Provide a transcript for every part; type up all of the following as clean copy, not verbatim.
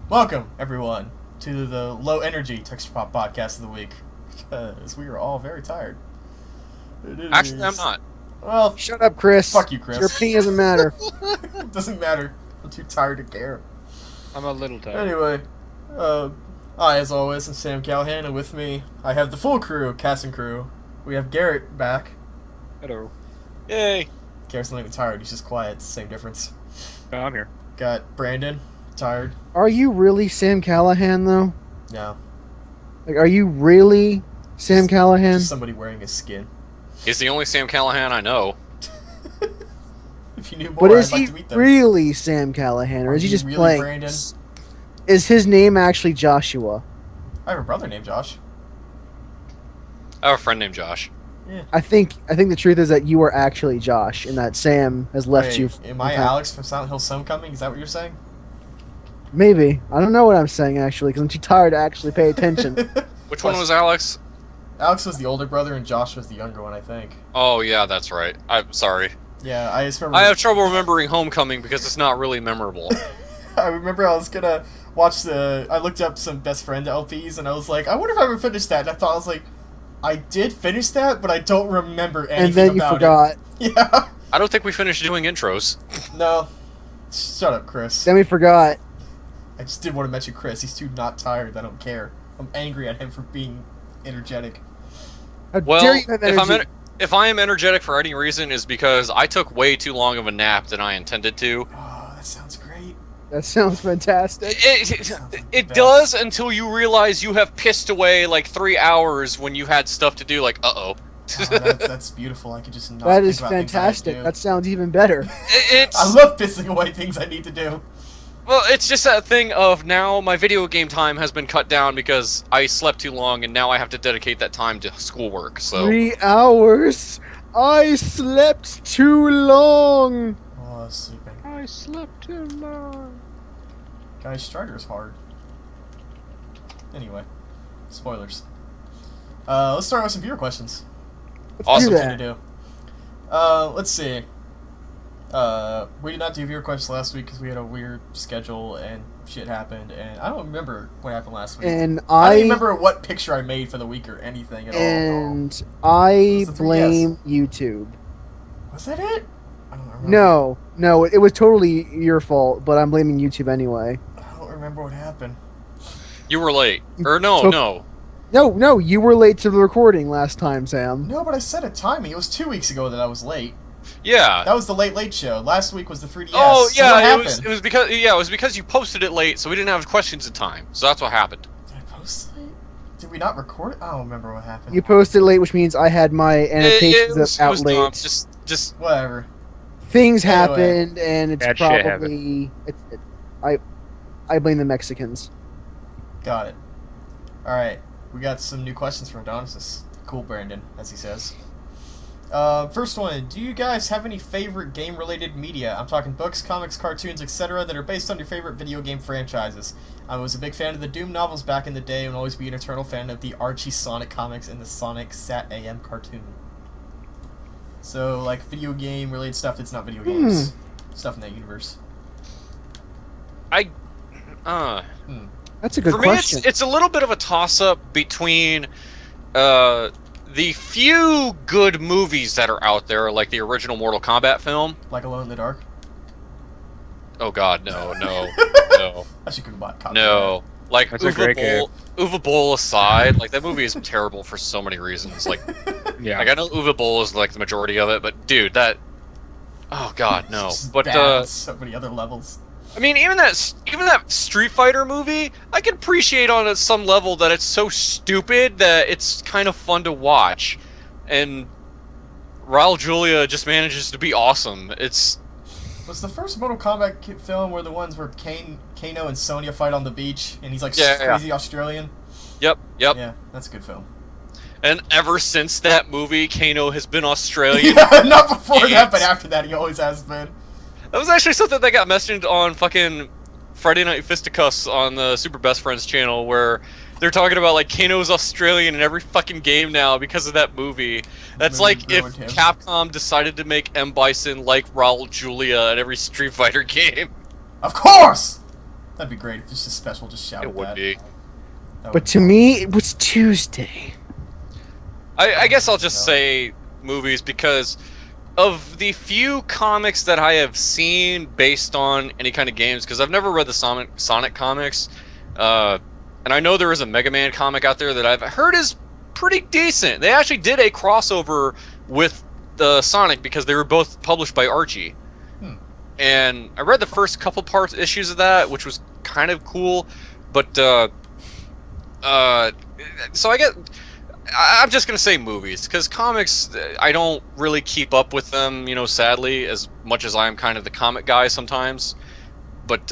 Welcome, everyone, to the Low Energy Texture Pop Podcast of the Week, because we are all very tired. Actually, I'm not. Well, Shut up, Chris. fuck you, Chris. Your opinion doesn't matter. It doesn't matter. I'm too tired to care. I'm a little tired. Anyway, I, as always, am Sam Callahan, and with me, I have the full crew, cast and crew. We have Garrett back. Hello. Yay. Garrett's not even tired, he's just quiet. It's the same difference. Oh, I'm here. Got Brandon, tired. Are you really Sam Callahan, though? No. Like, are you really Sam Callahan? Just somebody wearing his skin. He's the only Sam Callahan I know. If you knew more, But is I'd like he to meet them. really Sam Callahan, or Are is he you just really playing? Brandon? Is his name actually Joshua? I have a brother named Josh. I have a friend named Josh. Yeah. I think the truth is that you are actually Josh, and that Sam has left Wait, you. am I Alex from Silent Hill Homecoming? Is that what you're saying? Maybe. I don't know what I'm saying actually, because I'm too tired to actually pay attention. Which one was Alex? Alex was the older brother and Josh was the younger one, I think. Oh, yeah, that's right. I'm sorry. Yeah, I just remember. I have trouble remembering Homecoming because it's not really memorable. I remember I was gonna watch the. I looked up some best friend LPs and I was like, I wonder if I ever finished that. And I thought I was like, I did finish that, but I don't remember anything And then you about forgot. it. Yeah. I don't think we finished doing intros. No. Shut up, Chris. Then we forgot. I just did want to mention Chris. He's too not tired. I don't care. I'm angry at him for being energetic. How Well, dare you have energy? if I am energetic for any reason, is because I took way too long of a nap than I intended to. Oh, that sounds great. That sounds fantastic. It does until you realize you have pissed away like 3 hours when you had stuff to do. Like, Oh, that's beautiful. I could just not That think is about things I have to fantastic. do. That sounds even better. It's I love pissing away things I need to do. well, it's just that thing of now my video game time has been cut down because I slept too long, and now I have to dedicate that time to schoolwork. So 3 hours. I slept too long. Oh, I was sleeping. I slept too long. Guys, Strider's hard. Anyway, spoilers. Let's start with some viewer questions. Let's Awesome. do Thing to that. do. Let's see. We did not do viewer questions last week because we had a weird schedule and shit happened, and I don't remember what happened last week. And I don't I even remember what picture I made for the week or anything at all. and I Was the 3DS? blame YouTube. Was that it? I don't remember. No, it was totally your fault, but I'm blaming YouTube anyway. I don't remember what happened. You were late, or no, So- no. No, you were late to the recording last time, Sam. No, but I set a timing. It was 2 weeks ago that I was late. Yeah. That was the Late Show. Last week was the 3DS. Oh So yeah, what it happened? was because you posted it late, so we didn't have questions in time. So that's what happened. Did I post late? Did we not record it? I don't remember what happened. You posted late, which means I had my annotations it out was late. dumb. Just Whatever. Things Anyway. happened, and it's Bad shit probably I blame the Mexicans. Got it. Alright. We got some new questions from Adonis. Cool, Brandon, as he says. First one. Do you guys have any favorite game-related media? I'm talking books, comics, cartoons, etc. that are based on your favorite video game franchises. I was a big fan of the Doom novels back in the day and will always be an eternal fan of the Archie Sonic comics and the Sonic Sat AM cartoon. So, like, video game-related stuff that's not video games. Stuff in that universe. That's a good for question. me, it's a little bit of a toss-up between the few good movies that are out there, like the original Mortal Kombat film. Like Alone in the Dark? Oh God, no, no. I should go buy a copy. No, like That's a great game. Uwe Boll aside, like that movie is terrible for so many reasons. Like Yeah. I know Uwe Boll is like the majority of it, but dude, that. Oh God, no. It's just But bad on so many other levels. I mean, even that Street Fighter movie, I can appreciate on some level that it's so stupid that it's kind of fun to watch, and Raul Julia just manages to be awesome. It's Was the first Mortal Kombat film where the ones where Kano and Sonya fight on the beach and he's like Yeah, crazy Australian? yep. Yeah, that's a good film. And ever since that movie, Kano has been Australian. Yeah, not before that, Idiots. but after that he always has been. That was actually something that got mentioned on fucking Friday Night Fisticuffs on the Super Best Friends channel, where they're talking about like Kano's Australian in every fucking game now because of that movie. That's Movie like if ruined him. Capcom decided to make M. Bison like Raul Julia in every Street Fighter game. Of course! That'd be great if it's just special. Just shout It at would that. be. That would But be to fun. me, it was Tuesday. I guess I'll just say movies because of the few comics that I have seen based on any kind of games, because I've never read the Sonic comics, and I know there is a Mega Man comic out there that I've heard is pretty decent. They actually did a crossover with the Sonic because they were both published by Archie. And I read the first couple issues of that, which was kind of cool, but so I'm just gonna say movies because comics I don't really keep up with them, sadly, as much as I'm kind of the comic guy sometimes. But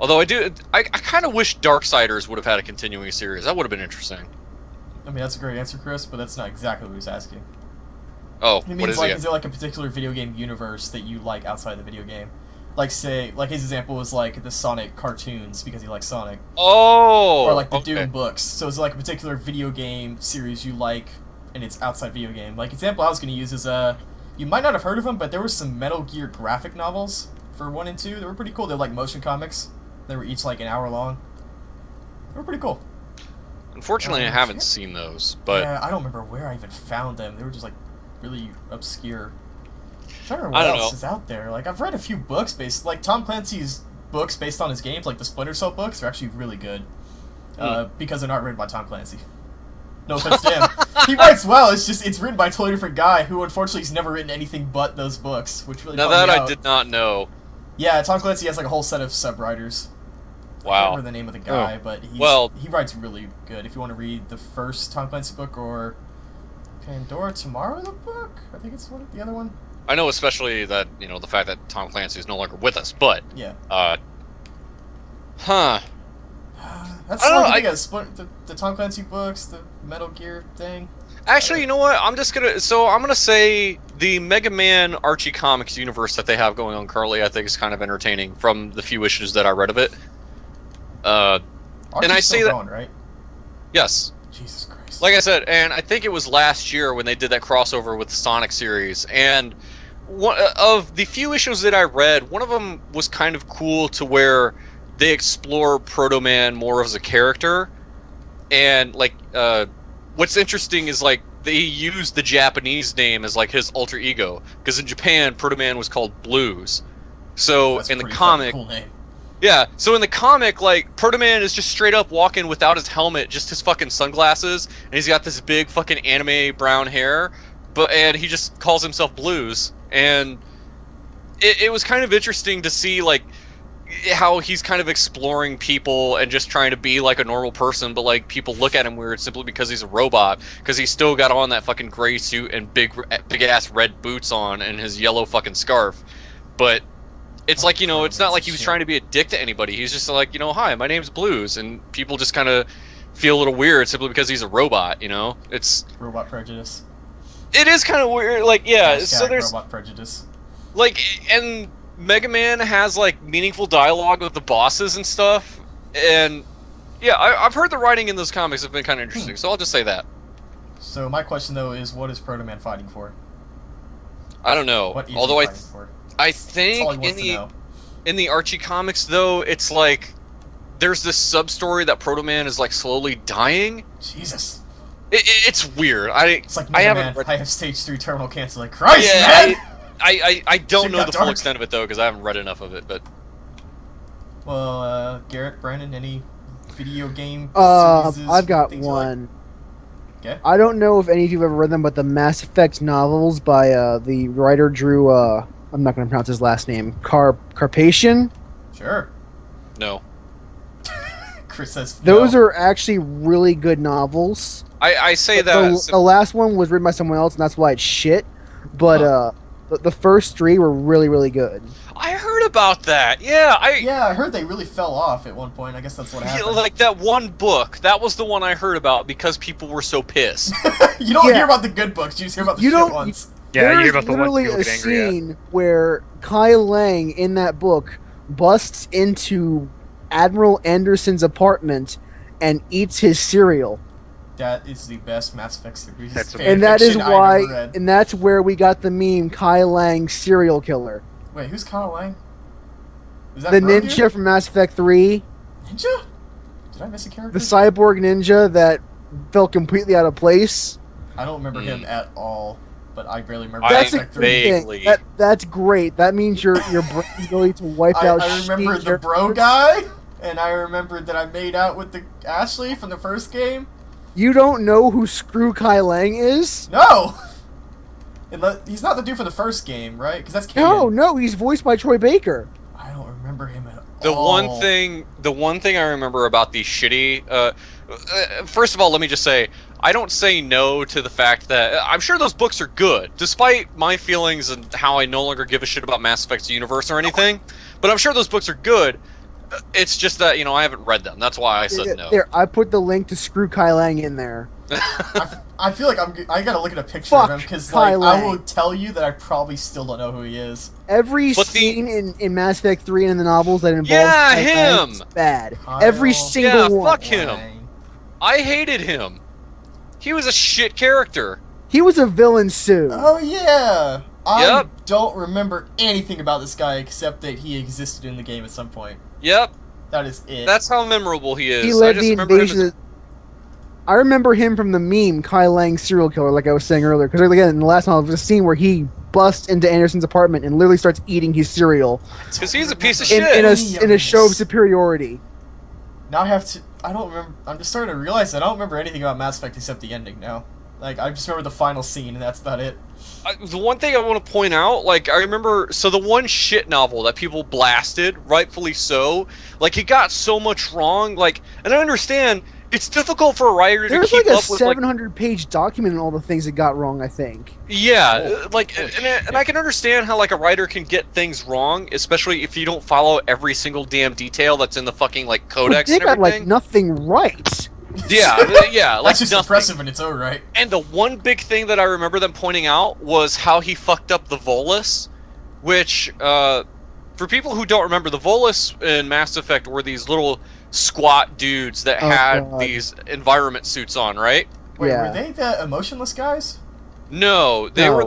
although I kind of wish Darksiders would have had a continuing series. That would have been interesting. I mean, that's a great answer, Chris, but that's not exactly what he's asking. Oh, He what means is like, it? is there like a particular video game universe that you like outside the video game? Like, say, like his example was like the Sonic cartoons because he likes Sonic, Oh, or like the okay. Doom books. So it's like a particular video game series you like, and it's outside video game. Like example I was going to use is you might not have heard of them, but there were some Metal Gear graphic novels for 1 and 2. They were pretty cool. They're like motion comics. They were each like an hour long. They were pretty cool. Unfortunately, I haven't seen those, but Yeah, I don't remember where I even found them. They were just like really obscure. I'm trying to remember I what don't else know. is out there. Like I've read a few books based, like Tom Clancy's books based on his games, like the Splinter Cell books, are actually really good. Because they're not written by Tom Clancy. No offense to him. He writes well. It's just it's written by a totally different guy who unfortunately has never written anything but those books, which really now bummed that me I out. did not know. Yeah, Tom Clancy has like a whole set of sub-writers. I can't Wow. remember the name of the guy, but he writes really good. If you want to read the first Tom Clancy book or Pandora Tomorrow, the book, I think it's the other one. I know, especially that the fact that Tom Clancy is no longer with us, but Yeah. Huh. That's I don't like know, the Tom Clancy books, the Metal Gear thing. Actually, you know what? I'm gonna say the Mega Man Archie Comics universe that they have going on currently. I think is kind of entertaining from the few issues that I read of it. Archie's and I still say that going, right? yes. Jesus Christ. Like I said, and I think it was last year when they did that crossover with the Sonic series, and one of the few issues that I read, one of them was kind of cool to where they explore Proto Man more as a character, and like what's interesting is like they use the Japanese name as like his alter ego, because in Japan Proto Man was called Blues. So That's a in the pretty comic, fucking cool name. yeah, so in the comic, like, Proto Man is just straight up walking without his helmet, just his fucking sunglasses, and he's got this big fucking anime brown hair, and he just calls himself Blues, and it was kind of interesting to see, like, how he's kind of exploring people and just trying to be like a normal person, but like people look at him weird simply because he's a robot, because he's still got on that fucking gray suit and big ass red boots on and his yellow fucking scarf, but it's like, it's not like he was trying to be a dick to anybody. He's just like, hi, my name's Blues, and people just kind of feel a little weird simply because he's a robot. It's Robot prejudice. it is kind of weird. Like, yeah, Hashtag so there's robot prejudice. like, and Mega Man has like meaningful dialogue with the bosses and stuff, and yeah, I've heard the writing in those comics have been kind of interesting. So I'll just say that. So my question though is, what is Proto Man fighting for? I don't know. What is Although he fighting for? I That's all he think wants to know. in the Archie comics though, it's like there's this sub story that Proto Man is like slowly dying. Jesus. It's weird. It's like I Mega haven't Man. read. I have stage 3 terminal cancer. Like Christ, Yeah, man. I don't Shit know got the full dark. extent of it though because I haven't read enough of it. But Well, Garrett, Brandon, any video game? series I've got things you like? one. Okay. I don't know if any of you have ever read them, but the Mass Effect novels by the writer Drew. I'm not going to pronounce his last name. Carpathian. Sure. no, Chris says Those no. are actually really good novels. I say But that. the last one was written by someone else, and that's why it's shit. But the first three were really, really good. I heard about that. Yeah, Yeah, I heard they really fell off at one point. I guess that's what yeah, happened. like that one book. That was the one I heard about because people were so pissed. You don't Yeah. hear about the good books. You just hear about the You shit don't- ones. Yeah, you There's hear about the ones literally people a get angry at. scene where Kai Lang in that book busts into Admiral Anderson's apartment and eats his cereal. That is the best Mass Effect series. That's fan And that is fiction I've why, ever read. and that's where we got the meme Kai Lang serial killer. Wait, who's Kyle Lang? Is that The Rogue ninja Dude? from Mass Effect 3. Ninja? Did I miss a character? The cyborg ninja that fell completely out of place. I don't remember him at all, but I barely remember I That's Mass a Effect good 3. vaguely- thing. That's great. That means your brain's going to wipe out. I remember shitty the bro characters. guy, and I remembered that I made out with the Ashley from the first game. You don't know who Screw Kai Lang is? No! He's not the dude from the first game, right? Because that's Kaden. No, he's voiced by Troy Baker. I don't remember him at The all. the one thing I remember about these shitty, first of all, let me just say, I don't say no to the fact that I'm sure those books are good, despite my feelings and how I no longer give a shit about Mass Effect's universe or anything. But I'm sure those books are good. It's just that I haven't read them. That's why I said no. There, I put the link to Screw Kai Lang in there. I feel like I gotta look at a picture Fuck of him because Kai I Lang. will tell you that I probably still don't know who he is. Every But the- scene in Mass Effect 3 and in the novels that involves Yeah, Kai Lang him! is bad. Kyle Every single Yeah, one. fuck him. I hated him. He was a shit character. He was a villain, Sue. Oh yeah. I Yep. don't remember anything about this guy except that he existed in the game at some point. Yep, That is it. that's how memorable he is. He I led just the remember him invasion. as- Of, I remember him from the meme Kai Lang serial killer, like I was saying earlier. Because again, in the last novel, there's a scene where he busts into Anderson's apartment and literally starts eating his cereal Because he's a piece of in, shit. in a show of superiority. Now I have to. I don't remember. I'm just starting to realize I don't remember anything about Mass Effect except the ending now. Like I just remember the final scene, and that's about it. The one thing I want to point out, like, I remember, so the one shit novel that people blasted, rightfully so, like, it got so much wrong, like, and I understand, it's difficult for a writer to There's keep like a up with, like, 700-page document and all the things that got wrong, I think. yeah, like, and I can understand how, like, a writer can get things wrong, especially if you don't follow every single damn detail that's in the fucking, like, But codex they and got, like, everything. nothing right. Yeah, like, That's just nothing. impressive in its own right. And the one big thing that I remember them pointing out was how he fucked up the Volus, which, for people who don't remember, the Volus in Mass Effect were these little squat dudes that Oh, had God. these environment suits on, right? Wait, Yeah. were they the emotionless guys? No, they No. were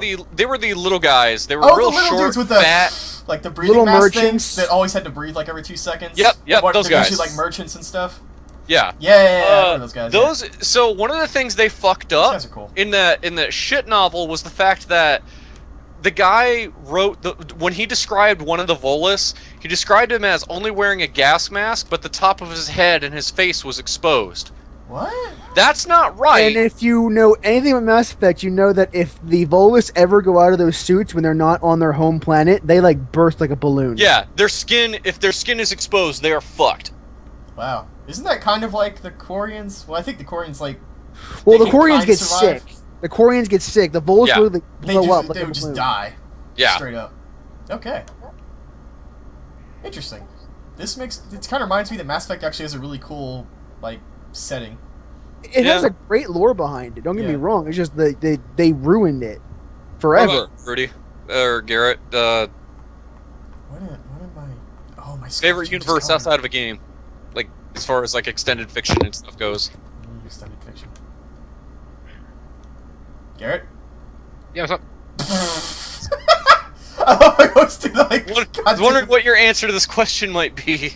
the little guys. They were Oh, real the little short, dudes with the fat. like the breathing Little mask merchants. things that always had to breathe like every 2 seconds. Yep, those they're guys. usually like merchants and stuff. Yeah. Yeah, I remember those guys. Those. So one of the things they fucked Those up guys are cool. in the shit novel was the fact that the guy wrote when he described one of the Volus, he described him as only wearing a gas mask, but the top of his head and his face was exposed. What? That's not right. And if you know anything about Mass Effect, you know that if the Volus ever go out of those suits when they're not on their home planet, they like burst like a balloon. Yeah, if their skin is exposed, they are fucked. Wow. Isn't that kind of like the Quarians? Well, I think the Quarians like Well, they the can Quarians kind get survive. sick. The Quarians get sick. The Volus Yeah. will like, They blow just, up like they a would just balloon. die. Yeah. Straight up. Okay. Interesting. It kind of reminds me that Mass Effect actually has a really cool like setting. It has Yeah. a great lore behind it. Don't get me Yeah. wrong. It's just they ruined it What forever. about Rudy or Garrett? What am I? Oh, my Favorite scarf universe changed outside of a game, like as far as like extended fiction and stuff goes. color. Extended fiction. Garrett. Yeah, what's up? I love my host to like. I was wondering what your answer to this question might be.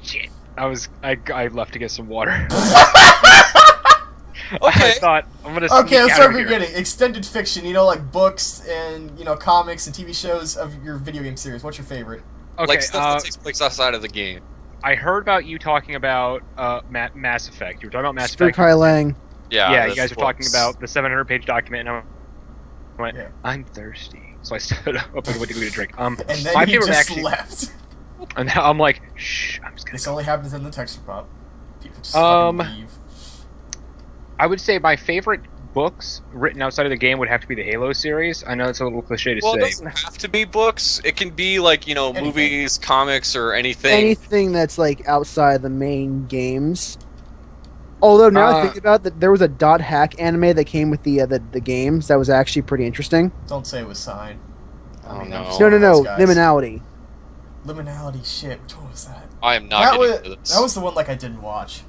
Shit. I left to get some water. Okay. I thought I'm gonna. Okay, sneak let's out start of from the here. beginning. Extended fiction, like books and comics and TV shows of your video game series. What's your favorite? Okay, Like stuff that takes place outside of the game. I heard about you talking about Mass Effect. You were talking about Mass Screw Effect. Kai Lang. Yeah. Yeah, you that's guys were talking books. about the 700-page document, and I went, Yeah. I'm thirsty. So I stood up and went to go get a drink. And then my he favorite just actually, left. and now I'm like, shh, I'm just gonna. This only happens in the texture pop. People just Um, fucking leave. I would say my favorite books written outside of the game would have to be the Halo series. I know it's a little cliche to Well, it say. doesn't have to be books. It can be like Anything. movies, comics, or anything. Anything that's like outside the main games. Although now I think about that, there was a dot hack anime that came with the games that was actually pretty interesting. Don't say it was Sign. Oh, I'm no. just No, one of those guys. Liminality. Liminality. Shit. Which one was that? I am not That getting was into this. that was the one like I didn't watch.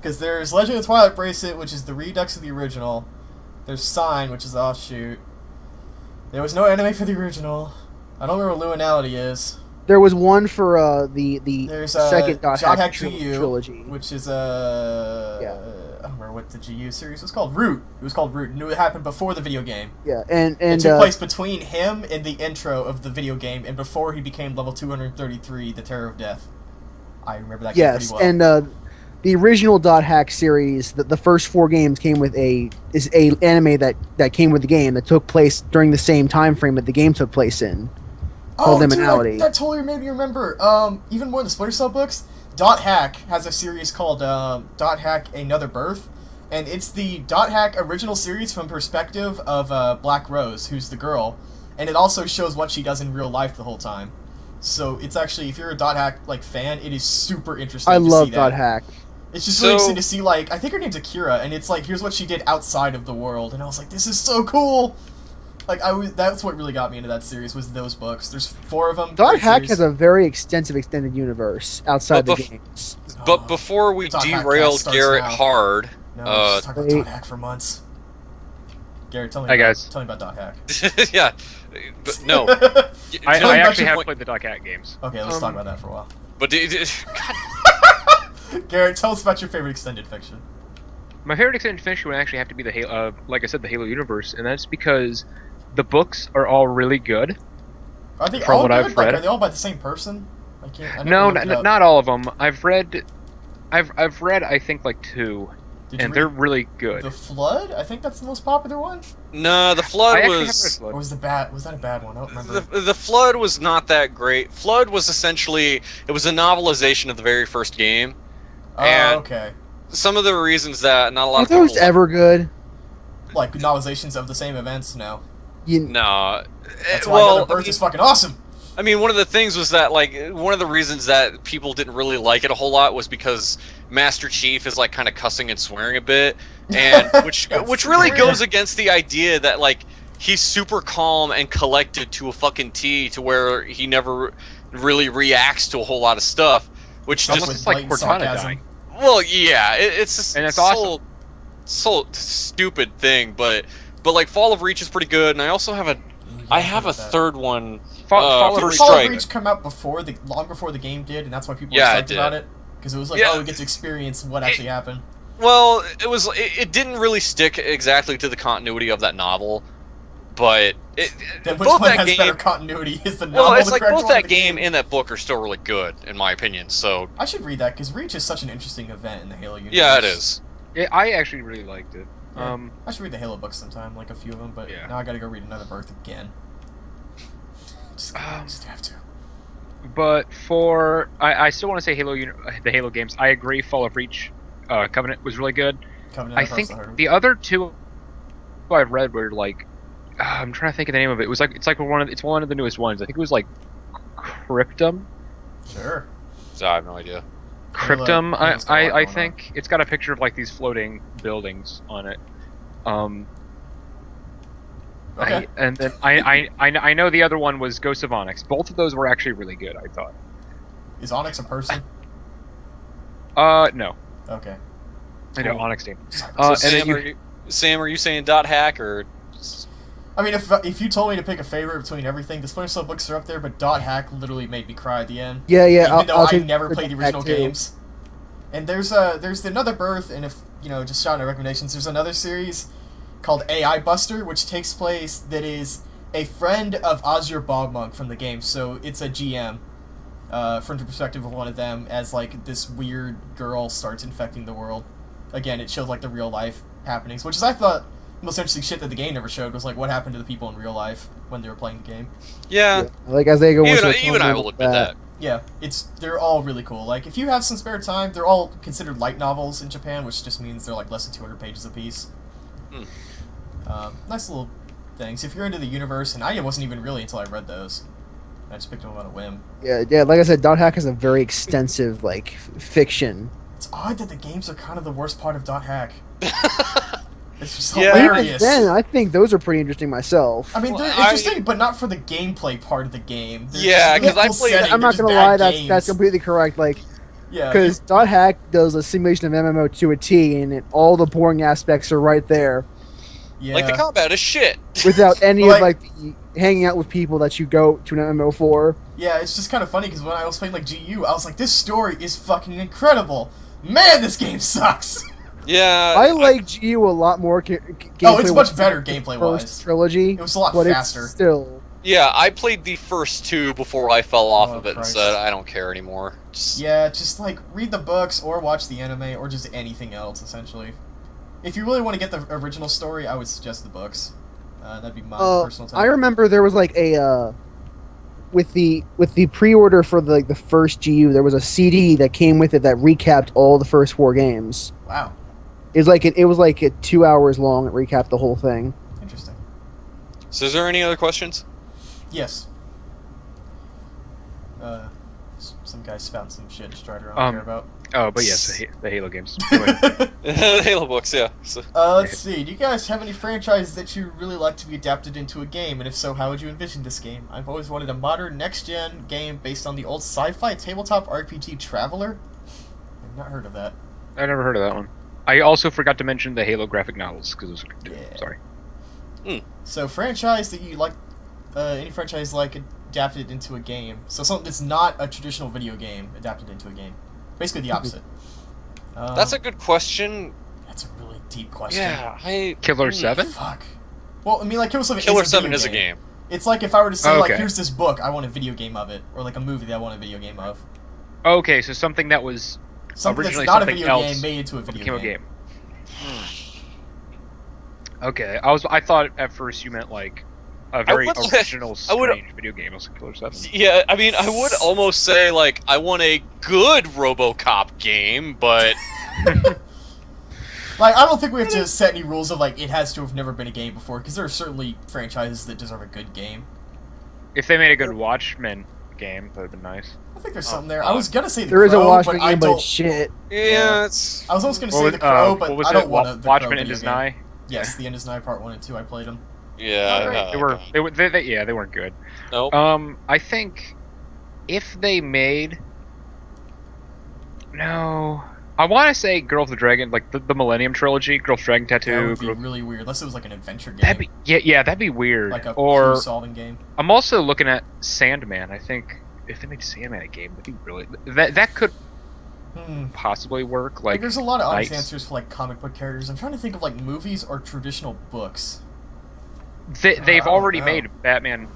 Because there's Legend of the Twilight Bracelet, which is the redux of the original. There's Sign, which is the offshoot. There was no anime for the original. I don't remember what Liminality is. There was one for the There's second Dot Hack GU, trilogy, which is Yeah. I don't remember what the GU series was called. Root. It was called Root. And it happened before the video game. Yeah, and It took place between him and the intro of the video game, and before he became level 233, the Terror of Death. I remember that game pretty well. And the original Dot Hack series, the first 4 games came with a anime that came with the game that took place during the same time frame that the game took place in. Called Liminality. Dude, that totally made me remember. Even more of the Splinter Cell books. Dot Hack has a series called Dot Hack Another Birth, and it's the Dot Hack original series from perspective of Black Rose, who's the girl, and it also shows what she does in real life the whole time. So it's actually, if you're a Dot Hack fan, it is super interesting. I to love see that. Dot Hack. It's just really interesting to see, I think her name's Akira, and it's here's what she did outside of the world, and I was like, this is so cool. That's what really got me into that series, was those books. There's 4 of them. Dot Hack has a very extensive extended universe outside the games. But before we derail Garrett hard... No, just talk about Dot Hack for months. Garrett, tell me about Dot Hack. Yeah. But no. I actually have played the Dot Hack games. Okay, let's talk about that for a while. But... Garrett, tell us about your favorite extended fiction. My favorite extended fiction would actually have to be the Halo, like I said, the Halo universe, and that's because the books are all really good. Are they from all what good? I've read. Are they all by the same person? No, not all of them. I've read I think 2, and they're really good. The Flood? I think that's the most popular one. No, the Flood was. Or was that a bad one? I don't remember. The Flood was not that great. Flood was essentially a novelization of the very first game. Oh, okay. Some of the reasons that not a lot of people... Are those ever good? Like, novelizations of the same events? No. No. That's why Another Birth is fucking awesome! I mean, one of the things was that, one of the reasons that people didn't really like it a whole lot was because Master Chief is, kind of cussing and swearing a bit, and which really goes against the idea that, he's super calm and collected to a fucking T, to where he never really reacts to a whole lot of stuff, which it's almost like Cortana dying. Well, yeah, it's just and it's awesome. So stupid thing, but Fall of Reach is pretty good, and I also have a third one. Fall of Reach come out long before the game did, and that's why people were psyched about it, because it was we get to experience what actually happened. Well, it didn't really stick exactly to the continuity of that novel, but which one has better continuity? Is the novel? Well, it's both that game and that book are still really good, in my opinion. So I should read that, because Reach is such an interesting event in the Halo universe. Yeah, it is. I actually really liked it. Yeah. I should read the Halo books sometime, a few of them, but now I gotta go read Another Birth again. Just have to. But I still want to say the Halo games. I agree. Fall of Reach, Covenant was really good. I think the other 2 I've read were I'm trying to think of the name of it. It's one of the newest ones. I think it was Cryptum. Sure. So I have no idea. Cryptum. I think it's got a picture of these floating buildings on it. Okay. And then I know the other one was Ghosts of Onyx. Both of those were actually really good, I thought. Is Onyx a person? No. Okay. I know Onyx team. Sam, are you saying Dot Hack or? I mean, if you told me to pick a favorite between everything, the Splinter Cell books are up there, but Dot Hack literally made me cry at the end. Yeah. Even though I never played the original games. And there's Another Birth, and if just shouting out recommendations, there's another series called AI Buster, which takes place that is a friend of Azure Bogmonk from the game. So it's a GM from the perspective of one of them, as this weird girl starts infecting the world. Again, it shows the real life happenings, which is, I thought, the most interesting shit that the game never showed was what happened to the people in real life when they were playing the game. Yeah. As they go. Even I will admit that. Yeah, they're all really cool. If you have some spare time, they're all considered light novels in Japan, which just means they're less than 200 pages apiece. Nice little things. If you're into the universe, and I wasn't even really until I read those. I just picked them up on a whim. Yeah. Like I said, Dot Hack has a very extensive fiction. It's odd that the games are kind of the worst part of Dot Hack. It's just Even hilarious. then, I think those are pretty interesting myself. I mean, they're interesting, but not for the gameplay part of the game. Because I played. I'm not gonna lie, that's completely correct. Because Dot Hack does a simulation of MMO to a T, and all the boring aspects are right there. Yeah. Like the combat is shit. without any Like- of like the hanging out with people that you go to an MMO for. Yeah, it's just kind of funny because when I was playing like GU, I was like, this story is fucking incredible. Man, this game sucks. Yeah. I like GU a lot more. It's much better gameplay-wise. First trilogy. It was a lot but faster. It's still. Yeah, I played the first 2 before I fell off of it Christ. and said I don't care anymore. Yeah, just like read the books or watch the anime or just anything else essentially. If you really want to get the original story, I would suggest the books. That'd be my personal take. I remember there was like a with the pre-order for the first GU, there was a CD that came with it that recapped all the first 4 games. Wow, It was like 2 hours long. It recapped the whole thing. interesting. So is there any other questions? Yes. Some guy spouting some shit Strider I don't care about. Oh, but yes, the Halo games. The Halo books, yeah. So, Let's see. Do you guys have any franchises that you really like to be adapted into a game? And if so, how would you envision this game? I've always wanted a modern, next-gen game based on the old sci-fi tabletop RPG Traveler. I've not heard of that. I never heard of that one. I also forgot to mention the Halo graphic novels because those are Yeah. sorry. So, franchise that you like, any franchise like adapted into a game. So something that's not a traditional video game adapted into a game. Basically the opposite. that's a good question. That's a really deep question. Yeah, Killer 7? Fuck. Well, I mean, like, Killer 7 Killer is a 7 video is a game. It's like if I were to say, like, Okay. here's this book, I want a video game of it. Or, like, a movie that I want a video game of. Okay, so something that was Something that's originally not a something video else game made into a video became a game. game. Okay, I thought at first you meant like a very would- original, I would- strange video game. I was like Killer 7. Yeah, I mean, I would almost say, like, I want a good RoboCop game, but... Like, I don't think we have to set any rules of, like, it has to have never been a game before, because there are certainly franchises that deserve a good game. If they made a good Watchmen game, that would have been nice. I think there's something there. I was gonna say The There is a Crow, Watchmen but I game, but don't... it's shit. Yeah, it's... I was almost gonna What say was- The Crow, but what was I it? don't want a The Crow Watchmen video and game. Disney. Yes, the End is Nigh Part 1 and 2, I played them. Yeah, They were they weren't good. Nope. I think if they made I want to say Girl with the Dragon, like the Millennium Trilogy, Girl with the Dragon That Tattoo. would be Girl- really weird, unless it was like an adventure game. That'd be that'd be weird. like a or solving game. I'm also looking at Sandman. I think if they made Sandman a game, that'd be really that could possibly work. Like, Like there's a lot of honest Knights. answers for like comic book characters. I'm trying to think of like movies or traditional books. they've I don't already know. made Batman.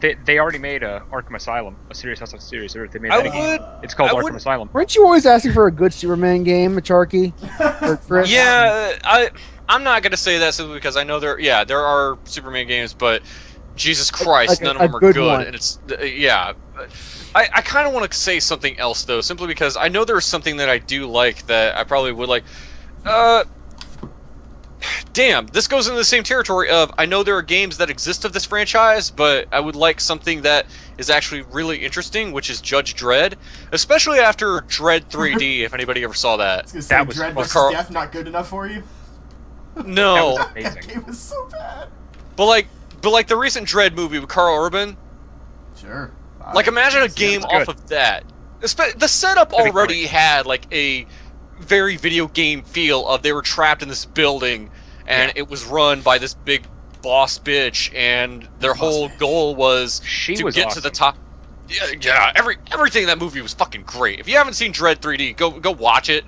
They already made Arkham Asylum, a series outside series. They made I that a game. would... It's called I Arkham would- Asylum. Weren't you always asking for a good Superman game, Charky? Or Chris? Yeah, I'm not gonna say that simply because I know there are Superman games, but Jesus Christ, Like none of them are good good, one. and it's yeah. I kind of want to say something else though, simply because I know there's something that I do like that I probably would like. Damn, this goes into the same territory of I know there are games that exist of this franchise, but I would like something that is actually really interesting, which is Judge Dredd, especially after Dredd 3D. If anybody ever saw I that, was gonna say, That was Dread fun. vs. Carl- Death not good enough for you? no. That was That amazing. game was so bad. But like the recent Dredd movie with Carl Urban, Sure. like imagine a Yeah, game it's off good. of that. The setup That'd be already great. had like a very video game feel of they were trapped in this building and it was run by this big boss bitch, and their whole goal was She to was get awesome. to the top. Yeah, everything in that movie was fucking great. If you haven't seen Dredd 3D, go watch it.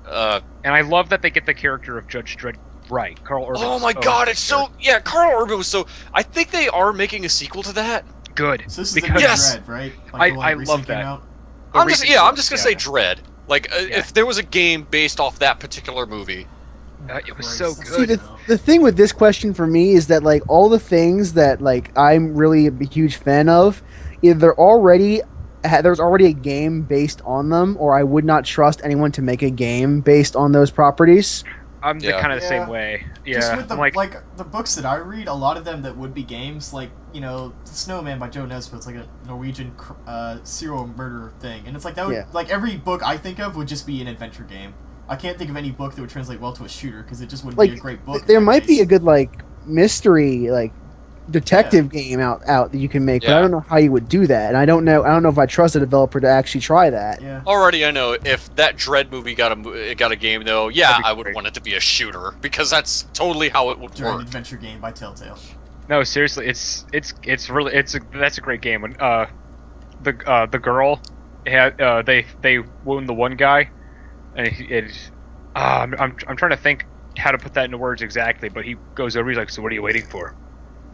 And I love that they get the character of Judge Dredd right. Carl Urban. Oh my god, it's so Carl Urban was so. I think they are making a sequel to that. good. So this is because the new Yes! Dread, right? I- the one I that love recently came that. out? the I'm just recent- gonna say Dread. Like if there was a game based off that particular movie. It was so Christ. See, good. the thing with this question for me is that like all the things that like I'm really a huge fan of, either there's already a game based on them, or I would not trust anyone to make a game based on those properties. I'm Yeah. kind of the Yeah. same way. Yeah, Just with the, I'm like the books that I read, a lot of them that would be games, like, you know, The Snowman by Joe Nesbitt, it's like a Norwegian serial murder thing, and it's like that would, Yeah. like every book I think of would just be an adventure game. I can't think of any book that would translate well to a shooter because it just wouldn't be a great book. There in that might be case. a good like mystery like detective game out that you can make, but Yeah. I don't know how you would do that, and I don't know if I trust a developer to actually try that. Yeah. Already, I know if that Dread movie got a game though, yeah, That'd be I would great. want it to be a shooter because that's totally how it would During work. adventure game by Telltale. No, seriously, that's a great game. When the girl had they wound the one guy, and I'm trying to think how to put that into words exactly, but he goes over, he's like, so what are you waiting for?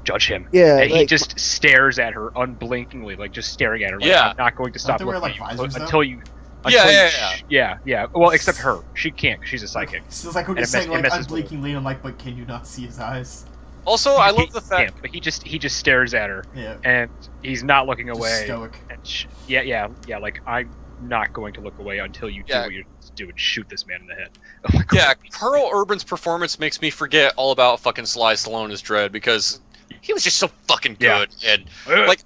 Judge him. Yeah, And he like- just stares at her unblinkingly, like just staring at her. Like, Yeah. I'm not going to stop they wear, looking like, at visors, you though? until you. Yeah. Well, except her. She can't. 'Cause she's a psychic. So it's like when And you're it mess- saying it like messes with unblinkingly, I'm like, but can you not see his eyes? Also, I love the fact. But he just stares at her, Yeah. and he's not looking Just away. stoic. And yeah. Like, I'm not going to look away until you do Yeah. what you're supposed to do and shoot this man in the head. I'm like, Yeah, Carl Urban's performance makes me forget all about fucking Sly Stallone as Dredd because he was just so fucking Yeah. good. And like,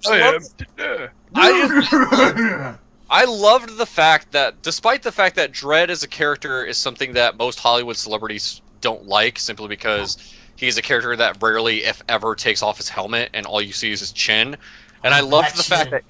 I loved the fact that, despite the fact that Dredd as a character is something that most Hollywood celebrities don't like, simply because he's a character that rarely, if ever, takes off his helmet, and all you see is his chin. And I loved That the fact chin. that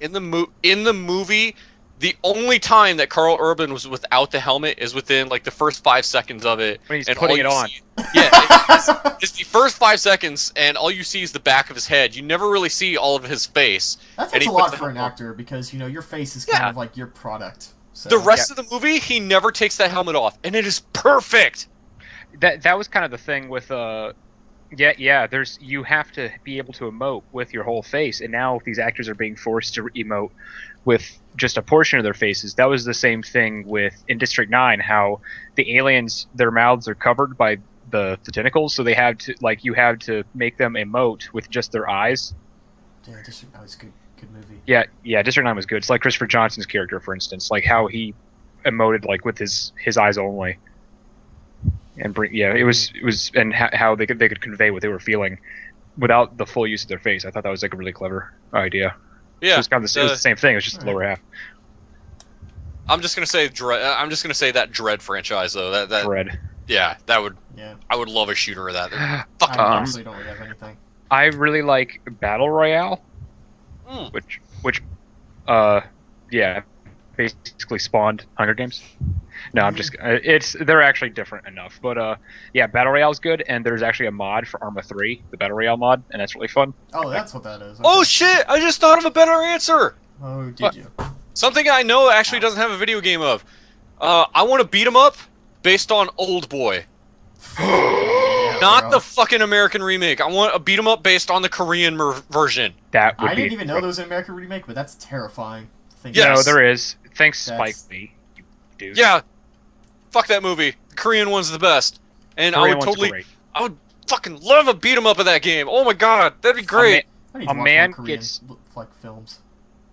in the movie, the only time that Carl Urban was without the helmet is within like the first 5 seconds of it. When he's and putting all it you on. see- yeah, it's the first 5 seconds, and all you see is the back of his head. You never really see all of his face. That And takes he a puts lot the for an helmet on. actor because you know your face is kind Yeah. of like your product. So. The rest of the movie, he never takes that helmet off, and it is perfect. That was kind of the thing with there's you have to be able to emote with your whole face, and now these actors are being forced to emote with just a portion of their faces. That was the same thing with in District 9, how the aliens, their mouths are covered by the tentacles, so you have to make them emote with just their eyes. Yeah, District 9 was good movie. Yeah, District 9 was good. It's like Christopher Johnson's character, for instance, like how he emoted like with his eyes only. And it was and how they could convey what they were feeling without the full use of their face. I thought that was like a really clever idea. Yeah, it was kind of it was the same thing. It was just the lower half. I'm just gonna say I'm just gonna say that Dread franchise though. That Dread. Yeah, that would. Yeah. I would love a shooter of that. I Fucking honestly don't really have anything. I really like Battle Royale, Mm. which basically spawned Hunger Games. No, I'm just they're actually different enough, but yeah, Battle Royale is good, and there's actually a mod for Arma 3, the Battle Royale mod, and that's really fun. Oh, that's what that is. Oh Okay. shit! I just thought of a better answer. Oh, did What? you? Something I know actually doesn't have a video game of. I want to beat 'em up based on Old Boy, Yeah, not bro. the fucking American remake. I want a beat 'em up based on the Korean version. That would I be didn't even know there was an American remake, but that's terrifying. Think Yes. No, there is. Thanks, That's- Spike Lee. You dude. Yeah, fuck that movie. The Korean one's the best, and Korean I would one's totally, great. I would fucking love a beat 'em up of that game. Oh my god, that'd be great. I need to A watch more man Korean, gets- like films.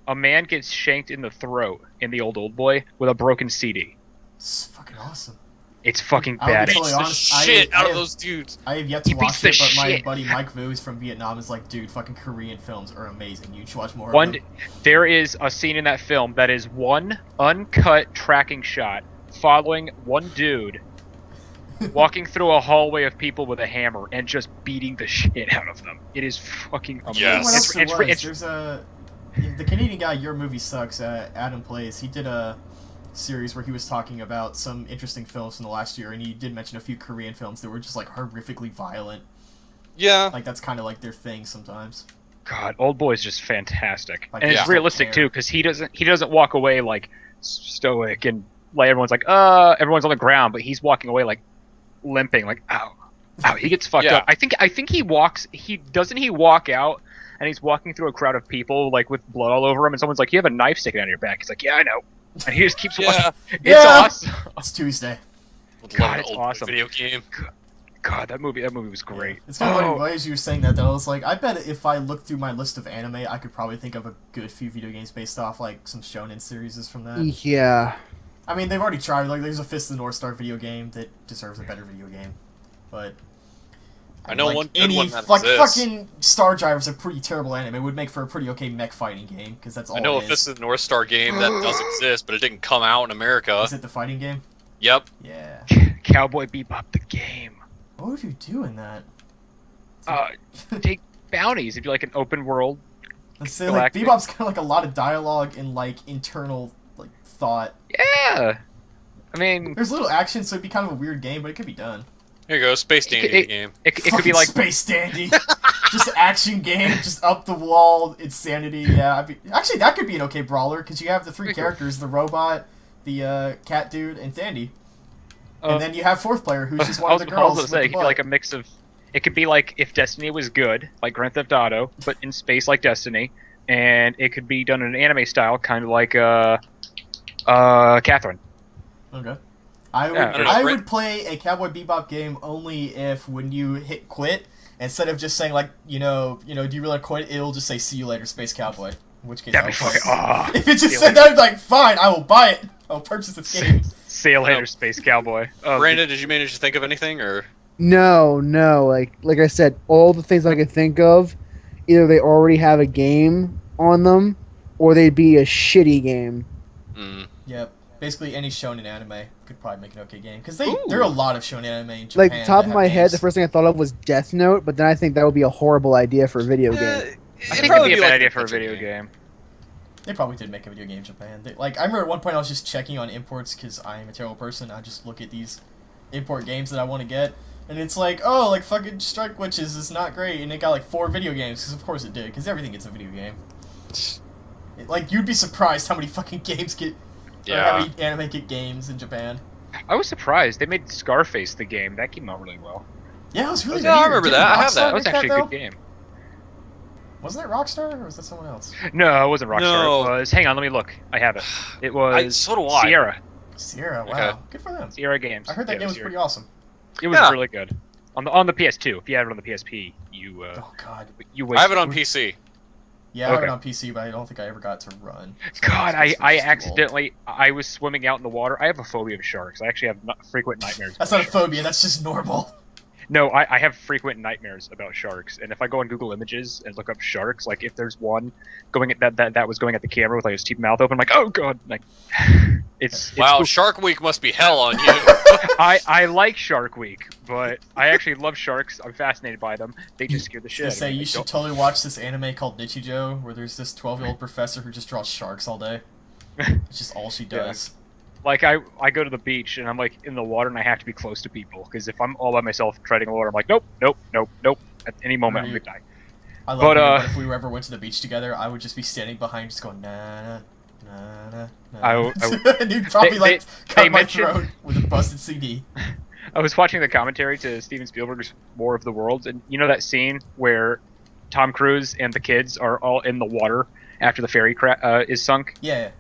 A man gets shanked in the throat in the Old Boy with a broken CD. It's fucking awesome. It's fucking I'll be bad. totally Beats the honest, I- shit I out of have- those dudes. I have yet to He beats watch the it, but my shit. buddy Mike Vu is from Vietnam. Is like, dude, fucking Korean films are amazing. You should watch more One, of them. there is a scene in that film that is one uncut tracking shot following one dude walking through a hallway of people with a hammer and just beating the shit out of them. It is fucking amazing. Yes. What else there was? It's There's the Canadian guy. Your movie sucks. Adam Plays. He did a series where he was talking about some interesting films from the last year, and he did mention a few Korean films that were just like horrifically violent. Yeah, Like that's kind of like their thing sometimes. God, Old Boy is just fantastic, Like, and yeah. it's realistic care. too because he doesn't walk away like stoic and like everyone's like everyone's on the ground, but he's walking away like limping, like ow. He gets fucked Yeah. up. I think he walks. He walk out and he's walking through a crowd of people like with blood all over him, and someone's like, "You have a knife sticking out of your back." He's like, "Yeah, I know," and he just keeps walking. yeah. It's Yeah. awesome. It's Tuesday. Would God, love an it's old awesome. video game. God, that movie was great. It's kind of Oh. funny as you were saying that though. I was like, I bet if I looked through my list of anime, I could probably think of a good few video games based off like some shonen series from that. Yeah. I mean, they've already tried. Like, there's a Fist of the North Star video game that deserves a better video game, but I know like, one good any one that like exists. fucking Star Driver's a pretty terrible anime. It would make for a pretty okay mech fighting game because that's all. I know a it is. Fist of the North Star game that does exist, but it didn't come out in America. Is it the fighting game? Yep. Yeah. Cowboy Bebop the game. What would you do in that? Take bounties. It'd be like an open world. Let's say like Bebop's kind of like a lot of dialogue and like internal like thought. Yeah. I mean, there's little action, so it'd be kind of a weird game, but it could be done. Here you go, Space Dandy game. It could be like Space Dandy. Just action game, just up the wall, insanity. Yeah, actually that could be an okay brawler because you have the three characters: the robot, the cat dude, and Dandy. And then you have fourth player who's just one of the girls. I was say, it could be like a mix of. It could be like if Destiny was good, like Grand Theft Auto, but in space like Destiny, and it could be done in an anime style, kind of like Catherine. Okay. I would play a Cowboy Bebop game only if when you hit quit, instead of just saying like, do you really want to quit? It'll just say "See you later, Space Cowboy." In which case, if it just said that, I'd be like, fine, I will buy it. I'll purchase this game. See you later, Space Cowboy. Brandon, did you manage to think of anything, or? No. Like I said, all the things I could think of, either they already have a game on them, or they'd be a shitty game. Yep. Basically, any shonen anime could probably make an okay game because there are a lot of shonen anime in Japan. Like top of my head, the first thing I thought of was Death Note, but then I think that would be a horrible idea for a video game. I think it'd be a bad idea for a video game. They probably did make a video game in Japan. I remember at one point I was just checking on imports because I am a terrible person. I just look at these import games that I want to get, and it's like, oh, like fucking Strike Witches is not great, and it got like 4 video games because of course it did because everything gets a video game. You'd be surprised how many fucking games get. How many anime get games in Japan? I was surprised. They made Scarface the game. That came out really well. Yeah, it was really good. I remember that. I have that. That was actually a good game. Wasn't it Rockstar, or was that someone else? No, it wasn't Rockstar. No. It was... Hang on, let me look. I have it. It was so do I. Sierra. Sierra, wow. Okay. Good for them. Sierra Games. I heard that game was pretty awesome. It was really good. On the PS2. If you have it on the PSP, you... oh, God. You I have it on PC. Yeah, I have it on PC, but I don't think I ever got to run. So God, I accidentally... I was swimming out in the water. I have a phobia of sharks. I actually have frequent nightmares. That's not a phobia, that's just normal. No, I have frequent nightmares about sharks, and if I go on Google Images and look up sharks, like if there's one going at that was going at the camera with like his teeth mouth open, I'm like, oh God, like it's wow, cool. Shark Week must be hell on you. I like Shark Week, but I actually love sharks. I'm fascinated by them. They just scare the shit out of me. You should totally watch this anime called Nichijou, where there's this 12-year-old professor who just draws sharks all day. It's just all she does. Yeah. Like, I go to the beach, and I'm, like, in the water, and I have to be close to people. Because if I'm all by myself treading the water, I'm like, nope. At any moment, I'm going to die. I love it, but if we ever went to the beach together, I would just be standing behind, just going, nah, nah. And you'd probably, cut my throat with a busted CD. I was watching the commentary to Steven Spielberg's War of the Worlds, and you know that scene where Tom Cruise and the kids are all in the water after the ferry is sunk? Yeah.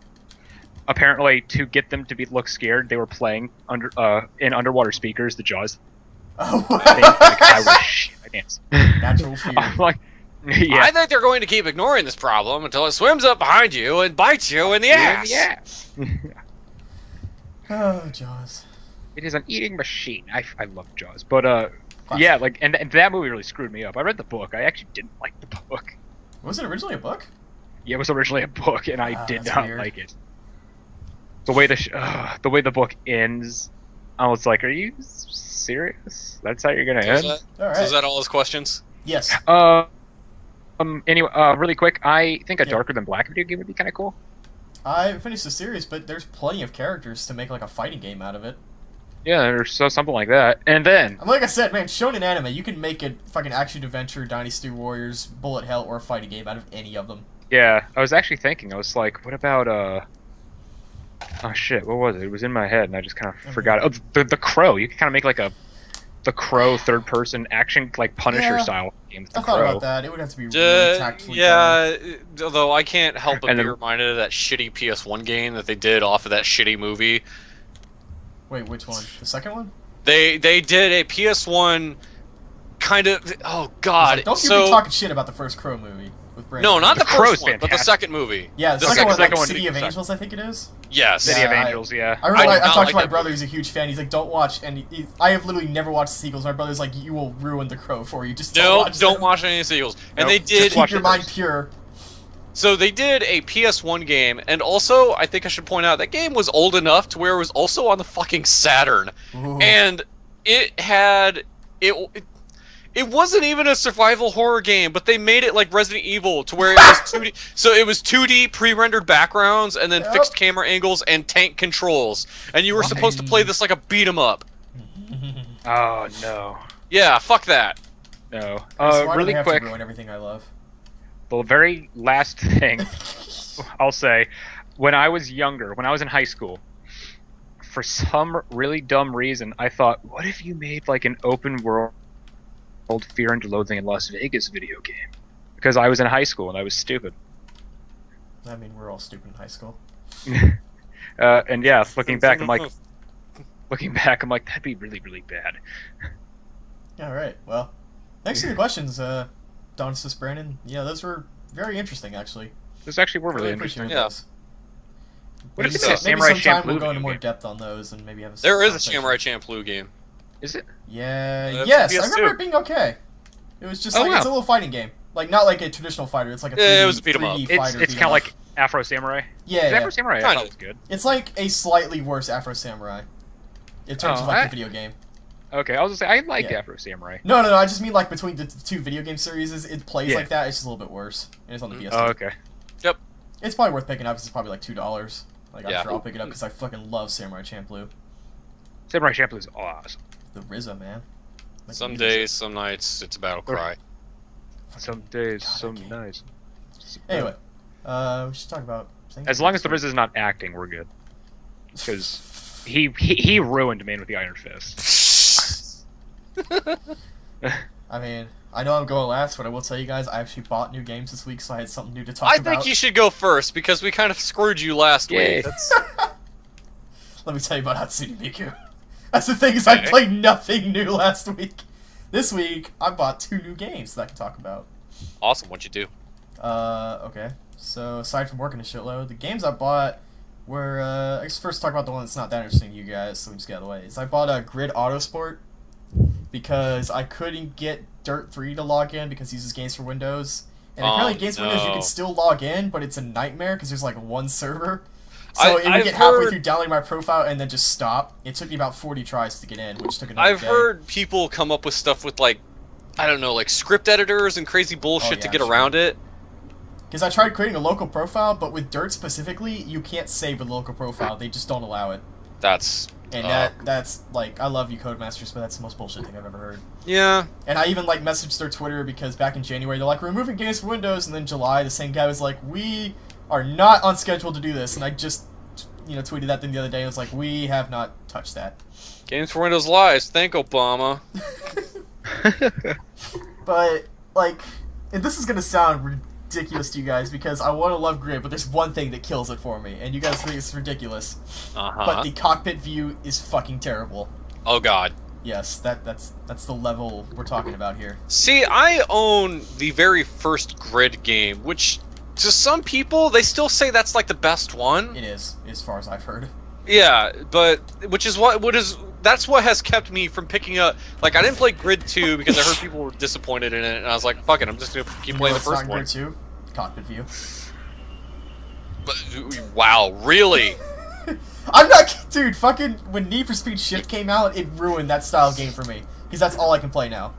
Apparently, to get them to look scared, they were playing in underwater speakers the Jaws. Oh, I was shit my pants. Natural fear. I'm like, yeah. I think they're going to keep ignoring this problem until it swims up behind you and bites you in the ass. Yeah. Oh, Jaws. It is an eating machine. I love Jaws, but yeah, like, and that movie really screwed me up. I read the book. I actually didn't like the book. Was it originally a book? Yeah, it was originally a book, and I did not like it. The way the book ends, I was like, "Are you serious? That's how you're gonna end?" Right. So is that all his questions? Yes. Anyway, really quick, I think a Darker Than Black video game would be kind of cool. I finished the series, but there's plenty of characters to make like a fighting game out of it. Yeah, or something like that. And then, like I said, man, shonen anime, you can make a fucking action adventure, Dynasty Warriors, Bullet Hell, or a fighting game out of any of them. Yeah, I was actually thinking. I was like, what about oh shit, what was it? It was in my head, and I just kind of forgot. Oh, the Crow. You can kind of make like the Crow third-person action, like Punisher-style game. I thought about that. It would have to be really tactfully done. Although I can't help but be reminded of that shitty PS1 game that they did off of that shitty movie. Wait, which one? The second one? They did a PS1 kind of... Oh, God. Don't you be talking shit about the first Crow movie. No, not the first one, but the second movie. Yeah, the second one, City of Angels, I think it is. Yes. City of Angels, yeah. I talked to my brother, who's a huge fan. He's like, don't watch, and I have literally never watched the sequels. My brother's like, you will ruin the Crow for you. Just don't watch any sequels. And they did... Just keep your mind pure. So they did a PS1 game, and also, I think I should point out, that game was old enough to where it was also on the fucking Saturn. Ooh. And it had... It it wasn't even a survival horror game, but they made it like Resident Evil to where it was 2D. So it was 2D pre-rendered backgrounds and then fixed camera angles and tank controls, and you were supposed to play this like a beat 'em up. Oh no. Yeah, fuck that. No. Why do Really they have quick. to ruin everything I love. The very last thing I'll say, when I was younger, when I was in high school, for some really dumb reason, I thought, what if you made like an open world Fear and Loathing in Las Vegas video game? Because I was in high school and I was stupid. I mean, we're all stupid in high school. And yeah, looking back, I'm like, that'd be really, really bad. All right. Well, thanks for the questions, Donis, Brandon. Yeah, those were very interesting, actually. Those actually were really appreciate interesting. those. What if Maybe it's a Samurai sometime we'll Champloo go into more game? depth on those and maybe have a There is a conversation. Samurai Champloo game. Is it? Yeah, That's yes, PS2. I remember it being okay. It was just Oh, like, wow. it's a little fighting game. Like, not like a traditional fighter, it's like a 3D, Yeah, it was a beat 'em up. 3D It's fighter. kind of like Afro Samurai. Yeah, yeah. Afro Samurai I Kinda. thought was good. It's like a slightly worse Afro Samurai. In terms Oh, of like I- the video game. Okay, I was gonna say I liked Yeah. Afro Samurai. No, I just mean like between the two video game series, it plays Yeah. like that. It's just a little bit worse, and it's on the PS2. Oh, okay. It's probably worth picking up. 'Cause it's probably like $2. Like I'm Yeah. sure I'll pick it up because I fucking love Samurai Champloo. Samurai Champloo is awesome. The RZA, man. Like, Some the days, some nights, it's a battle cry. Some days, God, I some can't. nights. Anyway, we should talk about things. As long as the RZA is not acting, we're good. Because he ruined Man with the Iron Fist. I mean, I know I'm going last, but I will tell you guys, I actually bought new games this week, so I had something new to talk I about. think you should go first because we kind of screwed you last Yay. week. Let me tell you about Hatsune Miku. That's the thing is, I Okay. played nothing new last week. This week, I bought 2 new games that I can talk about. Awesome, what'd you do? Okay. So, aside from working a shitload, the games I bought were, I guess first talk about the one that's not that interesting to you guys, so we just get out of the way. Is I bought a Grid Autosport because I couldn't get Dirt 3 to log in because it uses games for Windows. And apparently games for Windows you no. can still log in, but it's a nightmare because there's like one server. So it would I've get halfway heard- through downloading my profile and then just stop. It took me about 40 tries to get in, which took another I've day. heard people come up with stuff with like, I don't know, like script editors and crazy bullshit to yeah, get sure. around it. Because I tried creating a local profile, but with Dirt specifically, you can't save with local profile. They just don't allow it. That's And that's like, I love you Codemasters, but that's the most bullshit thing I've ever heard. yeah. And I even like messaged their Twitter because back in January they're like, removing games from Windows, and then July the same guy was like, we are not on schedule to do this, and I just tweeted that thing the other day and was like, we have not touched that. Games for Windows lies. Thank Obama. But like, and this is gonna sound ridiculous to you guys because I want to love Grid, but there's one thing that kills it for me, and you guys think it's ridiculous. Uh-huh. But the cockpit view is fucking terrible. Oh god. Yes, that's the level we're talking about here. See, I own the very first Grid game, which to some people they still say that's like the best one. It is, as far as I've heard. Yeah, but that's what has kept me from picking up. Like, I didn't play Grid 2 because I heard people were disappointed in it, and I was like, fuck it, I'm just gonna keep playing the It's not first one. Grid 2, cockpit view. But, wow, really? I'm not, dude. Fucking when Need for Speed Shift came out, it ruined that style of game for me because that's all I can play now.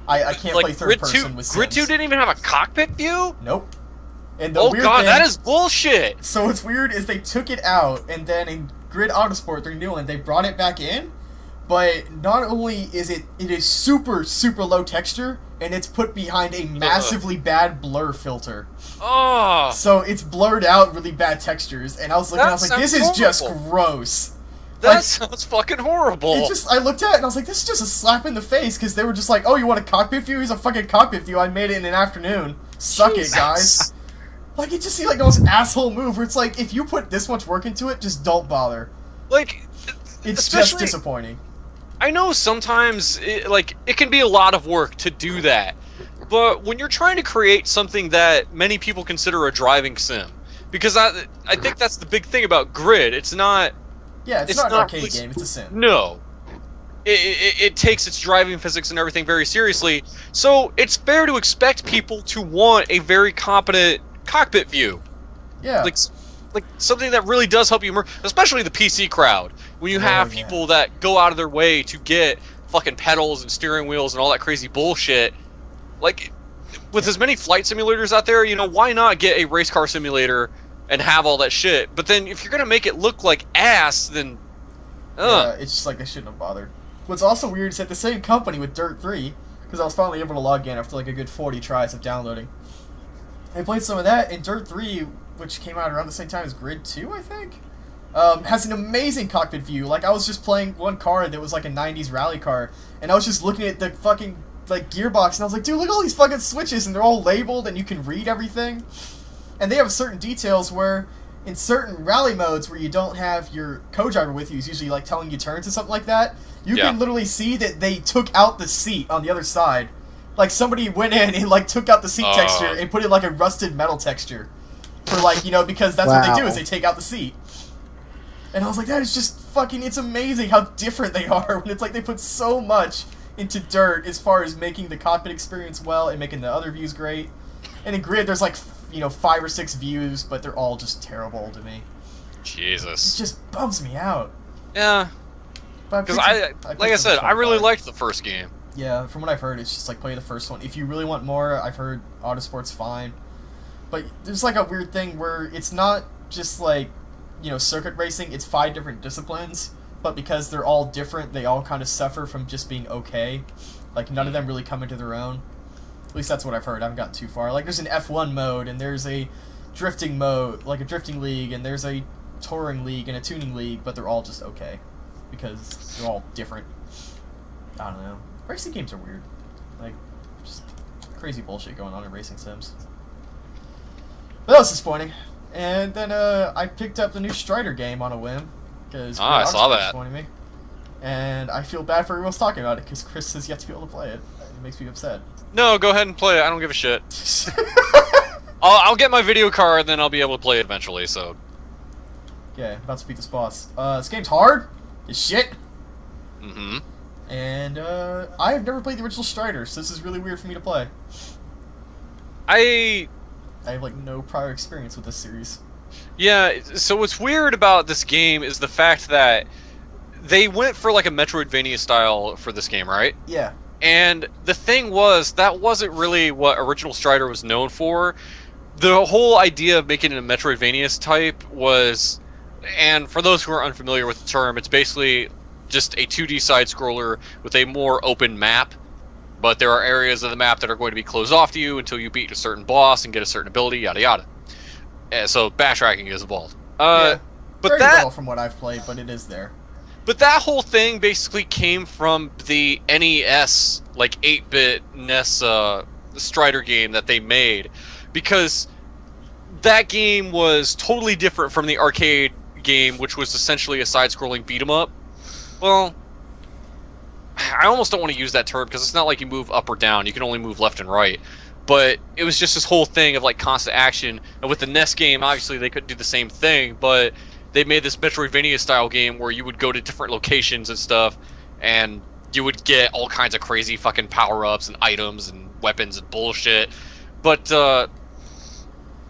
I can't play third Grid person 2, with Grid 2 Sims. didn't even have a cockpit view? Nope. And the Oh weird god, thing, that is bullshit! So what's weird is they took it out, and then in Grid Autosport, their new one, they brought it back in. But not only is it is super low texture, and it's put behind a massively bad blur filter. Oh, So it's blurred out really bad textures, and I was looking, I was That like, this sounds is just horrible. gross. that like- sounds fucking horrible. It just, I looked at it and I was like, this is just a slap in the face, because they were just like, oh, you want a cockpit view? Here's a fucking cockpit view. I made it in an afternoon. Suck Jesus. it, guys. Like, it just seemed like the most asshole move, where it's like, if you put this much work into it, just don't bother. Like, It's just especially, disappointing. I know sometimes, it can be a lot of work to do that. But when you're trying to create something that many people consider a driving sim, because I think that's the big thing about Grid, it's not... Yeah, it's It's not an not arcade really- game, it's a sim. No. It takes its driving physics and everything very seriously, so it's fair to expect people to want a very competent cockpit view. Yeah. Like something that really does help you, especially the PC crowd. When you have yeah. people that go out of their way to get fucking pedals and steering wheels and all that crazy bullshit. Like, with as many flight simulators out there, you know, why not get a race car simulator and have all that shit? But then if you're gonna make it look like ass, then yeah, it's just like they shouldn't have bothered. What's also weird is that the same company with Dirt 3, because I was finally able to log in after like a good 40 tries of downloading. I played some of that, and Dirt 3, which came out around the same time as Grid 2, I think, has an amazing cockpit view. Like, I was just playing one car that was like a 90s rally car, and I was just looking at the fucking, like, gearbox, and I was like, dude, look at all these fucking switches, and they're all labeled, and you can read everything. And they have certain details where, in certain rally modes where you don't have your co-driver with you, who's usually, like, telling you turns and something like that, you can literally see that they took out the seat on the other side. Like, somebody went in and, like, took out the seat texture and put in, like, a rusted metal texture. For, like, you know, because that's what they do, is they take out the seat. And I was like, that is just fucking, it's amazing how different they are, when it's like they put so much into Dirt as far as making the cockpit experience well and making the other views great. And in Grid, there's like, you know, 5 or 6 views, but they're all just terrible to me. Jesus. It just bums me out. Yeah. Because like I said, I really liked the first game. Yeah, from what I've heard, it's just like play the first one. If you really want more, I've heard Autosport's fine. But there's like a weird thing where it's not just like, you know, circuit racing, it's 5 different disciplines, but because they're all different, they all kind of suffer from just being okay. Like, none of them really come into their own. At least that's what I've heard. I haven't gotten too far. Like, there's an F1 mode, and there's a drifting mode, like a drifting league, and there's a touring league and a tuning league, but they're all just okay. Because they're all different. I don't know. Racing games are weird. Like, just crazy bullshit going on in racing sims. But that was disappointing. And then I picked up the new Strider game on a whim. Because I saw that. Me. And I feel bad for everyone talking about it, because Chris has yet to be able to play it. It makes me upset. No, go ahead and play it. I don't give a shit. I'll get my video card, then I'll be able to play it eventually, so. Okay, about to beat this boss. This game's hard as shit. Mm-hmm. And I have never played the original Strider, so this is really weird for me to play. I have, like, no prior experience with this series. Yeah, so what's weird about this game is the fact that they went for, like, a Metroidvania style for this game, right? Yeah. And the thing was, that wasn't really what original Strider was known for. The whole idea of making it a Metroidvania type was, and for those who are unfamiliar with the term, it's basically just a 2D side-scroller with a more open map. But there are areas of the map that are going to be closed off to you until you beat a certain boss and get a certain ability, yada yada. So backtracking is involved. Yeah, but very that little from what I've played, but it is there. But that whole thing basically came from the NES, like 8-bit NES Strider game that they made, because that game was totally different from the arcade game, which was essentially a side-scrolling beat-em-up. Well, I almost don't want to use that term because it's not like you move up or down. You can only move left and right. But it was just this whole thing of like constant action. And with the NES game, obviously they couldn't do the same thing, but they made this Metroidvania style game where you would go to different locations and stuff, and you would get all kinds of crazy fucking power-ups and items and weapons and bullshit. But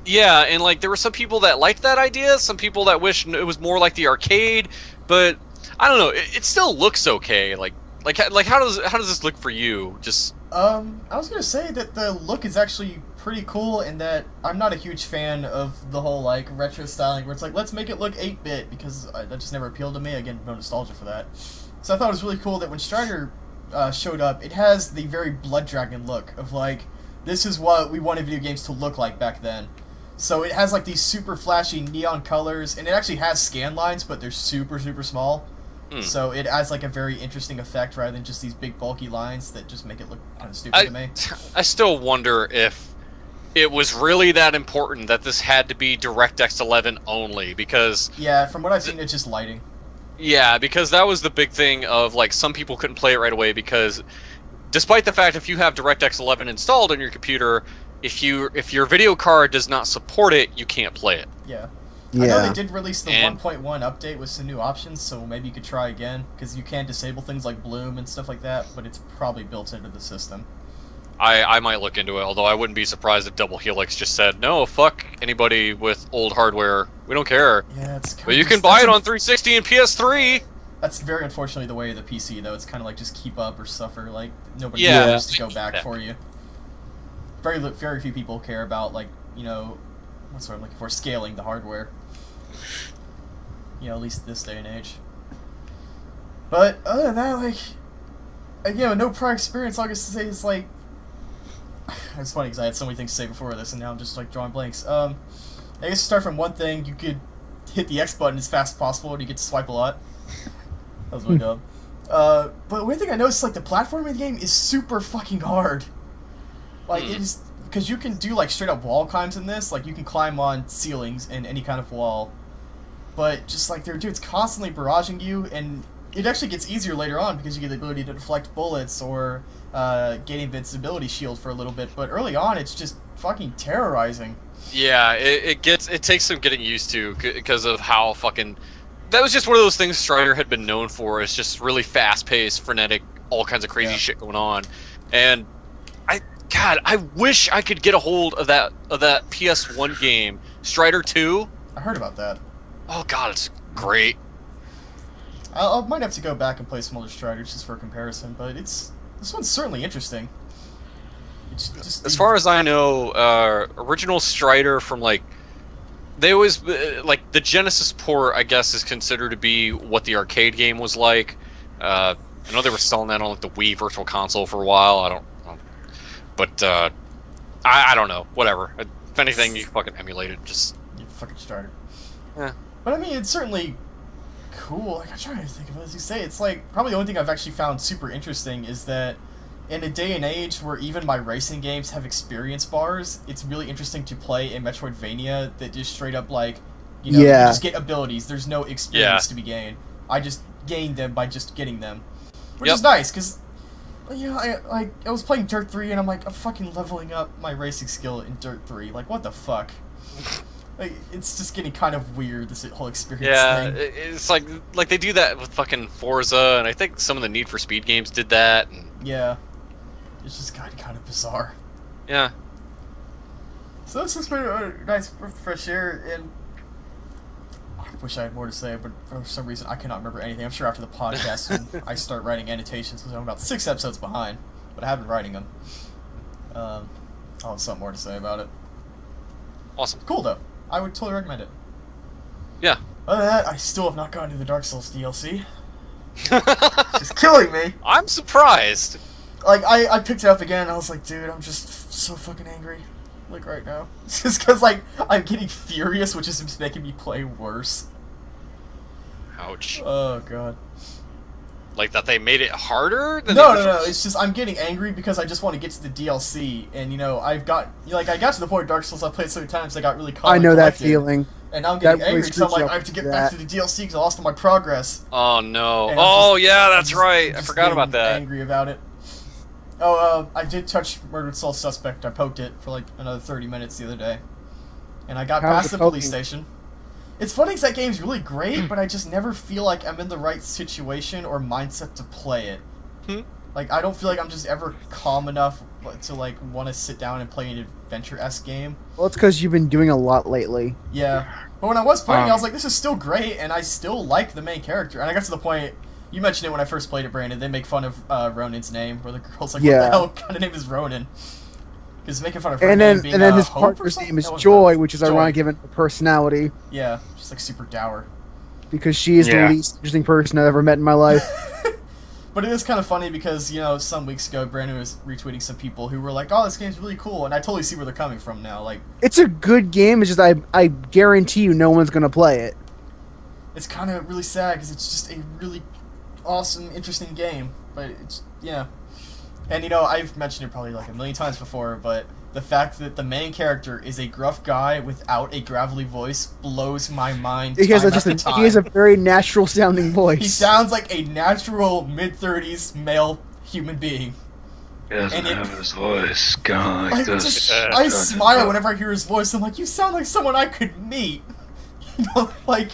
yeah, and like there were some people that liked that idea, some people that wished it was more like the arcade, but I don't know. It still looks okay. Like how does this look for you? Just I was gonna say that the look is actually pretty cool, and that I'm not a huge fan of the whole like retro styling where it's like let's make it look 8-bit, because that just never appealed to me. Again, no nostalgia for that. So I thought it was really cool that when Strider showed up, it has the very Blood Dragon look of like this is what we wanted video games to look like back then. So it has like these super flashy neon colors, and it actually has scan lines, but they're super small. So it adds like a very interesting effect rather than just these big bulky lines that just make it look kind of stupid to me. I still wonder if it was really that important that this had to be DirectX 11 only, because yeah, from what I've seen, it's just lighting. Yeah, because that was the big thing of like some people couldn't play it right away because despite the fact if you have DirectX 11 installed on your computer, if your video card does not support it, you can't play it. Yeah. I know they did release the 1.1 update with some new options, so maybe you could try again, because you can disable things like bloom and stuff like that, but it's probably built into the system. I might look into it, although I wouldn't be surprised if Double Helix just said, no, fuck anybody with old hardware. We don't care. Yeah, it's but you can buy it on 360 and PS3. That's very unfortunately the way of the PC, though. It's kind of like just keep up or suffer. Like, nobody Yeah. cares to go back for you. Very few people care about, like, you know, what's what I'm looking for, scaling the hardware. You know, at least this day and age. But other than that, like, you know, no prior experience, all I guess to say is, like, it's funny because I had so many things to say before this, and now I'm just, like, drawing blanks. I guess to start from one thing, you could hit the X button as fast as possible, and you get to swipe a lot. That was really dumb. But one thing I noticed, like, the platforming of the game is super fucking hard. Like, it is, because you can do, like, straight up wall climbs in this. Like, you can climb on ceilings and any kind of wall. But just, like, it's constantly barraging you, and it actually gets easier later on because you get the ability to deflect bullets or gain invincibility shield for a little bit. But early on, it's just fucking terrorizing. Yeah, it takes some getting used to because of how fucking... That was just one of those things Strider had been known for. It's just really fast-paced, frenetic, all kinds of crazy shit going on. And I wish I could get a hold of that PS1 game, Strider 2. I heard about that. Oh god, it's great. I might have to go back and play some other Striders just for comparison, but this one's certainly interesting. It's just, as far as I know, original Strider from like they always like the Genesis port, I guess, is considered to be what the arcade game was like. I know they were selling that on like the Wii Virtual Console for a while. But I don't know. Whatever. If anything, you fucking emulate it. Just you fucking Strider. Yeah. But I mean, it's certainly cool. Like, I'm trying to think of it as you say. It's like probably the only thing I've actually found super interesting is that in a day and age where even my racing games have experience bars, it's really interesting to play a Metroidvania that just straight up like, you know, you just get abilities. There's no experience to be gained. I just gain them by just getting them, which is nice because, you know, I was playing Dirt 3 and I'm like, I'm fucking leveling up my racing skill in Dirt 3. Like, what the fuck? Like, it's just getting kind of weird, this whole experience thing. Yeah, it's like they do that with fucking Forza, and I think some of the Need for Speed games did that. And... yeah. It's just kind of bizarre. Yeah. So this has been a nice breath of fresh air, and I wish I had more to say, but for some reason I cannot remember anything. I'm sure after the podcast when I start writing annotations, because I'm about 6 episodes behind, but I have been writing them. I'll have something more to say about it. Awesome. Cool, though. I would totally recommend it. Yeah. Other than that, I still have not gotten to the Dark Souls DLC. It's just killing me. I'm surprised. Like, I picked it up again, and I was like, dude, I'm just so fucking angry. Like, right now. It's just because, like, I'm getting furious, which is just making me play worse. Ouch. Oh, God. Like that they made it harder than No, it's just I'm getting angry because I just want to get to the DLC, and, you know, I got to the point of Dark Souls, I played so many times, I got really caught. I know that feeling. And now I'm getting angry because I'm like, I have to get back to the DLC because I lost all my progress. Oh, no. And That's right. I forgot about that. Angry about it. Oh, I did touch Murdered Soul Suspect. I poked it for like another 30 minutes the other day. And I got past the police station. It's funny because that game's really great, but I just never feel like I'm in the right situation or mindset to play it. Like, I don't feel like I'm just ever calm enough to, like, want to sit down and play an adventure-esque game. Well, it's because you've been doing a lot lately. Yeah. But when I was playing, I was like, this is still great, and I still like the main character. And I got to the point... You mentioned it when I first played it, Brandon. They make fun of Ronan's name, where the girl's like, what the hell kind of name is Ronan? Because making fun of her name being and then his Hope partner's or name is something? Joy, which is Joy. ironic given her personality. Yeah, she's like super dour. Because she is the least interesting person I've ever met in my life. But it is kind of funny because, you know, some weeks ago, Brandon was retweeting some people who were like, oh, this game's really cool, and I totally see where they're coming from now. Like, it's a good game, it's just I guarantee you no one's going to play it. It's kind of really sad because it's just a really awesome, interesting game. But it's, yeah. And, you know, I've mentioned it probably like a million times before, but the fact that the main character is a gruff guy without a gravelly voice blows my mind. He has a very natural sounding voice. He sounds like a natural mid-30s male human being. He doesn't have his voice. God, like I smile whenever I hear his voice. I'm like, you sound like someone I could meet. You know, like,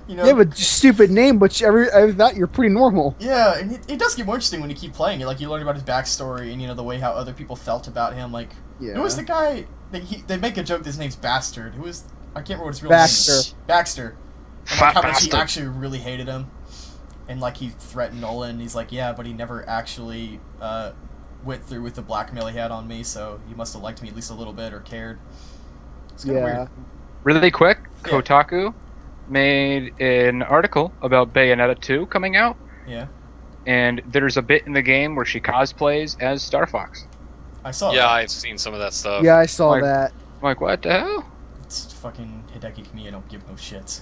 you know. They have a stupid name, but I thought you're pretty normal. Yeah, and it does get more interesting when you keep playing it. Like, you learn about his backstory and, you know, the way how other people felt about him. Like, who was the guy? They make a joke that his name's Bastard. Who is? I can't remember what his real name is. Baxter. And like how much he actually really hated him. And, like, he threatened Nolan, and he's like, yeah, but he never actually went through with the blackmail he had on me, so he must have liked me at least a little bit or cared. It's kind of weird. Really quick, Yeah. Kotaku made an article about Bayonetta 2 coming out. Yeah. And there's a bit in the game where she cosplays as Star Fox. I saw Yeah, that. I've seen some of that stuff. Yeah, I saw Like- that. I'm like, what the hell? It's fucking Hideki Kamiya, don't give no shits.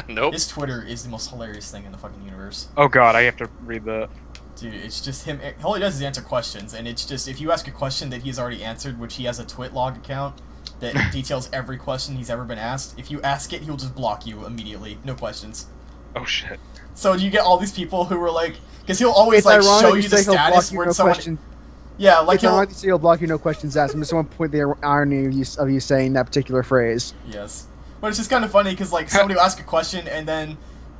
Nope. His Twitter is the most hilarious thing in the fucking universe. Oh god, I have to read the... Dude, it's just him. All he does is answer questions, and it's just, if you ask a question that he's already answered, which he has a Twitlog account that details every question he's ever been asked, if you ask it, he'll just block you immediately. No questions. Oh shit. So you get all these people who were like, because he'll always It's like ironic show you you the say he'll block status you, where no someone. question. Yeah, like It's he'll. ironic to say he'll block you, no questions asked. I just want to point the irony of you saying that particular phrase. Yes, but it's just kind of funny because like somebody will ask a question and then,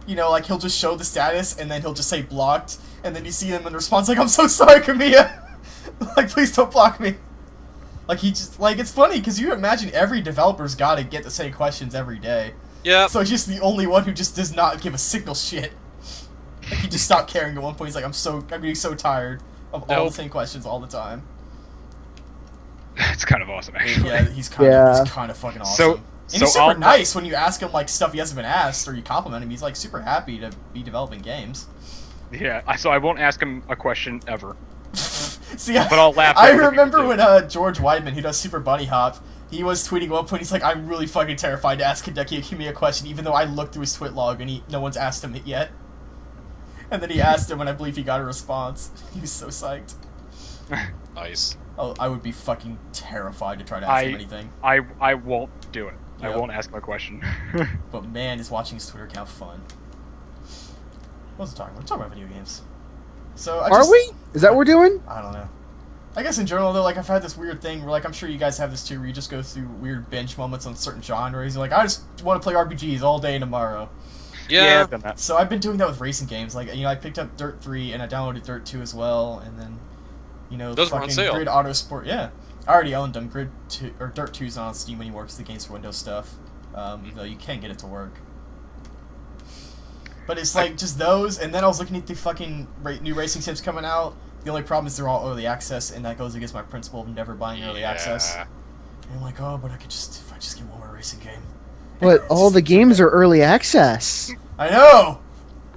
you know, like he'll just show the status and then he'll just say blocked, and then you see him in response like, I'm so sorry, Kamiya. Like, please don't block me. Like, he just, like, it's funny because you imagine every developer's got to get the same questions every day. Yeah. So he's just the only one who just does not give a single shit. Like, he just stopped caring at one point. He's like, I'm getting so tired of all Nope. the same questions all the time. It's kind of awesome, actually. Yeah, he's kind of fucking awesome. And he's super nice when you ask him, like, stuff he hasn't been asked, or you compliment him. He's, like, super happy to be developing games. Yeah, so I won't ask him a question ever. See, But I'll laugh I at everything remember you when George Weidman, who does Super Bunny Hop, he was tweeting at one point, he's like, I'm really fucking terrified to ask Hideki Kamiya a question, even though I looked through his twit log and no one's asked him it yet. And then he asked him, and I believe he got a response. He was so psyched. Nice. Oh, I would be fucking terrified to try to ask him anything. I won't do it. Yep. I won't ask my question. But man, is watching his Twitter account fun. What was I talking about? We're talking about video games. So Are we? Is that what we're doing? I don't know. I guess in general, though, like, I've had this weird thing where, like, I'm sure you guys have this too, where you just go through weird binge moments on certain genres. You're like, I just want to play RPGs all day tomorrow. Yeah. I've done that. So I've been doing that with racing games. Like, you know, I picked up Dirt 3, and I downloaded Dirt 2 as well, and then, you know, Those were on fucking sale. Grid Autosport. Yeah. I already owned them. Dirt 2's not on Steam anymore because the game's for Windows stuff. Even though you can't get it to work. But it's like just those, and then I was looking at the fucking new racing sims coming out. The only problem is they're all early access, and that goes against my principle of never buying early access. And I'm like, oh, but if I just get one more racing game. But all the games are early access. I know!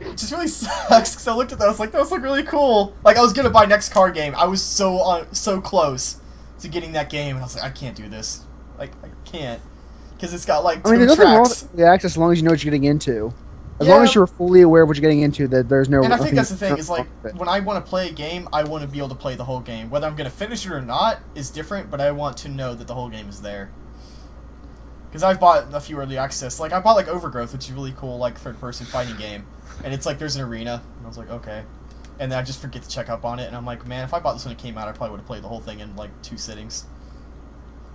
It just really sucks, because I looked at that, I was like, those look really cool. Like, I was gonna buy next car game. I was so close to getting that game, and I was like, I can't do this. Like, I can't. Because it's got, like, I mean, two there's nothing wrong tracks. with early access as long as you know what you're getting into. As Yeah. long as you're fully aware of what you're getting into, that there's no... And I think nothing that's the thing, is like, wrong with it. when I want to play a game, I want to be able to play the whole game. Whether I'm going to finish it or not is different, but I want to know that the whole game is there. Because I've bought a few early access. Like, I bought, like, Overgrowth, which is a really cool, like, third-person fighting game. And it's like, there's an arena. And I was like, okay. And then I just forget to check up on it, and I'm like, man, if I bought this when it came out, I probably would have played the whole thing in, like, 2 sittings.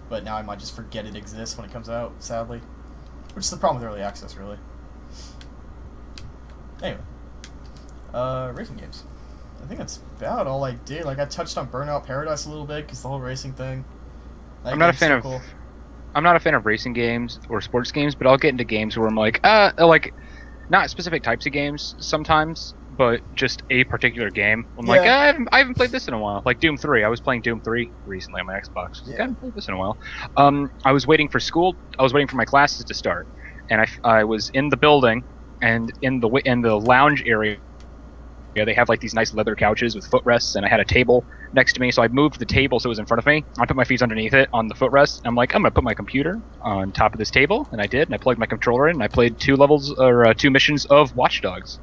But now I might just forget it exists when it comes out, sadly. Which is the problem with early access, really. Anyway. Racing games. I think that's about all I did. Like, I touched on Burnout Paradise a little bit, because the whole racing thing. I'm not a fan of I'm not a fan of racing games or sports games, but I'll get into games where I'm like not specific types of games sometimes, but just a particular game. I'm like, I haven't played this in a while. Like Doom 3. I was playing Doom 3 recently on my Xbox. I haven't played this in a while. I was waiting for school. I was waiting for my classes to start, and I was in the building, and in the lounge area, they have like these nice leather couches with footrests, and I had a table next to me, so I moved the table so it was in front of me. I put my feet underneath it on the footrest. I'm like, I'm gonna put my computer on top of this table, and I did. And I plugged my controller in, and I played 2 missions of Watch Dogs,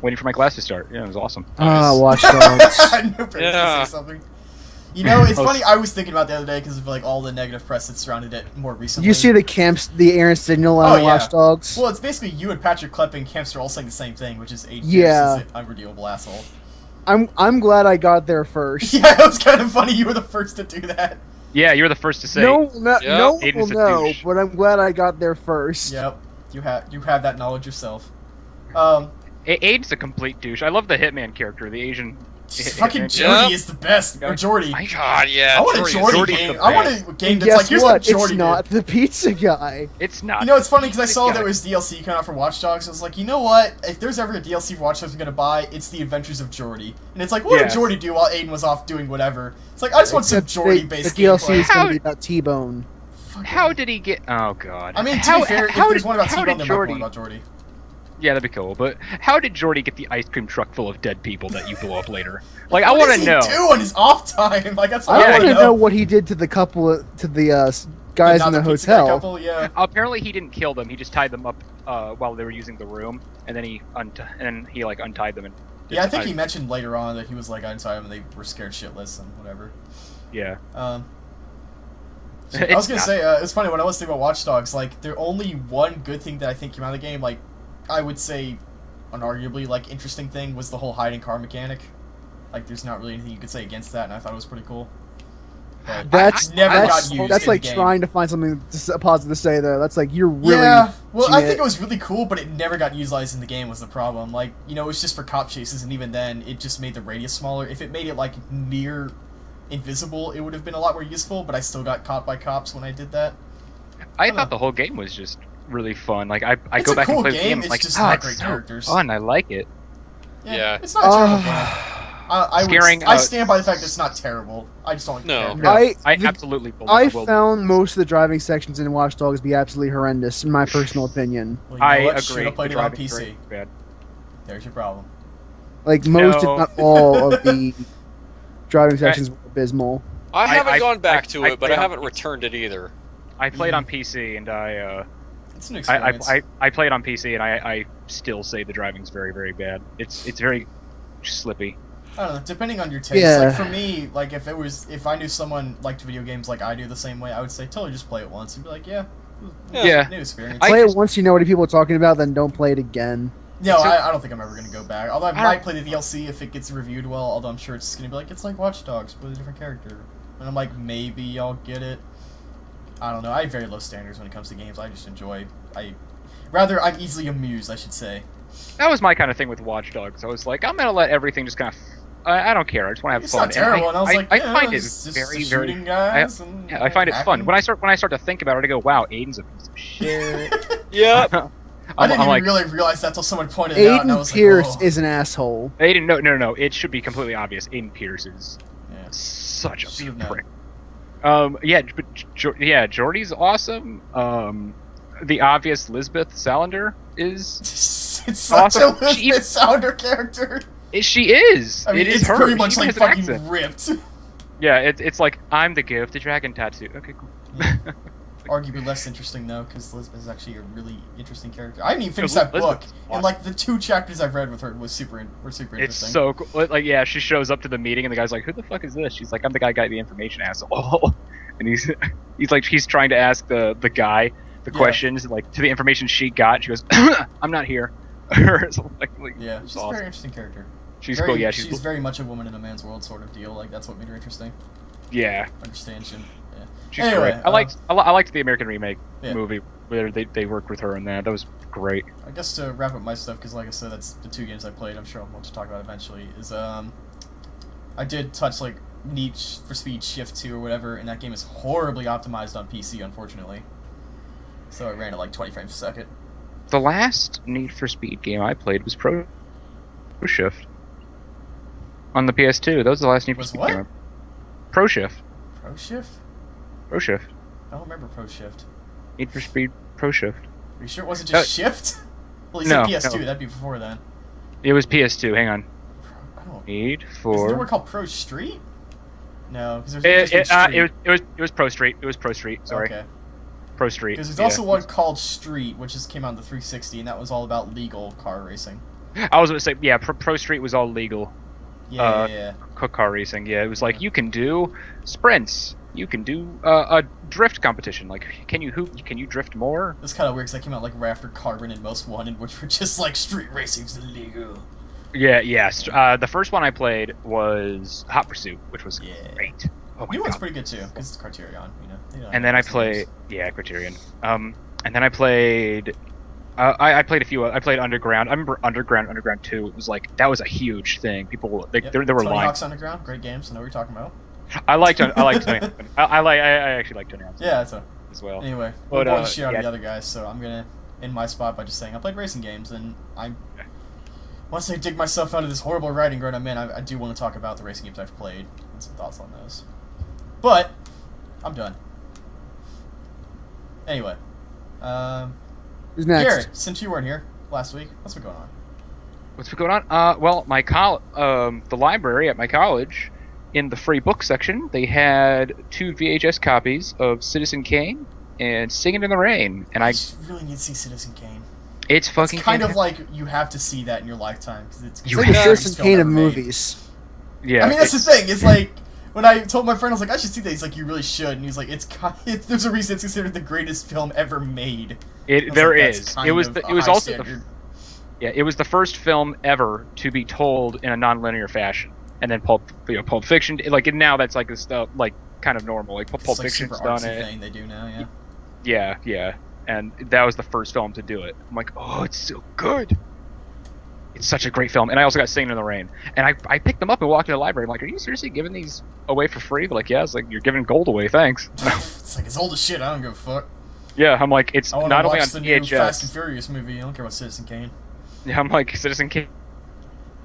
waiting for my class to start. Yeah, it was awesome. Watch Dogs. I knew Brandon was gonna say something. You know, it's funny. I was thinking about the other day because of like all the negative press that surrounded it more recently. You see the Aaron Signal on Watch Dogs? Well, it's basically you and Patrick Klepp and Kempster all saying the same thing, which is is an unredeemable asshole. I'm glad I got there first. Yeah, it was kind of funny. You were the first to do that. Yeah, you were the first to say. No one will Aiden's a know, douche. but I'm glad I got there first. Yep, you have that knowledge yourself. Aiden's a complete douche. I love the Hitman character, the Asian Fucking Jordy is the best. Or Jordy. God, yeah. I want a Jordy game. I want a game that's like, here's what Jordy It's not the pizza guy. It's not. You know, it's funny because I saw there was DLC coming out for Watch Dogs. I was like, you know what? If there's ever a DLC for Watch Dogs I'm going to buy, it's The Adventures of Jordy. And it's like, what did Jordy do while Aiden was off doing whatever? It's like, I just want some Jordy-based gameplay. The DLC is going to be about T-Bone. How did he get... Oh, God. I mean, to be fair, if there's one about T-Bone, there might be one about Jordy. Yeah, that'd be cool. But how did Jordy get the ice cream truck full of dead people that you blow up later? Like, I want to know. What does he do on his off time? Like, that's what I want to know what he did to the couple, to the guys in the hotel. Couple, yeah. Apparently, he didn't kill them. He just tied them up while they were using the room, and then he like untied them. And yeah, I think he mentioned later on that he was like untied them and they were scared shitless and whatever. Yeah. I was gonna say it's funny when I was thinking about Watch Dogs. Like, the only one good thing that I think came out of the game, like, I would say, unarguably, like, interesting thing was the whole hiding car mechanic. Like, there's not really anything you could say against that, and I thought it was pretty cool. But that's got used. That's like in the trying to find something positive to say there. That's like you're really. Yeah, well, I think it was really cool, but it never got utilized in the game. Was the problem? Like, you know, it was just for cop chases, and even then, it just made the radius smaller. If it made it like near invisible, it would have been a lot more useful. But I still got caught by cops when I did that. I thought the whole game was just really fun. Like, I it's go back cool and play the game. It's like, just not great characters. Fun. I like it. Yeah. It's not a terrible game. I stand by the fact that it's not terrible. I just don't like the character. I absolutely I found most of the driving sections in Watch Dogs to be absolutely horrendous, in my personal opinion. Well, you know I what? agree. Should have played it on PC. Bad. There's your problem. Like, most, if not all, of the driving sections were abysmal. I haven't gone back to it, but I haven't returned it either. I played on PC, and it's an experience. I played on PC, and I still say the driving's very, very bad. It's very slippy. I don't know, depending on your taste. Yeah. Like, for me, like, if I knew someone liked video games like I do the same way, I would say, totally just play it once and be like, yeah, new experience. Play it once, you know what people are talking about, then don't play it again. No, I don't think I'm ever going to go back. Although I might play the DLC if it gets reviewed well, although I'm sure it's going to be like, it's like Watch Dogs, but with a different character. And I'm like, maybe I'll get it. I don't know. I have very low standards when it comes to games. I just enjoy... I'm easily amused, I should say. That was my kind of thing with Watch Dogs. I was like, I'm going to let everything just kind of... I don't care. I just want to have fun. It's not terrible, and I was like, I find it very, very... I find it fun. When I start to think about it, I go, wow, Aiden's a piece of shit. Yeah. I didn't even really realize that until someone pointed it out, and I was Pierce like, is an asshole. Aiden, no. It should be completely obvious. Aiden Pierce is such a prick. Jordy's awesome. The obvious Lisbeth Salander is it's such awesome. a Lisbeth Salander character. She is. I mean, it's her. Pretty much she like fucking ripped. Yeah, it's like, I'm the gift, the dragon tattoo. Okay, cool. Yeah. Arguably less interesting though, because Lisbeth is actually a really interesting character. I didn't even finish that book, and like the 2 chapters I've read with her were super interesting. It's so cool. Like, yeah, she shows up to the meeting, and the guy's like, "Who the fuck is this?" She's like, "I'm the guy who got the information, asshole." And he's trying to ask the guy the questions, like, to the information she got. She goes, "I'm not here." Or something like, yeah, she's a very interesting character. She's cool. Yeah, she's very much a woman in a man's world sort of deal. Like, that's what made her interesting. Yeah. Understand. Yeah. She's great. I liked the American remake movie where they worked with her in that. That was great. I guess to wrap up my stuff, because like I said, that's the 2 games I played. I'm sure I'll want to talk about eventually. Is I did touch like Need for Speed Shift 2 or whatever, and that game is horribly optimized on PC, unfortunately. So it ran at like 20 frames a second. The last Need for Speed game I played was Pro Shift on the PS2. That was the last Need for Speed game. Pro Shift. Pro Shift? Pro Shift. I don't remember Pro Shift. Need for Speed Pro Shift. Are you sure it wasn't just Shift? Well, you said PS2. That'd be before then. It was PS2. Hang on. Need for. Is there one called Pro Street? No, because there's it was Pro Street. It was Pro Street. Sorry. Okay. Pro Street. Because there's also one called Street, which came out on the 360, and that was all about legal car racing. I was going to say, yeah, Pro Street was all legal. Yeah. Car racing. Yeah, it was like, you can do sprints. You can do a drift competition. Like, can you drift more? It's kind of weird because that came out like right after Carbon and Most Wanted, which were just like street racing's illegal. Yeah, yes. The first one I played was Hot Pursuit, which was great. Oh my New God. one's pretty good too, because it's Criterion, you know. And then I played, Criterion. And then I played I played a few. I played Underground. I remember Underground 2. It was like that was a huge thing. People they were Tony lying. Hawk's Underground, great games. I know what you're talking about. I liked Tony. I actually like Tony Hawk's. Yeah, that's a. As well. Anyway, we're going to shit out of the other guys, so I'm gonna end my spot by just saying I played racing games, and once I dig myself out of this horrible writing rut I'm in, I do want to talk about the racing games I've played and some thoughts on those. But I'm done. Anyway, Who's next? Garrett, since you weren't here last week, what's been going on? What's been going on? Well, the library at my college, in the free book section, they had 2 VHS copies of Citizen Kane and Singing in the Rain, and I really need to see Citizen Kane. It's fucking. It's kind of like you have to see that in your lifetime because it's like the Citizen Kane of movies. Yeah, I mean that's the thing. It's like when I told my friend I was like I should see that. He's like you really should, and he's like there's a reason it's considered the greatest film ever made. It was the first film ever to be told in a non-linear fashion. And then Pulp Fiction, now that's like this like kind of normal. Like Pulp Fiction's done it. Thing they do now, yeah. And that was the first film to do it. I'm like, oh, it's so good. It's such a great film. And I also got Singing in the Rain. And I picked them up and walked into the library. I'm like, are you seriously giving these away for free? They're like, yeah. It's like you're giving gold away. Thanks. It's like it's old as shit. I don't give a fuck. Yeah, I'm like, it's not only on the VHS. New Fast and Furious movie. I don't care about Citizen Kane. Yeah, I'm like Citizen Kane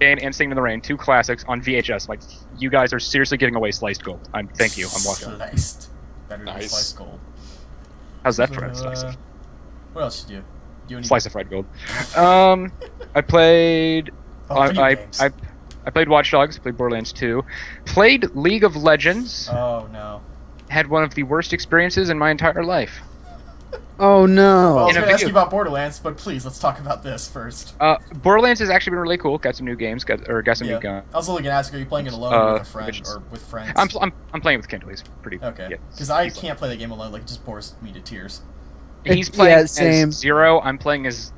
and Singing in the Rain, 2 classics on VHS. Like, you guys are seriously giving away sliced gold. Thank you. I'm walking. Sliced. Better than sliced gold. How's that for slice? What else did you do? Slice of fried gold. I played. I played Watch Dogs. Played Borderlands 2. Played League of Legends. Oh no. Had one of the worst experiences in my entire life. Oh no! Well, I was going to ask you about Borderlands, but please, let's talk about this first. Borderlands has actually been really cool. Got some new games. Got some new guns. I was only going to ask, are you playing it alone or with a friend or with friends? I'm playing with Kendall. He's pretty okay. Because I can't play that game alone. Like, it just bores me to tears. He's playing as Zero. I'm playing as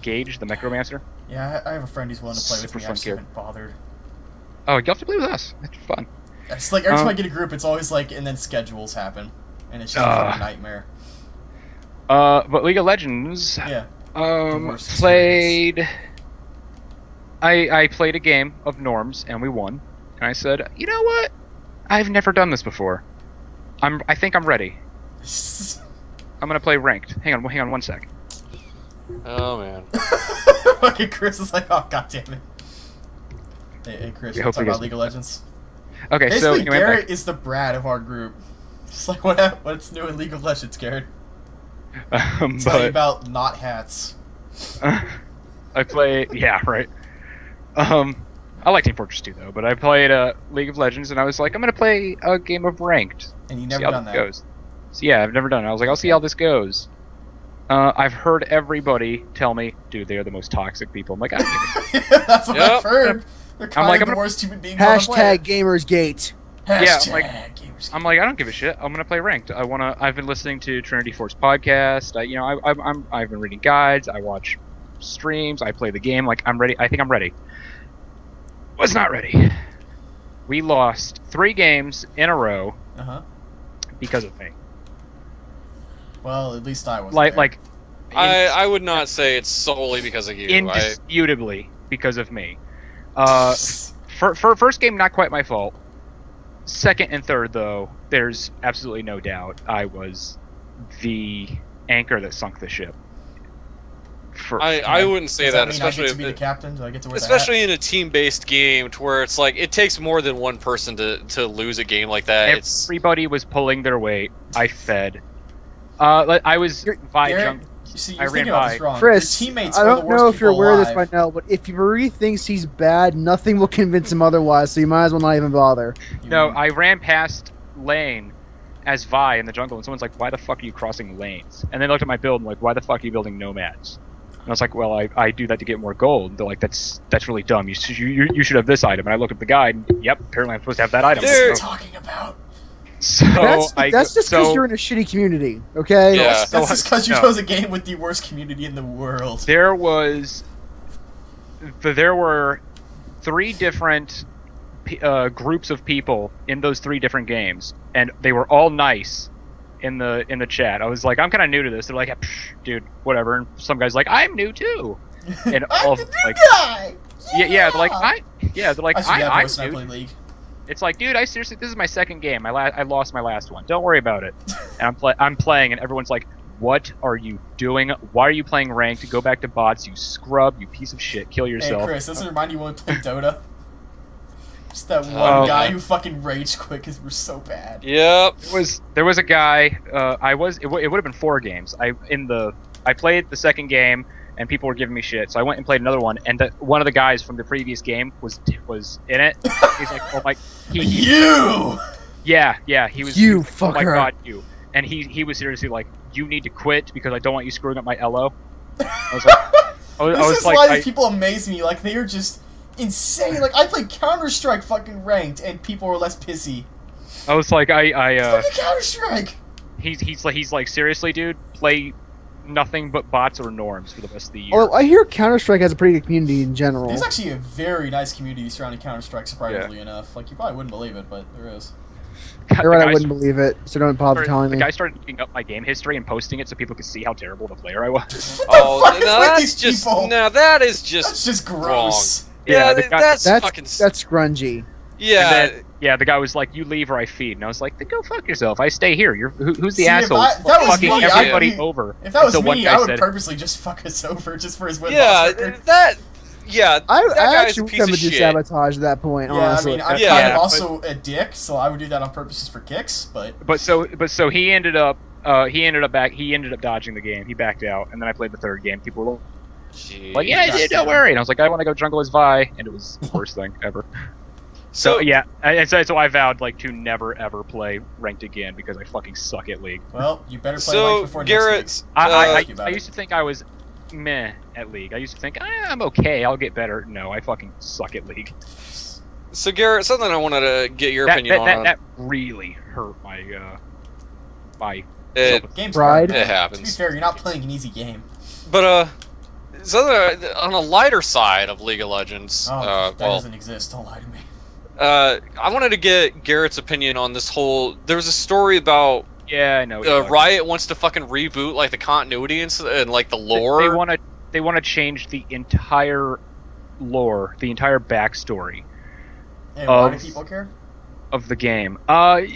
Gage, the Necromancer. Yeah, I have a friend who's willing to play with me. I just haven't bothered. Oh, you have to play with us. It's fun. It's like every time I get a group, it's always like, and then schedules happen, and it's just a nightmare. But League of Legends. Yeah. Played. I played a game of Norms and we won. And I said, you know what? I've never done this before. I think I'm ready. I'm gonna play ranked. Hang on 1 sec. Oh man. Fucking Chris is like, oh god damn it. Hey Chris, you talk about League of Legends. Okay, basically, so Garrett is the Brad of our group. It's like what's new in League of Legends, Garrett? Tell you about not hats. I play, yeah, right. I like Team Fortress 2 though, but I played League of Legends, and I was like, I'm gonna play a game of ranked. And you never done that. Goes. So yeah, I've never done it. I was like, I'll see how this goes. I've heard everybody tell me, dude, they are the most toxic people. I'm like, I don't give a That's what I've heard. They're kind of the worst human beings on the planet. #GamersGate. I'm like, I don't give a shit. I'm gonna play ranked. I've been listening to Trinity Force podcast. I've been reading guides. I watch streams. I play the game. Like, I'm ready. I think I'm ready. Was not ready. We lost 3 games in a row because of me. Well, at least I was. I would not say it's solely because of you. Indisputably because of me. First game, not quite my fault. Second and third, though, there's absolutely no doubt I was the anchor that sunk the ship. I wouldn't say that, especially I get to be the captain. Do I get to wear especially in a team-based game, to where it's like it takes more than one person to lose a game like that. Everybody was pulling their weight. I fed. I was by junk. I ran by. Chris, I don't know if you're aware of this by now, but if Marie thinks he's bad, nothing will convince him otherwise, so you might as well not even bother. No, I ran past Lane as Vi in the jungle, and someone's like, why the fuck are you crossing lanes? And they looked at my build and like, why the fuck are you building nomads? And I was like, well, I do that to get more gold. They're like, that's really dumb. You should have this item. And I looked at the guide, and yep, apparently I'm supposed to have that item. What are you talking about? So that's just because you're in a shitty community, okay? Yeah. That's just because you chose a game with the worst community in the world. There were 3 different groups of people in those 3 different games, and they were all nice, in the chat. I was like, I'm kind of new to this. They're like, dude, whatever. And some guy's like, I'm new too. And all of them, like, guy. yeah, they're like, I'm new. Play League. It's like, dude, this is my second game. I lost my last one. Don't worry about it. And I'm playing, and everyone's like, what are you doing? Why are you playing ranked? Go back to bots, you scrub, you piece of shit. Kill yourself. Hey, Chris, doesn't it remind you when we played Dota? Just that one guy who fucking rage quit because we're so bad. Yep. There was a guy. It would have been 4 games. I played the second game, and people were giving me shit. So I went and played another one, and one of the guys from the previous game was in it. He's like, oh my, you. Yeah, he was. You oh my fucker. god, you. And he was seriously like, you need to quit because I don't want you screwing up my LO. I was like, This is why these people amaze me. Like, they are just insane. Like, I played Counter-Strike fucking ranked, and people were less pissy. I was like, fucking Counter-Strike. He's like, seriously, dude, play nothing but bots or norms for the rest of the year. Well, I hear Counter-Strike has a pretty good community in general. There's actually a very nice community surrounding Counter-Strike, surprisingly enough. Like, you probably wouldn't believe it, but there is. You're right, I wouldn't believe it, so don't bother telling me. The guy started looking up my game history and posting it so people could see how terrible of a player I was. What the fuck is with these people? No, that is just. That's just gross. Wrong. Yeah, that's fucking. That's grungy. Yeah. The guy was like, "You leave or I feed," and I was like, "Then go fuck yourself. I stay here. Who's the See, asshole? If that was fucking me, everybody over." If that was Until me, I would purposely just fuck us over just for his win. Yeah, that I guy's actually a would piece come of to do shit. sabotage at that point, Yeah, honestly. I mean, I'm kind of also a dick, so I would do that on purpose just for kicks. But so he ended up dodging the game. He backed out, and then I played the third game. People were like, "Yeah, dude, don't worry." And I was like, "I want to go jungle as Vi," and it was the worst thing ever. So yeah, so I vowed like to never ever play ranked again because I fucking suck at League. Well, you better play ranked before Garrett's, next week. I used to think I was meh at League. I used to think I'm okay, I'll get better. No, I fucking suck at League. So Garrett, something I wanted to get your opinion on. That really hurt my Game's pride. hard. It happens. To be fair, you're not playing an easy game. But something on a lighter side of League of Legends. That doesn't exist. Don't lie to me. I wanted to get Garrett's opinion on this whole. There was a story about. Yeah, I know. Riot wants to fucking reboot like the continuity and like the lore. They want to change the entire lore, the entire backstory. And why do people care? Of the game.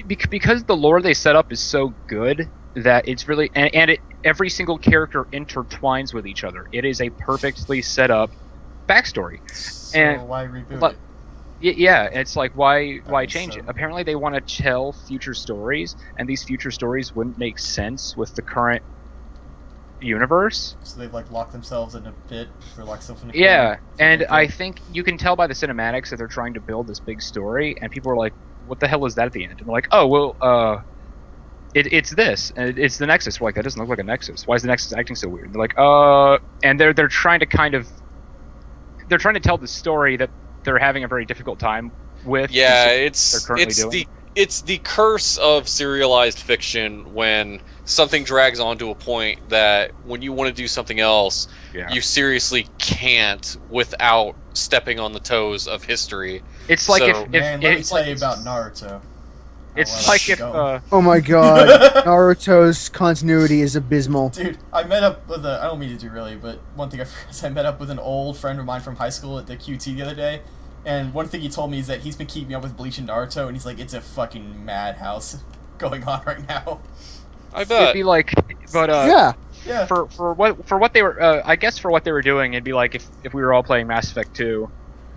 Because the lore they set up is so good that it's really and every single character intertwines with each other. It is a perfectly set up backstory. So and why reboot it? Yeah, it's like why change so. it? Apparently they want to tell future stories, and these future stories wouldn't make sense with the current universe. So they've like locked themselves in a pit for like something. Yeah, and I think you can tell by the cinematics that they're trying to build this big story, and people are like, "What the hell is that at the end?" And they're like, "Oh, well, it's this, and it's the Nexus." We're like, "That doesn't look like a Nexus. Why is the Nexus acting so weird?" And they're like, and they're trying to they're trying to tell the story that they're having a very difficult time with. Yeah, it's the curse of serialized fiction when something drags on to a point that when you want to do something else, you seriously can't without stepping on the toes of history. It's like so, let me tell you about Naruto. It's like if oh my god, Naruto's continuity is abysmal. Dude, I met up with I don't mean to do really, but one thing I forgot is I met up with an old friend of mine from high school at the QT the other day, and one thing he told me is that he's been keeping up with Bleach and Naruto, and he's like, it's a fucking madhouse going on right now. I bet. It'd be like, but yeah. For what they were, I guess for what they were doing, it'd be like if we were all playing Mass Effect 2.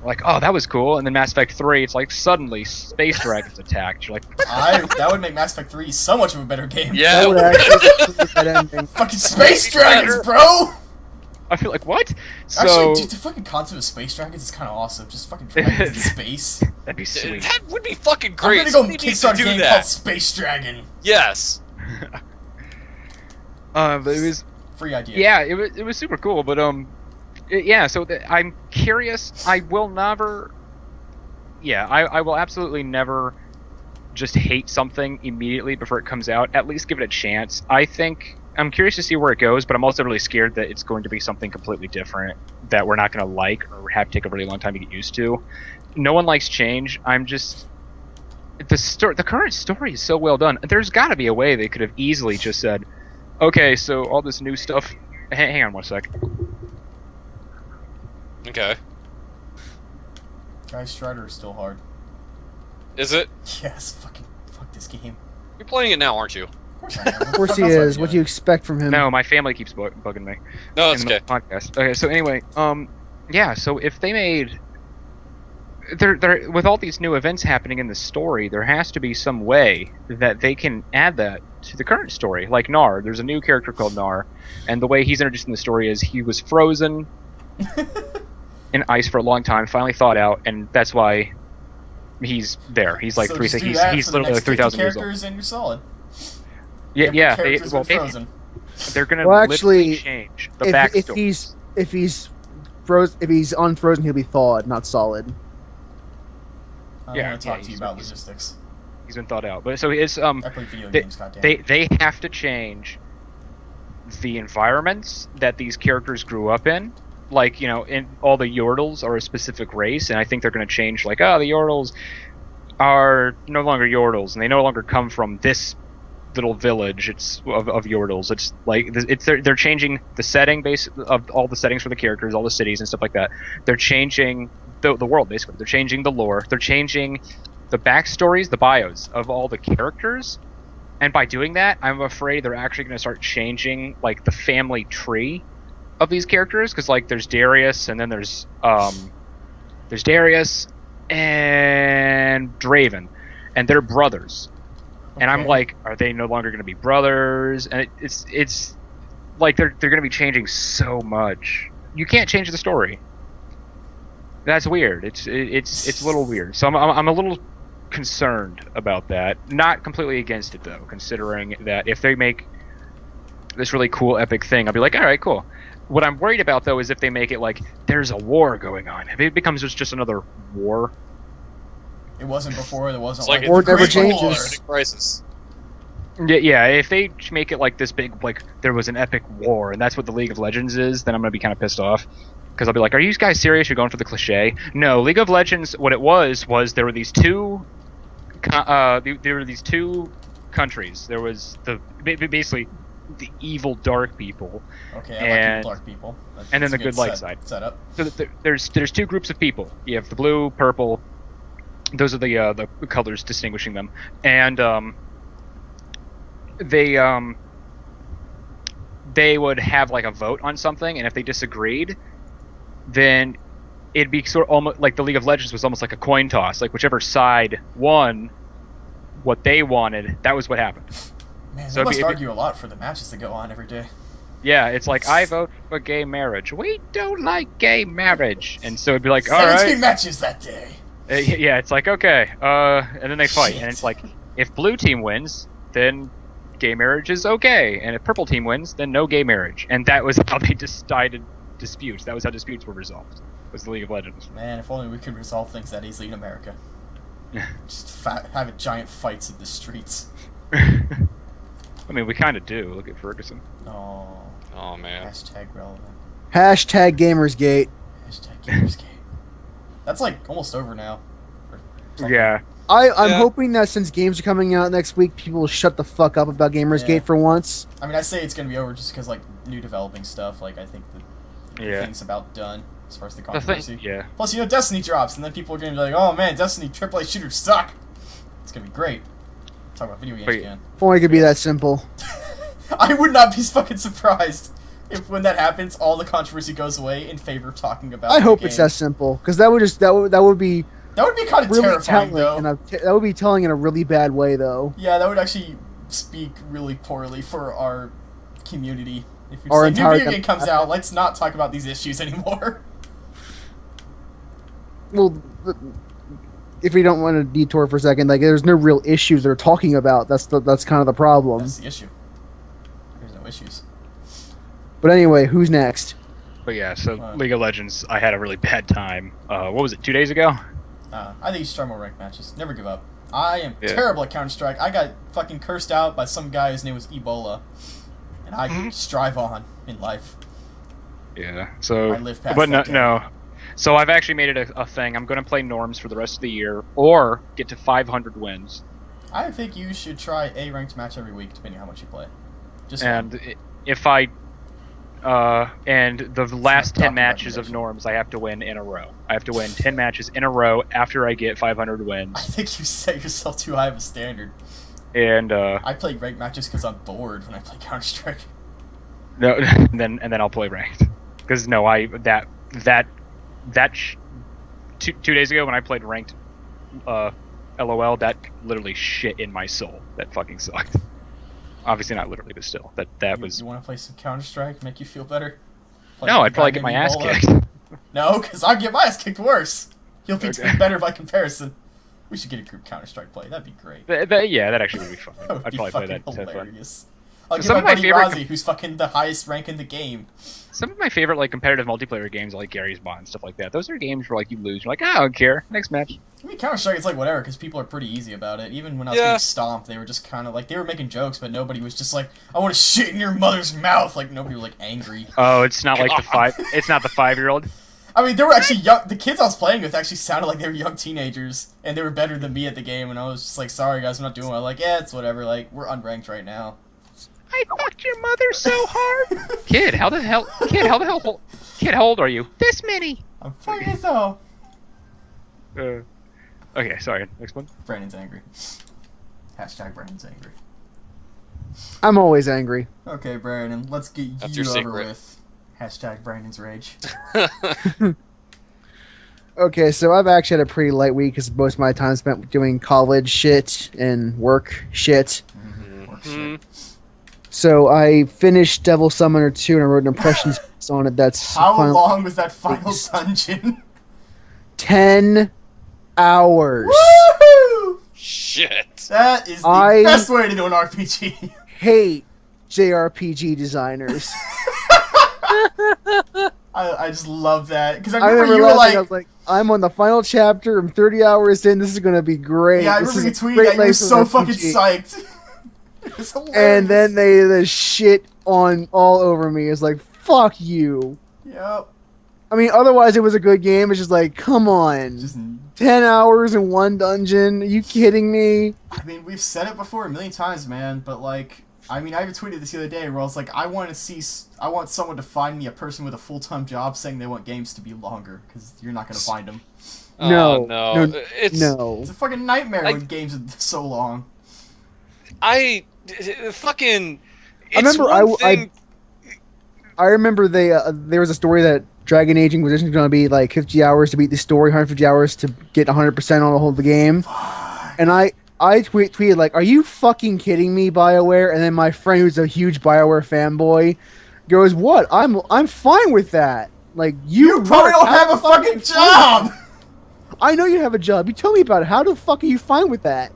Like, oh, that was cool, and then Mass Effect 3, it's like suddenly space dragons attacked. You're like, that would make Mass Effect 3 so much of a better game. Yeah. That would actually be that ending. Fucking space dragons, bro! I feel like, what? Actually, dude, the fucking concept of space dragons is kind of awesome. Just fucking dragons in space. That'd be sweet. That would be fucking great. I'm gonna go kickstart a game called Space Dragon. Yes. But it was free idea. Yeah, it was super cool, but yeah. So I'm curious. I will never. Yeah, I will absolutely never just hate something immediately before it comes out. At least give it a chance. I'm curious to see where it goes, but I'm also really scared that it's going to be something completely different that we're not going to like or have to take a really long time to get used to. No one likes change. the current story is so well done. There's got to be a way they could have easily just said, okay, so all this new stuff. Hang on one sec. Okay. Guy Strider is still hard. Is it? Yes, fuck this game. You're playing it now, aren't you? Of course I am. Of course he is. What do you expect from him? No, my family keeps bugging me. No, that's in the okay. podcast. Okay, so anyway, yeah. So if they made, there with all these new events happening in the story, there has to be some way that they can add that to the current story. Like Nar, there's a new character called Nar, and the way he's introduced in the story is he was frozen in ice for a long time, finally thawed out, and that's why he's there. He's like so he's literally like 3,000 years old. And you're solid. Yeah, yeah. Characters Well, been frozen. they're gonna Well, literally actually, change the if backstory. if he's unfrozen, he'll be thawed, not solid. I Yeah, want to talk yeah, to you about logistics. He's been thawed out, but so it's I play video games, goddamn. they have to change the environments that these characters grew up in. Like, you know, in all the Yordles are a specific race, and I think they're going to change. Like, the Yordles are no longer Yordles, and they no longer come from this little village. It's of Yordles. It's like they're changing the setting base of all the settings for the characters, all the cities and stuff like that. They're changing the world basically. They're changing the lore. They're changing the backstories, the bios of all the characters. And by doing that, I'm afraid they're actually going to start changing like the family tree of these characters, because like there's Darius, and then there's Darius and Draven, and they're brothers. And I'm like, are they no longer going to be brothers? And it's like they're going to be changing so much. You can't change the story. That's weird. It's a little weird. So I'm a little concerned about that. Not completely against it though, considering that if they make this really cool epic thing, I'll be like, all right, cool. What I'm worried about though is if they make it like there's a war going on. If it becomes just another war. It wasn't before. There wasn't It's like War it's never Great changes. Crisis. Yeah, if they make it like this big, like there was an epic war, and that's what the League of Legends is, then I'm gonna be kind of pissed off, because I'll be like, "Are you guys serious? You're going for the cliche?" No, League of Legends. What it was there were these two, countries. There was basically the evil dark people. Okay, I like dark people. And then the good light side. Setup. So there's two groups of people. You have the blue, purple. Those are the colors distinguishing them, and they would have like a vote on something, and if they disagreed, then it'd be sort of almost like the League of Legends was almost like a coin toss. Like whichever side won what they wanted, that was what happened. Man, So they must argue a lot for the matches that go on every day. Yeah, it's like, I vote for gay marriage. We don't like gay marriage. And so it'd be like, all 17 right. matches that day. Yeah, it's like, okay. And then they fight. Shit. And it's like, if blue team wins, then gay marriage is okay. And if purple team wins, then no gay marriage. And that was how they decided disputes. That was how disputes were resolved. Was the League of Legends. Man, if only we could resolve things that easily in America. Just have giant fights in the streets. I mean, we kind of do. Look at Ferguson. Oh man. Hashtag relevant. Hashtag Gamersgate. Hashtag Gamersgate. That's like almost over now. Yeah. I'm Yeah. hoping that since games are coming out next week, people will shut the fuck up about Gamersgate Yeah. for once. I mean, I say it's gonna be over just because like new developing stuff. Like I think the thing's about done as far as the controversy. Yeah. Plus, Destiny drops, and then people are gonna be like, "Oh man, Destiny AAA shooters suck." It's gonna be great. Talk about video games Wait. again. If only it could be that simple. I would not be fucking surprised if when that happens, all the controversy goes away in favor of talking about. I the hope game. it's that simple, because that would be That would be kind of really terrifying, telling. though. That would be telling in a really bad way, though. Yeah, that would actually speak really poorly for our community. If you Our say, new entire video game comes out, let's not talk about these issues anymore. Well, if we don't want to detour for a second, like there's no real issues they're talking about. That's kind of the problem. That's the issue. There's no issues. But anyway, who's next? But yeah, so League of Legends, I had a really bad time. What was it, 2 days ago? I think you should start more ranked matches. Never give up. I am Yeah. terrible at Counter-Strike. I got fucking cursed out by some guy whose name was Ebola. And I strive on in life. Yeah, so... I live past But that day. So I've actually made it a thing. I'm going to play norms for the rest of the year, or get to 500 wins. I think you should try a ranked match every week, depending on how much you play. If I and the last 10 matches of norms I have to win in a row. I have to win 10 matches in a row after I get 500 wins. I think you set yourself too high of a standard. And I play ranked matches because I'm bored when I play Counter-Strike. No, and then I'll play ranked. Because no, two days ago when I played ranked, LOL, that literally shit in my soul. That fucking sucked. Obviously not literally, but still. That was. You want to play some Counter-Strike, make you feel better? No, I'd probably get my ass kicked. No, because I'd get my ass kicked worse. You'll be better by comparison. We should get a group Counter-Strike play. That'd be great. Yeah, that actually would be fun. That would I'd be probably play that. Hilarious. I'll get Some my of my buddy favorite Rozzy, who's fucking the highest rank in the game. Some of my favorite like competitive multiplayer games, like Gary's Mod and stuff like that. Those are games where like you lose, you're like, I don't care. Next match. I mean, Counter-Strike, it's like whatever, because people are pretty easy about it. Even when I was getting stomped, they were just kind of like, they were making jokes, but nobody was just like, I want to shit in your mother's mouth. Like, nobody was like angry. Oh, it's not like it's not the 5-year-old. I mean, they were actually young. The kids I was playing with actually sounded like they were young teenagers, and they were better than me at the game, and I was just like, sorry guys, I'm not doing well. Like, yeah, it's whatever, like, we're unranked right now. I fucked your mother so hard. Kid, how old are you? This many. I'm 5 years old. Okay, sorry. Next one. Brandon's angry. Hashtag Brandon's angry. I'm always angry. Okay, Brandon, let's get That's you your over secret. with. Hashtag Brandon's rage. Okay, so I've actually had a pretty light week because most of my time spent doing college shit and work shit. Work shit. So I finished Devil Summoner 2 and I wrote an impressions piece on it. That's How long was that final dungeon? 10 hours. Woohoo! Shit. That is the best way to do an RPG. Hate JRPG designers. I just love that because I I remember remember you were I was like, I'm on the final chapter. I'm 30 hours in. This is gonna be great. Yeah, I This remember you is a tweeted great that. You were life for so an fucking RPG. psyched. It's hilarious. And then they shit on all over me. It's like, fuck you. Yep. I mean, otherwise it was a good game. It's just like, come on. Just, 10 hours in one dungeon? Are you kidding me? I mean, we've said it before a million times, man. But like, I mean, I even tweeted this the other day where I was like, I want someone to find me a person with a full-time job saying they want games to be longer because you're not gonna find them. No. It's It's a fucking nightmare when games are so long. Fucking. I remember I remember there was a story that Dragon Age Inquisition is going to be like 50 hours to beat the story, 150 hours to get 100% on the whole of the game. And I tweeted like, "Are you fucking kidding me, BioWare?" And then my friend, who's a huge BioWare fanboy, goes, "What? I'm fine with that. Like You probably don't have a fucking job. I know you have a job. You tell me about it. How the fuck are you fine with that?"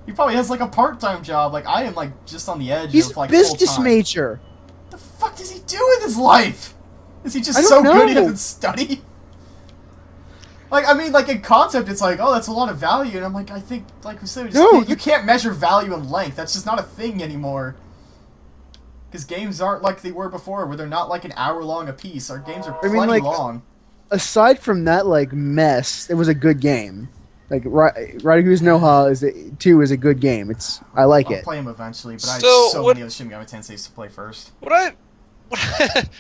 He probably has like a part-time job. Like I am, like just on the edge He's of like business full-time. major. What the fuck does he do with his life? Is he just I so don't good he know. doesn't study? Like, I mean, like in concept, it's like, oh, that's a lot of value, and I'm like, I think, like we said, you can't measure value in length. That's just not a thing anymore. Because games aren't like they were before, where they're not like an hour long a piece. Our games are plenty long. Aside from that, like mess, it was a good game. Like Raiku's Noha 2 is a good game. I like it. I'll play him eventually, but I had So, so many other Shin Megami Tenseis to play first.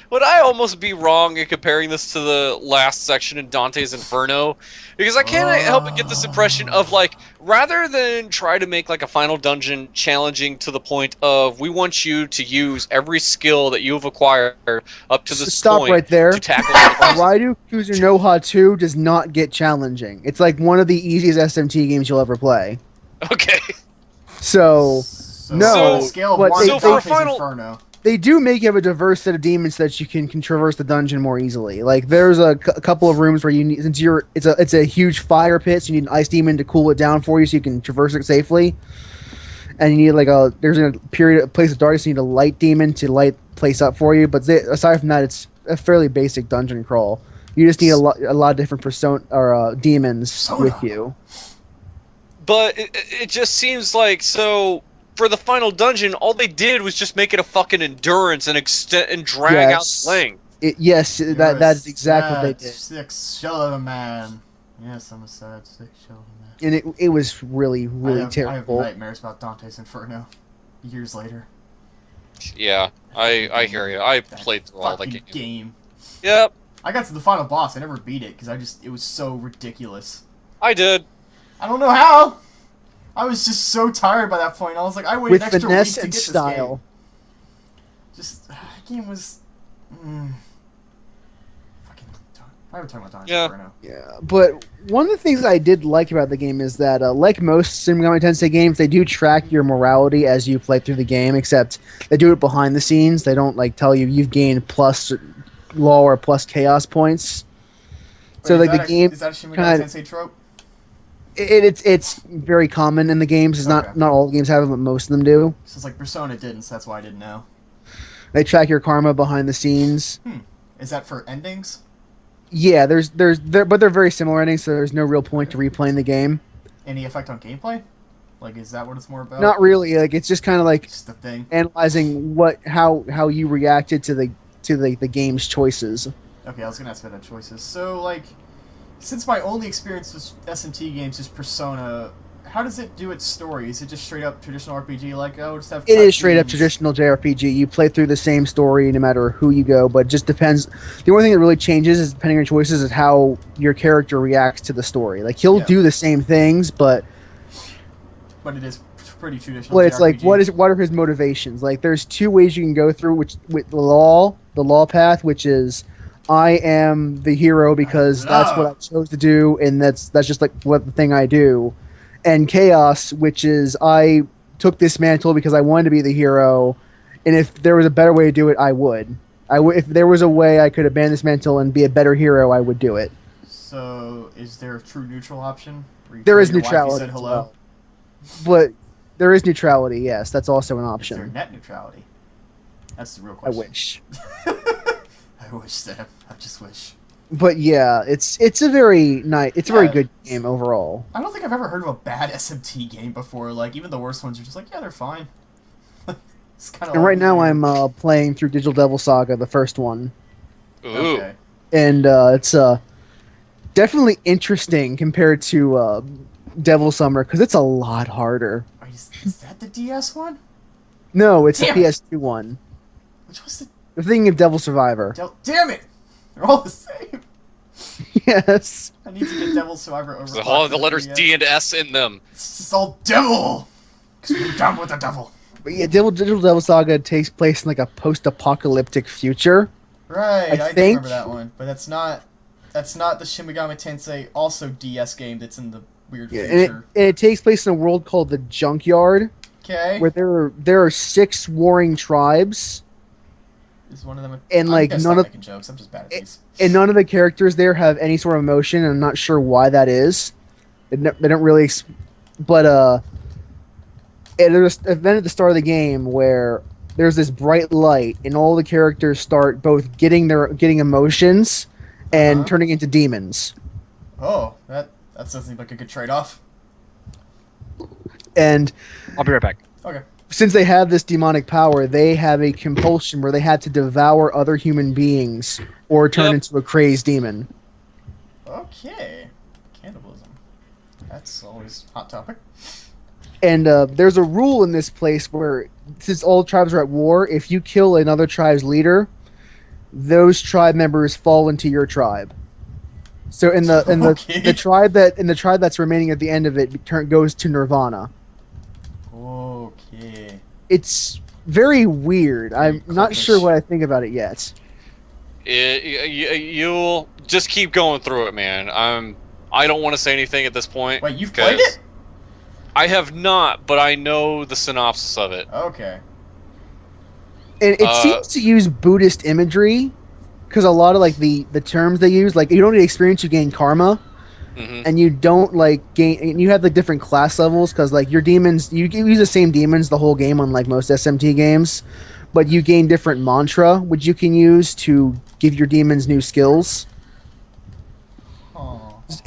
Would I almost be wrong in comparing this to the last section in Dante's Inferno? Because I can't help but get this impression of, like, rather than try to make, like, a final dungeon challenging to the point of, we want you to use every skill that you've acquired up to this Stop point right there. to tackle the boss. Raiku's Noha 2 does not get challenging. It's like one of the easiest SMT games you'll ever play. Okay. So no. On a scale of but 1 they- to for a Dante's final- Inferno. They do make you have a diverse set of demons so that you can traverse the dungeon more easily. Like there's a couple of rooms where you need, since it's a huge fire pit, so you need an ice demon to cool it down for you so you can traverse it safely. And you need there's a place of darkness, so you need a light demon to light place up for you. But aside from that, it's a fairly basic dungeon crawl. You just need a lot of different demons with you. But it just seems like, so for the final dungeon, all they did was just make it a fucking endurance and drag out length. Yes, that's exactly what they did. Sick shell of a man. Yes, I'm a sad, sick shell of a And it was really, really terrible. I have nightmares about Dante's Inferno years later. Yeah, I hear you. I played through all the game. Yep. I got to the final boss. I never beat it because it was so ridiculous. I did. I don't know how. I was just so tired by that point. I was like, I waited an extra week to get this game. Just, that game was... I would talk about Dante's Inferno. Yeah, but one of the things I did like about the game is that, like most Shin Megami Tensei games, they do track your morality as you play through the game, except they do it behind the scenes. They don't like tell you you've gained plus law or plus chaos points. Wait, so like the game is that a Shin Megami Tensei trope? It's very common in the games. It's not all the games have it, but most of them do. So it's like Persona didn't, so that's why I didn't know. They track your karma behind the scenes. Is that for endings? Yeah, but they're very similar endings, so there's no real point to replaying the game. Any effect on gameplay? Like, is that what it's more about? Not really. Like, it's just kind of like just the thing. Analyzing how you reacted to the game's choices. Okay, I was gonna ask about the choices. So, like, since my only experience with SMT games is Persona, how does it do its story? Is it just straight up traditional RPG? Like, just have it is straight up traditional JRPG. You play through the same story no matter who you go, but it just depends. The only thing that really changes is depending on your choices is how your character reacts to the story. Like, he'll do the same things, but it is pretty traditional. Well, it's like what are his motivations? Like, there's two ways you can go through, which with the law path, which is I am the hero because that's what I chose to do, and that's just like what the thing I do. And chaos, which is I took this mantle because I wanted to be the hero, and if there was a better way to do it, I would. If there was a way I could abandon this mantle and be a better hero, I would do it. So, is there a true neutral option? There is neutrality. Said hello? But there is neutrality, yes. That's also an option. Is there net neutrality? That's the real question. I wish. I wish, Sam. I just wish. But yeah, it's a very very good game overall. I don't think I've ever heard of a bad SMT game before. Like, even the worst ones are just like, yeah, they're fine. It's kind of. And right now I'm playing through Digital Devil Saga, the first one. Ooh. Okay. And it's definitely interesting compared to Devil Summer because it's a lot harder. Is that the DS one? No, it's the PS2 one. Which was the thing of Devil Survivor. Damn it! They're all the same. Yes. I need to get Devil Survivor over. So all of the letters D and S in them. It's just all devil. Because we're done with the devil. But yeah, Digital Devil Saga takes place in like a post-apocalyptic future. Right, I do think remember that one, but that's not the Shin Megami Tensei also DS game that's in the weird future. And it takes place in a world called the Junkyard. Okay. Where there are 6 warring tribes. Is one of them? And like none of making jokes. I'm just bad at these. And none of the characters there have any sort of emotion, and I'm not sure why that is. They don't really. But there's an event at the start of the game where there's this bright light, and all the characters start both getting emotions and turning into demons. Oh, that doesn't seem like a good trade-off. And I'll be right back. Okay. Since they have this demonic power, they have a compulsion where they have to devour other human beings or turn into a crazed demon. Okay. Cannibalism. That's always a hot topic. And there's a rule in this place where, since all tribes are at war, if you kill another tribe's leader, those tribe members fall into your tribe. So in the tribe that's remaining at the end of it goes to Nirvana. Okay. It's very weird. I'm not sure what I think about it yet. You'll just keep going through it, man. I don't want to say anything at this point. Wait, you've played it? I have not, but I know the synopsis of it. Okay. And it seems to use Buddhist imagery, because a lot of like the terms they use, like you don't need experience, you gain karma. And you don't like gain. And you have like different class levels because like your demons, you use the same demons the whole game, unlike most SMT games, but you gain different mantra which you can use to give your demons new skills.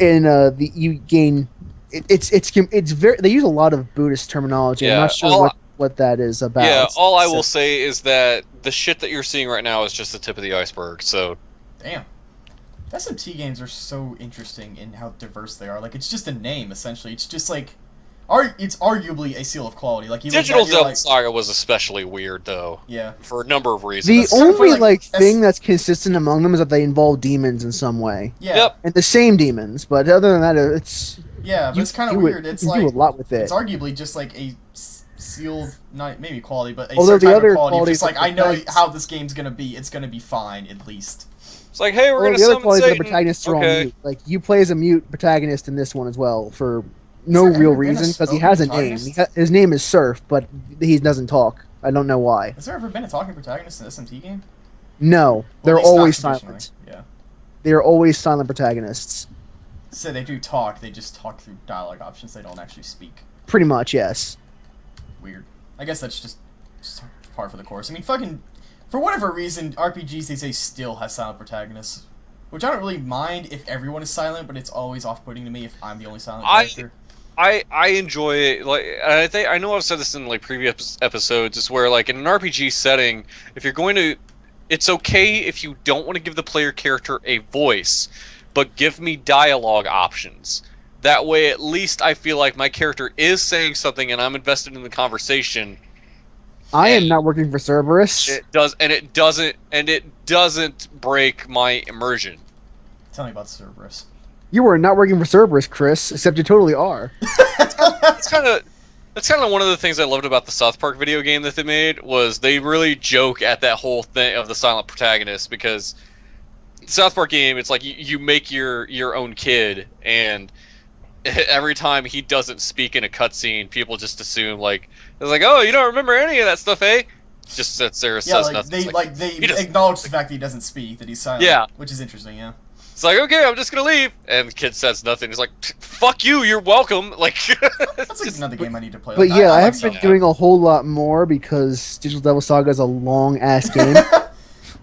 And you gain. It's very. They use a lot of Buddhist terminology. Yeah, I'm not sure what that is about. Yeah, all I will say is that the shit that you're seeing right now is just the tip of the iceberg. So, damn. SMT games are so interesting in how diverse they are. Like, it's just a name, essentially. It's just like, it's arguably a seal of quality. Like, you Digital Devil like, Saga was especially weird, though. Yeah. For a number of reasons. The only thing that's consistent among them is that they involve demons in some way. Yeah. Yep. And the same demons, but other than that, it's but it's kind of weird. It's like do a lot with it. It's arguably just like a seal, not maybe quality, but a although certain the type other of quality. It's qualities like I know how this game's gonna be. It's gonna be fine at least. It's like, hey, we're gonna the other summon qualities Satan. of the protagonists are all Okay. mute. Like you play as a mute protagonist in this one as well for no Has there real ever been a reason because he spoken has a name. protagonist? His name is Surf, but he doesn't talk. I don't know why. Has there ever been a talking protagonist in an SMT game? No, they're at least not always traditionally. silent. Yeah. They're always silent protagonists. So they do talk. They just talk through dialogue options. They don't actually speak. Pretty much, yes. Weird. I guess that's just par for the course. I mean, fucking, for whatever reason, RPGs these days still have silent protagonists, which I don't really mind if everyone is silent, but it's always off-putting to me if I'm the only silent character. I enjoy it. Like I know I've said this in like previous episodes. Is where like in an RPG setting, if you're going to, it's okay if you don't want to give the player character a voice, but give me dialogue options. That way, at least I feel like my character is saying something and I'm invested in the conversation. I am not working for Cerberus. It doesn't break my immersion. Tell me about Cerberus. You are not working for Cerberus, Chris, except you totally are. That's kind of one of the things I loved about the South Park video game that they made was they really joke at that whole thing of the silent protagonist because the South Park game, it's like you make your own kid and every time he doesn't speak in a cutscene, people just assume like it's like, oh, you don't remember any of that stuff, eh? Just sits there, says nothing. They acknowledge the fact that he doesn't speak, that he's silent. Yeah, which is interesting. Yeah. It's like, okay, I'm just gonna leave, and the kid says nothing. He's like, fuck you, you're welcome. Like that's like another game I need to play. But like, yeah, I like haven't been doing a whole lot more because Digital Devil Saga is a long ass game.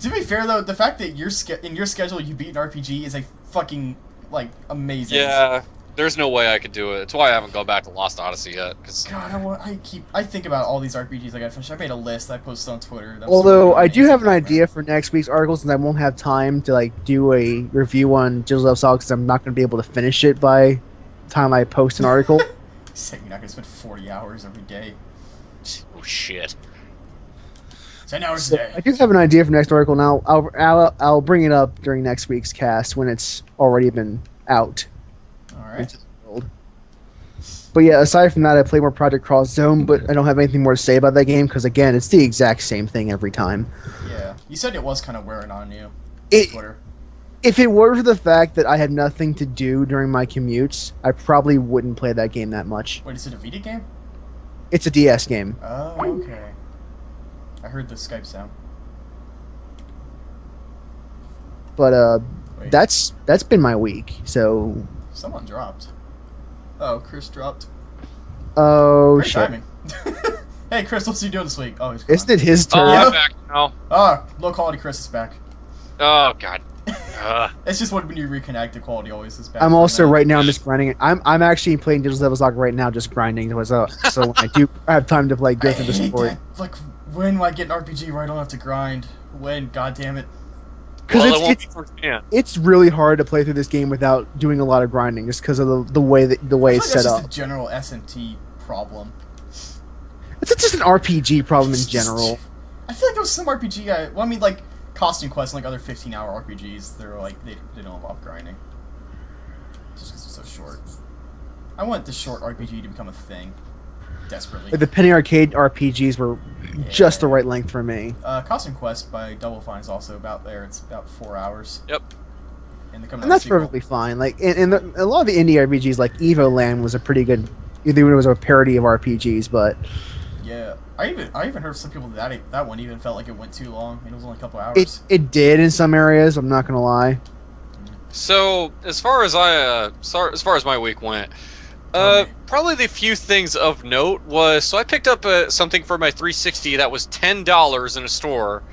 To be fair though, the fact that in your schedule you beat an RPG is a fucking like amazing. Yeah, there's no way I could do it. It's why I haven't gone back to Lost Odyssey yet. Cause God, I think about all these RPGs I gotta finish. I made a list I posted on Twitter. Although I do have an idea for next week's articles, and I won't have time to like do a review on Digital Devil Saga because I'm not going to be able to finish it by the time I post an article. You're not gonna spend 40 hours every day. oh shit. 10 hours a day. I do have an idea for next article now. I'll bring it up during next week's cast when it's already been out. Alright. But yeah, aside from that, I play more Project Cross Zone, but I don't have anything more to say about that game because again, it's the exact same thing every time. Yeah, you said it was kind of wearing on you. Twitter. If it were for the fact that I had nothing to do during my commutes, I probably wouldn't play that game that much. Wait, is it a Vita game? It's a DS game. Oh, okay. I heard the Skype sound. But Wait. that's been my week. So Someone dropped. Oh, Chris dropped. oh Great shit! timing. Hey, Chris, what's he doing this week? Oh, he's gone. Isn't it his turn? Oh, Yeah. I'm back now. Low quality Chris is back. Oh god. It's just when you reconnect, the quality always is back. I'm for also now. right now. I'm just grinding. I'm actually playing Digital Devil Saga right now, just grinding. So when I do have time to play, go through the hate story. that. Like, when will I get an RPG where I don't have to grind? When? God damn it. Because Well, it won't be firsthand. it's really hard to play through this game without doing a lot of grinding, just because of the way I it's feel like set that's up. just a general SMT problem. It's just an RPG problem in general. I feel like there was some RPG. Well, I mean, like Costume Quest and like other 15-hour RPGs. They're like they don't involve grinding. Just because they're so short. I want the short RPG to become a thing. Desperately. Like the Penny Arcade RPGs were just the right length for me. Costume Quest by Double Fine is also about there. It's about 4 hours. Yep. And, And that's perfectly fine. Like, and a lot of the indie RPGs, like Evo Land, was a pretty good. Even it was a parody of RPGs, but yeah, I even heard some people that one even felt like it went too long. I mean, it was only a couple hours. it did in some areas. I'm not gonna lie. So as far as my week went, probably the few things of note was so I picked up something for my 360 that was $10 in a store.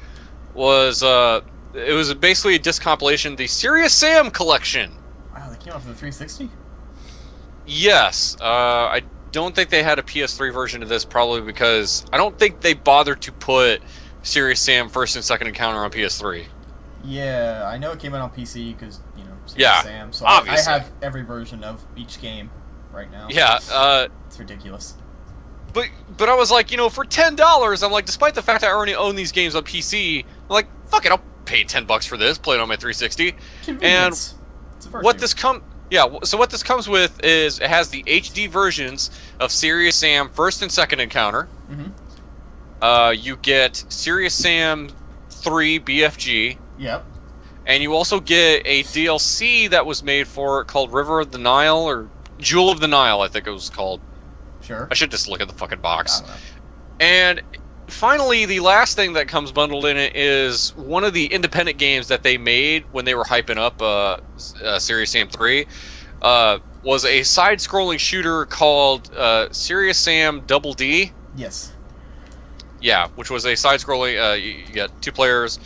It was basically a disc compilation, the Serious Sam collection. Wow, they came out for the 360. Yes, I don't think they had a PS3 version of this, probably because I don't think they bothered to put Serious Sam First and Second Encounter on PS3. Yeah, I know it came out on PC because, you know, Yeah, Sam. So I have every version of each game right now. Yeah, it's ridiculous. But I was like, you know, for $10, I'm like, despite the fact I already own these games on PC, I'm like, fuck it, I'll pay $10 for this, play it on my 360. Convenience. And what this so what this comes with is it has the HD versions of Serious Sam First and Second Encounter. You get Serious Sam 3 BFG. Yep. And you also get a DLC that was made for it called River of the Nile, or Jewel of the Nile, I think it was called. Sure. I should just look at the fucking box. And finally, the last thing that comes bundled in it is one of the independent games that they made when they were hyping up Serious Sam 3. Was a side-scrolling shooter called Serious Sam Double D. Yes. Yeah, which was a side-scrolling. You got 2 players.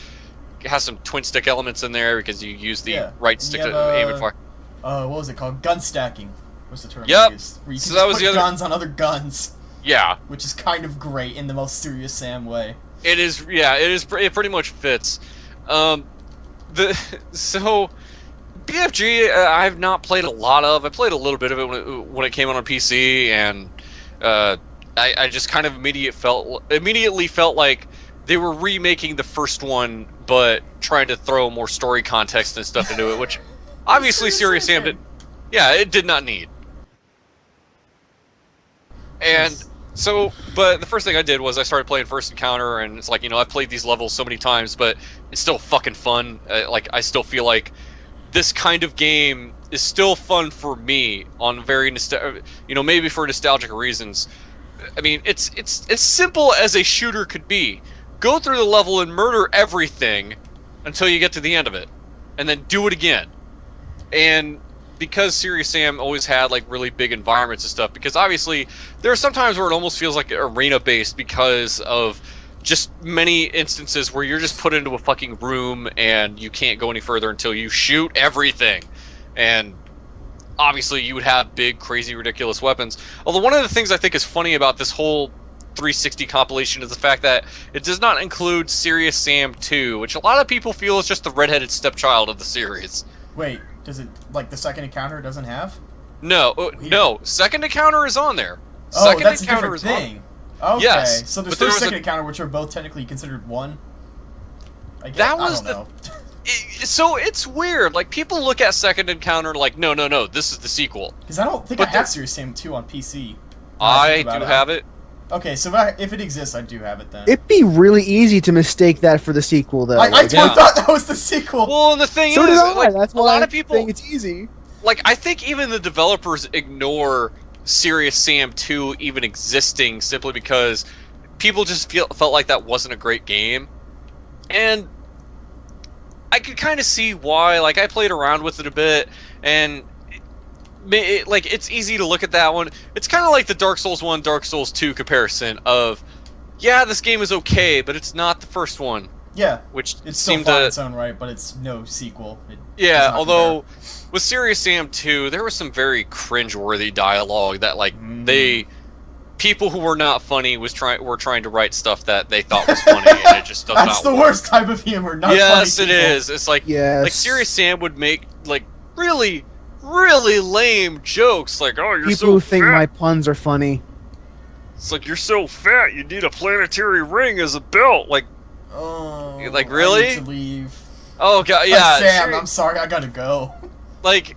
It has some twin-stick elements in there because you use the right stick to aim and fire. What was it called? Gun stacking. What's the term? Yep. Where you So can that just was put the other guns on other guns. Yeah. Which is kind of great in the most Serious Sam way. It is. Yeah. It is. It pretty much fits. So BFG, I've not played a lot of. I played a little bit of it when it came out on PC, and I just kind of immediately felt like they were remaking the first one, but trying to throw more story context and stuff into it, which obviously Serious Sam did. Yeah, it did not need. And so, but the first thing I did was I started playing First Encounter, and it's like, you know, I've played these levels so many times, but it's still fucking fun. Like, I still feel like this kind of game is still fun for me on very you know, maybe for nostalgic reasons. I mean, it's as simple as a shooter could be. Go through the level and murder everything until you get to the end of it, and then do it again. And because Serious Sam always had like really big environments and stuff, because obviously there are some times where it almost feels like arena based because of just many instances where you're just put into a fucking room and you can't go any further until you shoot everything. And obviously you would have big, crazy, ridiculous weapons. Although one of the things I think is funny about this whole 360 compilation is the fact that it does not include Serious Sam 2, which a lot of people feel is just the redheaded stepchild of the series. Wait, does it, like, the Second Encounter doesn't have? No, no. Second Encounter is on there. Second that's Encounter a different thing. Okay, yes, so there's First Second Encounter, which are both technically considered one? I guess, that was I don't know. So it's weird. Like, people look at Second Encounter like, no, this is the sequel. Because I don't think I have Serious Sam 2 on PC. I do have it. Okay, so if it exists, I do have it then. It'd be really easy to mistake that for the sequel, though. I thought that was the sequel. Well, and the thing so is, did I. like, That's why a lot of people think it's easy. Like, I think even the developers ignore Serious Sam 2 even existing simply because people just felt like that wasn't a great game. And I could kind of see why. Like, I played around with it a bit, and it's easy to look at that one. It's kind of like the Dark Souls 1, Dark Souls 2 comparison of, yeah, this game is okay, but it's not the first one. Yeah, which it's still fun in its own right, but it's no sequel. Yeah, although with Serious Sam 2, there was some very cringe-worthy dialogue that, like, people who were not funny were trying to write stuff that they thought was funny, and it just does not work. That's the worst type of humor, not funny. Yes, it is. It's like, like Serious Sam would make, like, really, really lame jokes, like, oh, you're so fat. People who think my puns are funny. It's like, you're so fat, you need a planetary ring as a belt. Like, like, really? I need to leave. Oh, God, yeah. Sam, I'm sorry, I gotta go. Like,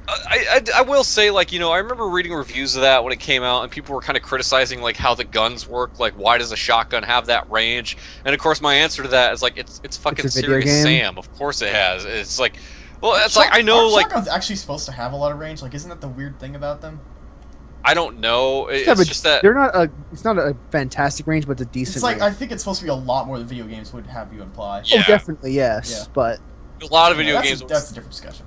I will say, like, you know, I remember reading reviews of that when it came out, and people were kind of criticizing, like, how the guns work. Like, why does a shotgun have that range? And, of course, my answer to that is, like, it's fucking Serious Sam. Of course it has. It's like, well, it's like, I know, like... shotguns actually supposed to have a lot of range? Like, isn't that the weird thing about them? I don't know. It's just that... They're not it's not a fantastic range, but it's a decent It's like, range. I think it's supposed to be a lot more than video games would have you imply. Yeah. Oh, definitely, yes. Yeah. But... a lot of video games... That's a different discussion.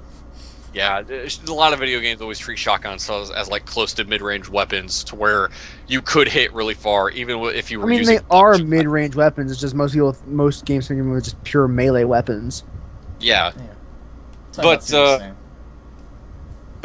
Yeah, a lot of video games always treat shotguns as like close to mid-range weapons, to where you could hit really far, even if you were using... I mean, they are mid-range weapons. It's just most games think of them as just pure melee weapons. Yeah. But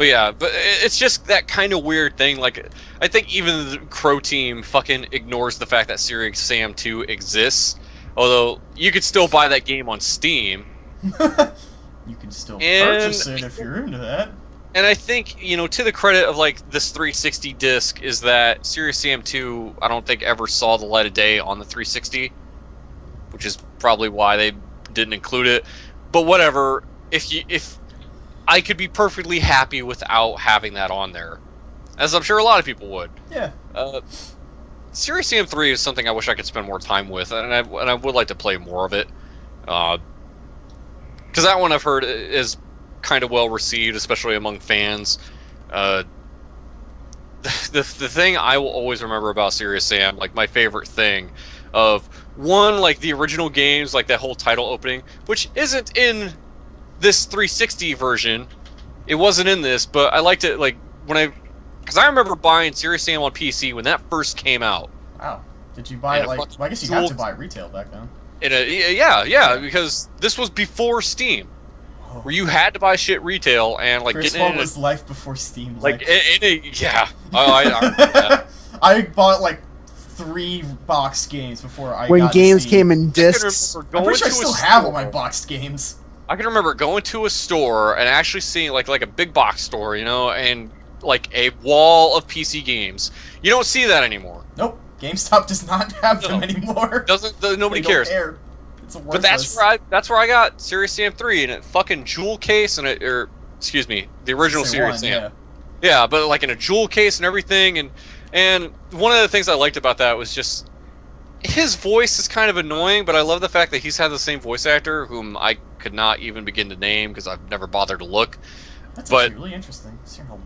yeah, but it's just that kind of weird thing. Like, I think even the Crow team fucking ignores the fact that Serious Sam 2 exists, Although you could still buy that game on Steam. You can still purchase it if you're into that. And I think, you know, to the credit of like this 360 disc is that Serious Sam 2, I don't think ever saw the light of day on the 360, which is probably why they didn't include it. But whatever, if I could be perfectly happy without having that on there, as I'm sure a lot of people would. Yeah. Serious Sam 3 is something I wish I could spend more time with, and I would like to play more of it. Because that one I've heard is kind of well received, especially among fans. The thing I will always remember about Serious Sam, like my favorite thing, of one, like the original games, like that whole title opening, which isn't in this 360 version. It wasn't in this, but I liked it, like because I remember buying Serious Sam on PC when that first came out. Wow. Did you buy it like? Well, I guess you had to buy it retail back then. Yeah, because this was before Steam, where you had to buy shit retail and like Chris, getting what was life before Steam? Yeah. I I bought like 3 boxed games before I. When got games Steam. came in discs. I'm pretty sure I still have all my boxed games. I can remember going to a store and actually seeing like a big box store, you know, and like a wall of PC games. You don't see that anymore. Nope. GameStop does not have them anymore. Nobody cares. Care. It's but that's where I got Serious Sam 3 in a fucking jewel case excuse me, the original Serious Sam. Yeah, but like in a jewel case and everything, and one of the things I liked about that was just his voice is kind of annoying, but I love the fact that he's had the same voice actor whom I could not even begin to name because I've never bothered to look. That's actually really interesting.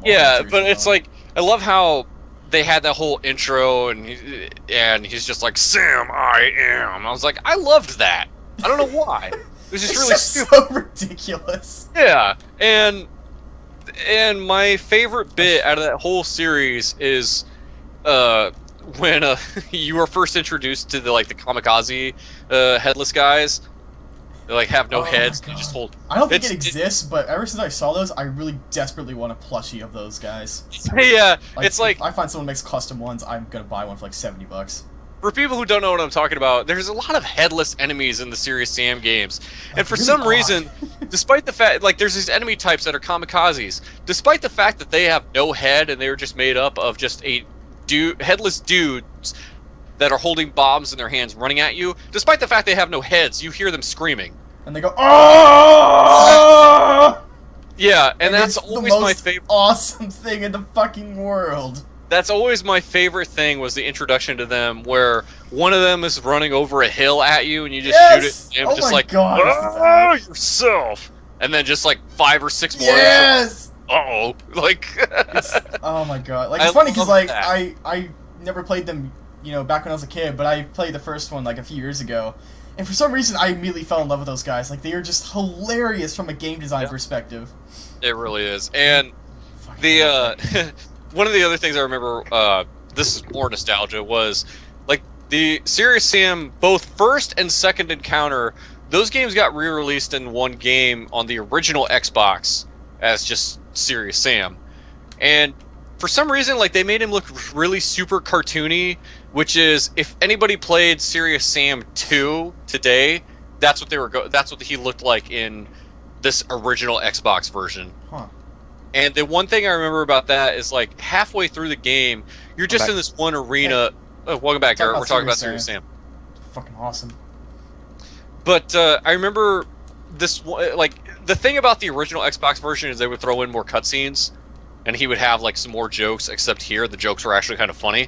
Yeah, but it's like I love how they had that whole intro and he's just like, Sam, I am. I was like, I loved that. I don't know why. It was just really stupid. So ridiculous. Yeah, and my favorite bit out of that whole series is when you were first introduced to the kamikaze headless guys. They like have no heads. They just hold. I don't think it exists, but ever since I saw those, I really desperately want a plushie of those guys. Yeah, it's like if I find someone makes custom ones, I'm gonna buy one for like $70. For people who don't know what I'm talking about, there's a lot of headless enemies in the Serious Sam games, and for some reason, despite the fact there's these enemy types that are kamikazes, despite the fact that they have no head and they're just made up of just headless dudes that are holding bombs in their hands running at you, despite the fact they have no heads, you hear them screaming. And they go, oh! Yeah, and that's always my favorite. Awesome thing in the fucking world. That's always my favorite thing was the introduction to them, where one of them is running over a hill at you, and you just shoot it, and just like, oh, yourself, and then just like 5 or 6 more. Yes. Oh, oh my god! Like it's funny because I never played them. You know, back when I was a kid, but I played the first one like a few years ago, and for some reason I immediately fell in love with those guys. Like they are just hilarious from a game design perspective. It really is, and the one of the other things I remember, this is more nostalgia, was like the Serious Sam, both first and second encounter. Those games got re-released in one game on the original Xbox as just Serious Sam, and for some reason, like they made him look really super cartoony. Which is, if anybody played Serious Sam 2 today, that's what that's what he looked like in this original Xbox version. Huh. And the one thing I remember about that is like halfway through the game, you're just in this one arena. Oh, welcome back, Garrett. We're talking about Serious Sam. Fucking awesome. But I remember this the thing about the original Xbox version is they would throw in more cutscenes, and he would have like some more jokes. Except here, the jokes were actually kind of funny.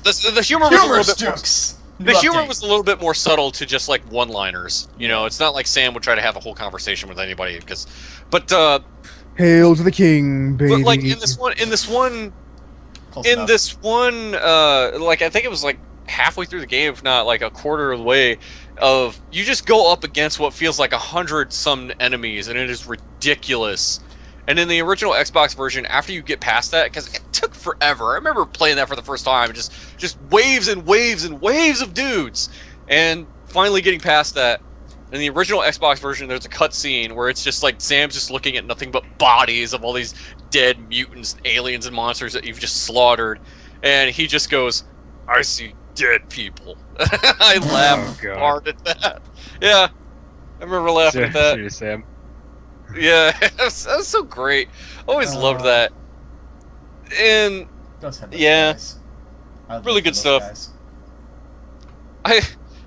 The humor was a little bit jokes. The humor was a little bit more subtle to just like one-liners. You know, it's not like Sam would try to have a whole conversation with anybody but Hail to the king, baby. But like in this one, like I think it was like halfway through the game, if not like a quarter of the way, of you just go up against what feels like 100 some enemies, and it is ridiculous. And in the original Xbox version, after you get past that, because it took forever. I remember playing that for the first time, just waves and waves and waves of dudes, and finally getting past that. In the original Xbox version, there's a cutscene where it's just like Sam's just looking at nothing but bodies of all these dead mutants, aliens, and monsters that you've just slaughtered, and he just goes, "I see dead people. I laughed hard at that. Yeah, I remember laughing at that. Serious Sam. Yeah, that was so great. Always loved that. And yeah, really good stuff.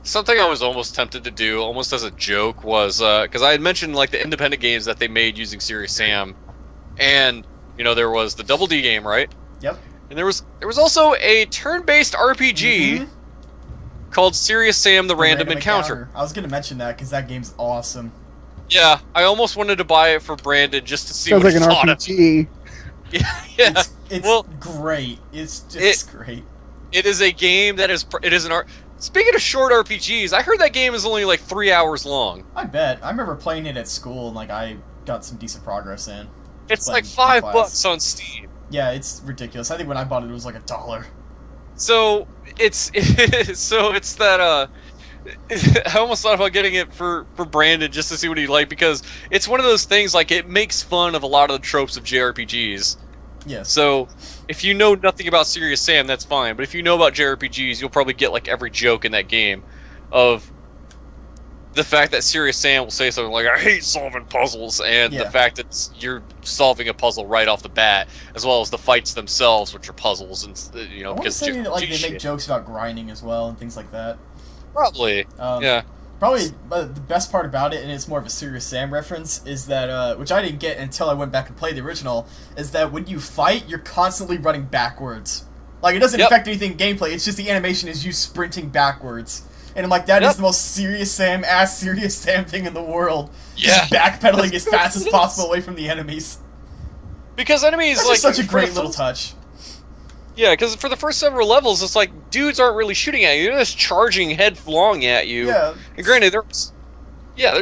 Something I was almost tempted to do, almost as a joke, was because I had mentioned like the independent games that they made using Serious Sam, and you know there was the Double D game, right? Yep. And there was also a turn-based RPG called Serious Sam: The Random Encounter. I was gonna mention that because that game's awesome. Yeah, I almost wanted to buy it for Brandon just to see Sounds what like he an thought RPG. of it. Yeah, it's great. It's just great. It is a game that is. It is an art. Speaking of short RPGs, I heard that game is only like 3 hours long. I bet. I remember playing it at school and like I got some decent progress in. It's like $5 on Steam. Yeah, it's ridiculous. I think when I bought it, it was like $1. So it's that I almost thought about getting it for Brandon just to see what he'd like, because it's one of those things like it makes fun of a lot of the tropes of JRPGs. Yes. So if you know nothing about Serious Sam, that's fine. But if you know about JRPGs, you'll probably get like every joke in that game of the fact that Serious Sam will say something like, "I hate solving puzzles," and the fact that you're solving a puzzle right off the bat, as well as the fights themselves, which are puzzles, and you know, because they make jokes about grinding as well and things like that. Probably. Yeah. Probably the best part about it, and it's more of a Serious Sam reference, is that, which I didn't get until I went back and played the original, is that when you fight, you're constantly running backwards. Like, it doesn't affect anything in gameplay, it's just the animation is you sprinting backwards. And I'm like, that is the most Serious Sam thing in the world. Yeah. Just backpedaling as fast as possible away from the enemies. Because enemies, that's like... just such a great little touch. Yeah, because for the first several levels, it's like, dudes aren't really shooting at you, they're just charging headlong at you. Yeah. And granted, there's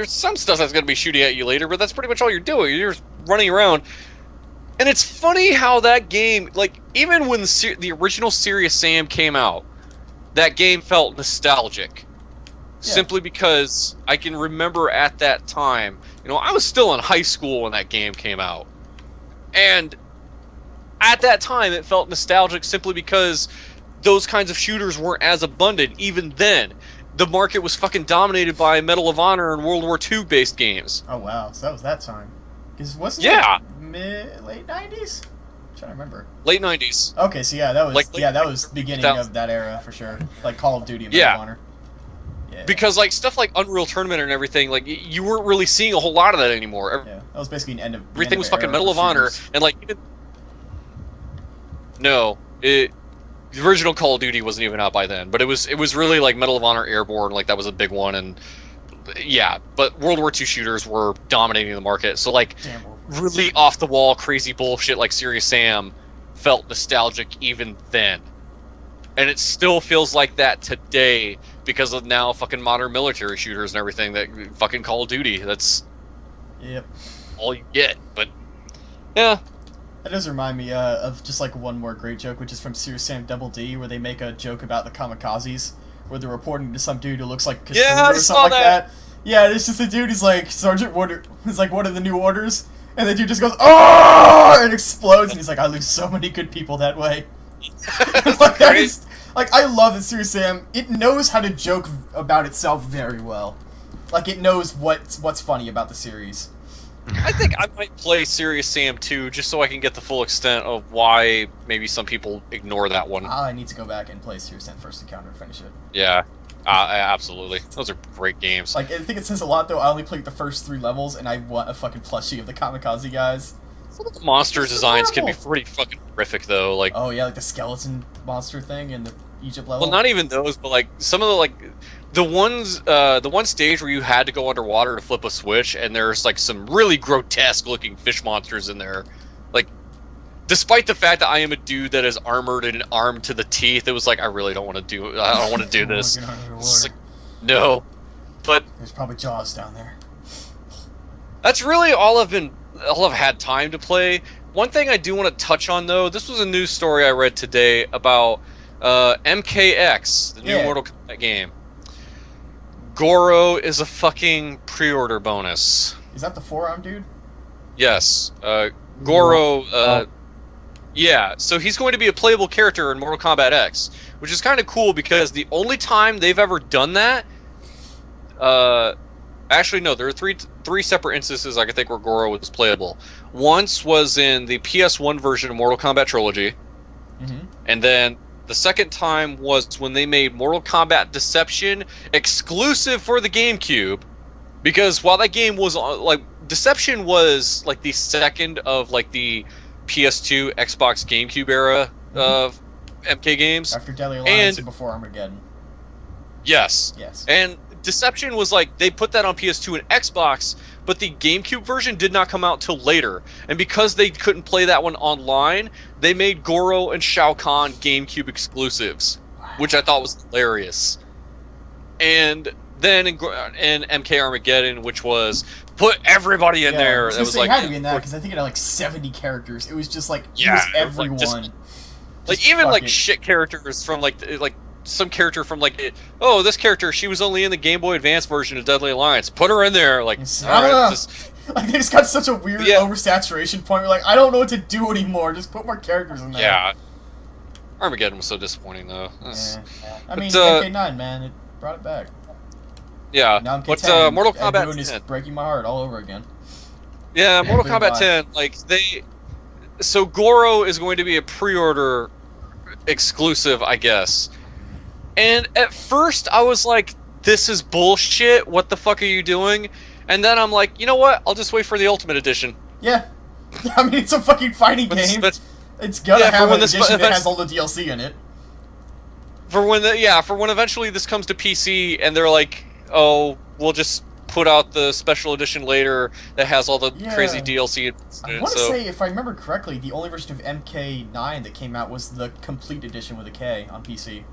some stuff that's going to be shooting at you later, but that's pretty much all you're doing. You're just running around. And it's funny how that game, like, even when the original Serious Sam came out, that game felt nostalgic. Simply because I can remember at that time, you know, I was still in high school when that game came out. And at that time, it felt nostalgic simply because those kinds of shooters weren't as abundant. Even then, the market was fucking dominated by Medal of Honor and World War II based games. Oh wow, so that was that time. Because wasn't it late 90s? I'm trying to remember. Late 90s. Okay, so yeah, that was that was the beginning of that era for sure. Like Call of Duty and Medal of Honor. Yeah. Because like stuff like Unreal Tournament and everything, like you weren't really seeing a whole lot of that anymore. Yeah, that was basically an end of everything was fucking Medal of Honor and like even the original Call of Duty wasn't even out by then, but it was really like Medal of Honor Airborne, like that was a big one, and yeah, but World War II shooters were dominating the market. So like really off the wall crazy bullshit like Serious Sam felt nostalgic even then. And it still feels like that today because of now fucking modern military shooters and everything that fucking Call of Duty. That's all you get. But yeah. That does remind me of just like one more great joke, which is from Serious Sam Double D, where they make a joke about the kamikazes, where they're reporting to some dude who looks like Cthulhu or something like that. Yeah, it's just a dude who's like, Sergeant, what are the new orders? And the dude just goes, "Oh!" and explodes, and he's like, "I lose so many good people that way." Like, I love that Serious Sam, it knows how to joke about itself very well. Like, it knows what's funny about the series. I think I might play Serious Sam 2 just so I can get the full extent of why maybe some people ignore that one. I need to go back and play Serious Sam First Encounter and finish it. Yeah, absolutely. Those are great games. Like, I think it says a lot, though. I only played the first 3 levels, and I want a fucking plushie of the kamikaze guys. Some of the monster designs can be pretty fucking horrific, though. Like, oh yeah, like the skeleton monster thing in the Egypt level. Well, not even those, but like some of the one stage where you had to go underwater to flip a switch, and there's like some really grotesque looking fish monsters in there. Like, despite the fact that I am a dude that is armored and armed to the teeth, it was like I don't want to do this. Like, no, but there's probably Jaws down there. That's really all I've had time to play. One thing I do want to touch on, though, this was a news story I read today about MKX, the new Mortal Kombat game. Goro is a fucking pre-order bonus. Is that the forearm dude? Yes. Goro, Yeah, so he's going to be a playable character in Mortal Kombat X, which is kind of cool because the only time they've ever done that, actually no, there are three separate instances I can think where Goro was playable. Once was in the PS1 version of Mortal Kombat Trilogy, and then the second time was when they made Mortal Kombat Deception exclusive for the GameCube, because while that game was like Deception was like the second of like the PS2, Xbox, GameCube era of MK games. After Deadly Alliance and before Armageddon. Yes. Yes. And Deception was like, they put that on PS2 and Xbox, but the GameCube version did not come out till later. And because they couldn't play that one online, they made Goro and Shao Kahn GameCube exclusives, which I thought was hilarious. And then in MK Armageddon, which was put everybody in there. That was like, had to be in that because I think it had like 70 characters. It was just like it was everyone. Like even like shit characters from like some character from like this character, she was only in the Game Boy Advance version of Deadly Alliance. Put her in there, like like they just got such a weird oversaturation point. Where like I don't know what to do anymore. Just put more characters in there. Yeah. Armageddon was so disappointing though. I mean, MK9, man, it brought it back. Yeah, now but Mortal Kombat 10 is breaking my heart all over again. Yeah, Mortal Kombat 10, like so Goro is going to be a pre-order exclusive, I guess. And at first I was like, this is bullshit, what the fuck are you doing? And then I'm like, you know what, I'll just wait for the Ultimate Edition. Yeah. I mean, it's a fucking fighting game. It's gonna have an edition that has all the DLC in it. For when eventually this comes to PC and they're like, oh, we'll just put out the special edition later that has all the crazy DLC in it. I want to say, if I remember correctly, the only version of MK9 that came out was the complete edition with a K on PC.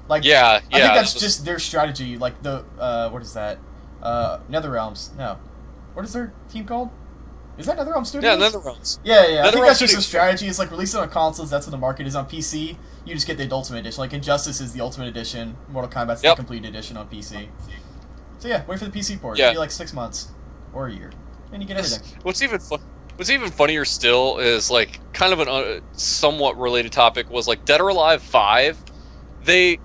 Like, I think that's just their strategy. Like the what is that? NetherRealms. No, what is their team called? Is that NetherRealm Studios? Yeah, NetherRealms. Yeah. I think that's just a strategy. It's like release it on consoles. That's what the market is on PC. You just get the Ultimate Edition. Like Injustice is the Ultimate Edition. Mortal Kombat's the complete edition on PC. So yeah, wait for the PC port. It'll be like 6 months or a year, and you get everything. What's even funnier still is like kind of a somewhat related topic was like Dead or Alive 5. They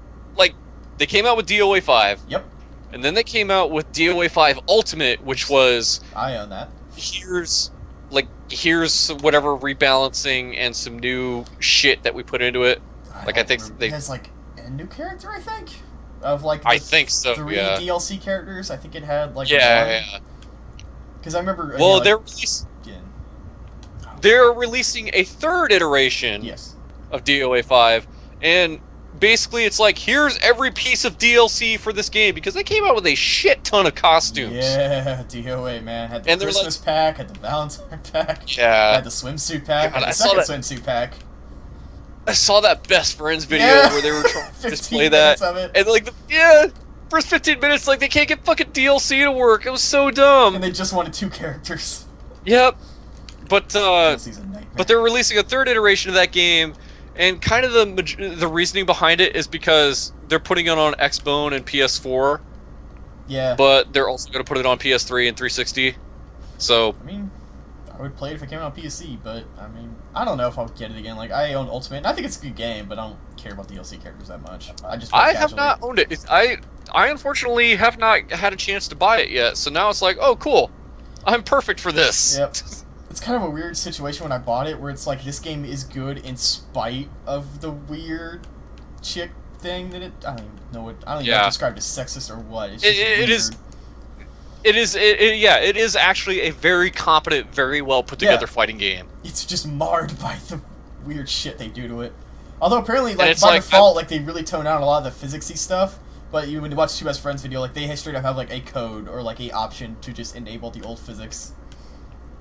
came out with DOA 5. Yep. And then they came out with DOA 5 Ultimate, which was I own that. Here's whatever rebalancing and some new shit that we put into it. Like I think it has like a new character. I think of like I think so. 3 DLC characters. I think it had like Because I remember. Well, they're releasing a third iteration. Of DOA 5, and basically it's like here's every piece of DLC for this game because they came out with a shit ton of costumes. Yeah, DOA man had the Christmas pack, had the Valentine pack. Yeah, had the swimsuit pack, had the second swimsuit pack. I saw that best friends video where they were trying to display that, and like first 15 minutes, like they can't get fucking DLC to work. It was so dumb. And they just wanted 2 characters. Yep, but they're releasing a third iteration of that game. And kind of the reasoning behind it is because they're putting it on Xbone and PS4. Yeah. But they're also going to put it on PS3 and 360. So. I mean, I would play it if it came out on PC, but I mean, I don't know if I'll get it again. Like, I own Ultimate, and I think it's a good game, but I don't care about DLC characters that much. I have not owned it. I unfortunately have not had a chance to buy it yet. So now it's like, oh, cool. I'm perfect for this. Yep. It's kind of a weird situation when I bought it, where it's like this game is good in spite of the weird chick thing that it. I don't even know what. I don't even know if it's described as sexist or what. It's just It is actually a very competent, very well put together fighting game. It's just marred by the weird shit they do to it. Although apparently, like by default, like they really tone out a lot of the physicsy stuff. But when you watch Two Best Friends video, like they straight up have like a code or like a option to just enable the old physics.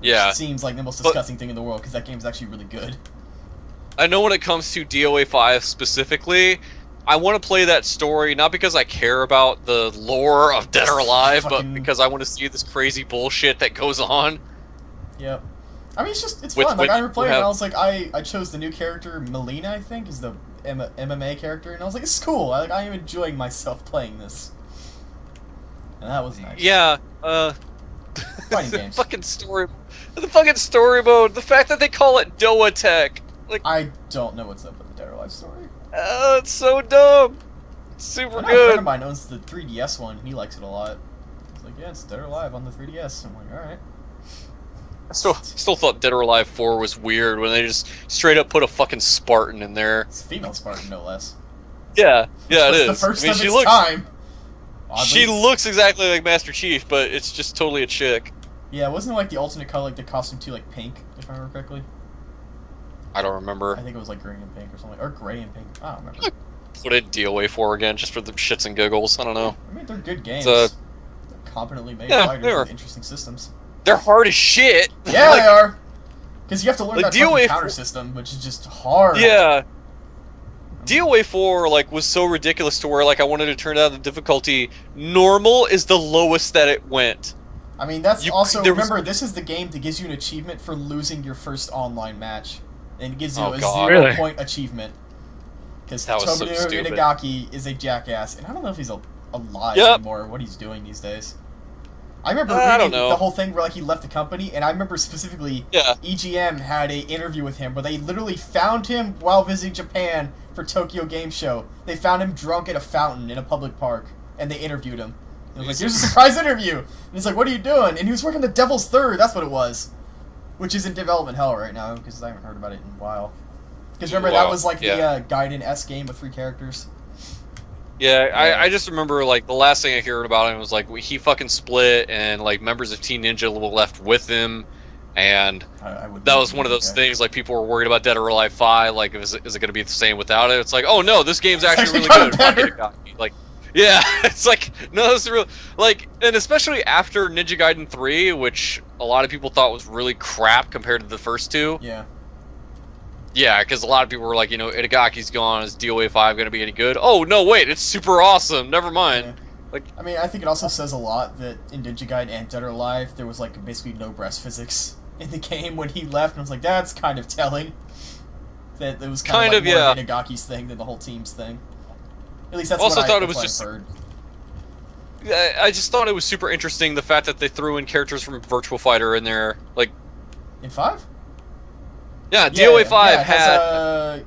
Which seems like the most disgusting thing in the world, because that game's actually really good. I know when it comes to DOA 5 specifically, I want to play that story, not because I care about the lore of Dead or Alive, but because I want to see this crazy bullshit that goes on. Yep. I mean, it's fun. Like, I remember playing it, and I was like, I chose the new character, Melina, I think, is the MMA character, and I was like, this is cool. I am enjoying myself playing this. And that was nice. Yeah, fighting games. The fucking story mode. The fact that they call it Doa Tech. Like, I don't know what's up with the Dead or Alive story. it's so dumb. It's super I know a friend good. of mine owns the 3DS one. He likes it a lot. He's like, yeah, it's Dead or Alive on the 3DS. I'm like, all right. I still thought Dead or Alive 4 was weird when they just straight up put a fucking Spartan in there. It's a female Spartan, no less. Yeah, it is. The first I mean, of she its looks, time. Oddly. she looks exactly like Master Chief, but it's just totally a chick. Yeah, wasn't it like the alternate color, like the costume too, like pink, if I remember correctly? I don't remember. I think it was like green and pink or something, or gray and pink. I don't remember. Put in DOA 4 again, just for the shits and giggles. I don't know. I mean, they're good games. It's, They're competently made yeah, fighters they are. with interesting systems. They're hard as shit. Yeah, Like, they are. Because you have to learn Like, that fucking DOA counter system, which is just hard. Yeah. DOA 4 like was so ridiculous to where like I wanted to turn down the difficulty. Normal is the lowest that it went. I mean, that's also, there was- remember, this is the game that gives you an achievement for losing your first online match. And it gives you Oh, a God. 0-point achievement. Because That was so Tomohiro stupid. Inagaki is a jackass, and I don't know if he's alive Yep. anymore, or what he's doing these days. I remember I don't reading know. the whole thing where like he left the company, and I remember specifically Yeah. EGM had a interview with him where they literally found him while visiting Japan for Tokyo Game Show. They found him drunk at a fountain in a public park, and they interviewed him. It was like, here's a surprise interview! And he's like, what are you doing? And he was working the Devil's Third, that's what it was. Which is in development hell right now, because I haven't heard about it in a while. Because remember, that was like the Gaiden-esque game with 3 characters. Yeah, Yeah. I just remember like the last thing I heard about him was like he fucking split and like members of Team Ninja were left with him, and I would that was one of those things like people were worried about Dead or Alive 5. Like, is it going to be the same without it? It's like, oh no, this game's actually really kinda good. better. Fuck Inagaki. Like, yeah, it's like no, this is real. Like, and especially after Ninja Gaiden 3, which a lot of people thought was really crap compared to the first 2. Yeah. Yeah, because a lot of people were like, you know, Itagaki's gone. Is DOA 5 going to be any good? Oh, no, wait, it's super awesome. Never mind. Yeah. Like, I mean, I think it also says a lot that in Ninja Gaiden and Dead or Alive, there was like basically no breast physics in the game when he left, and I was like, that's kind of telling. That it was kind of like more of Inagaki's thing than the whole team's thing. At least that's Also what thought it that's was what just- I've heard. I just thought it was super interesting the fact that they threw in characters from Virtual Fighter in there. Like, In 5? yeah, DOA 5 it had. has,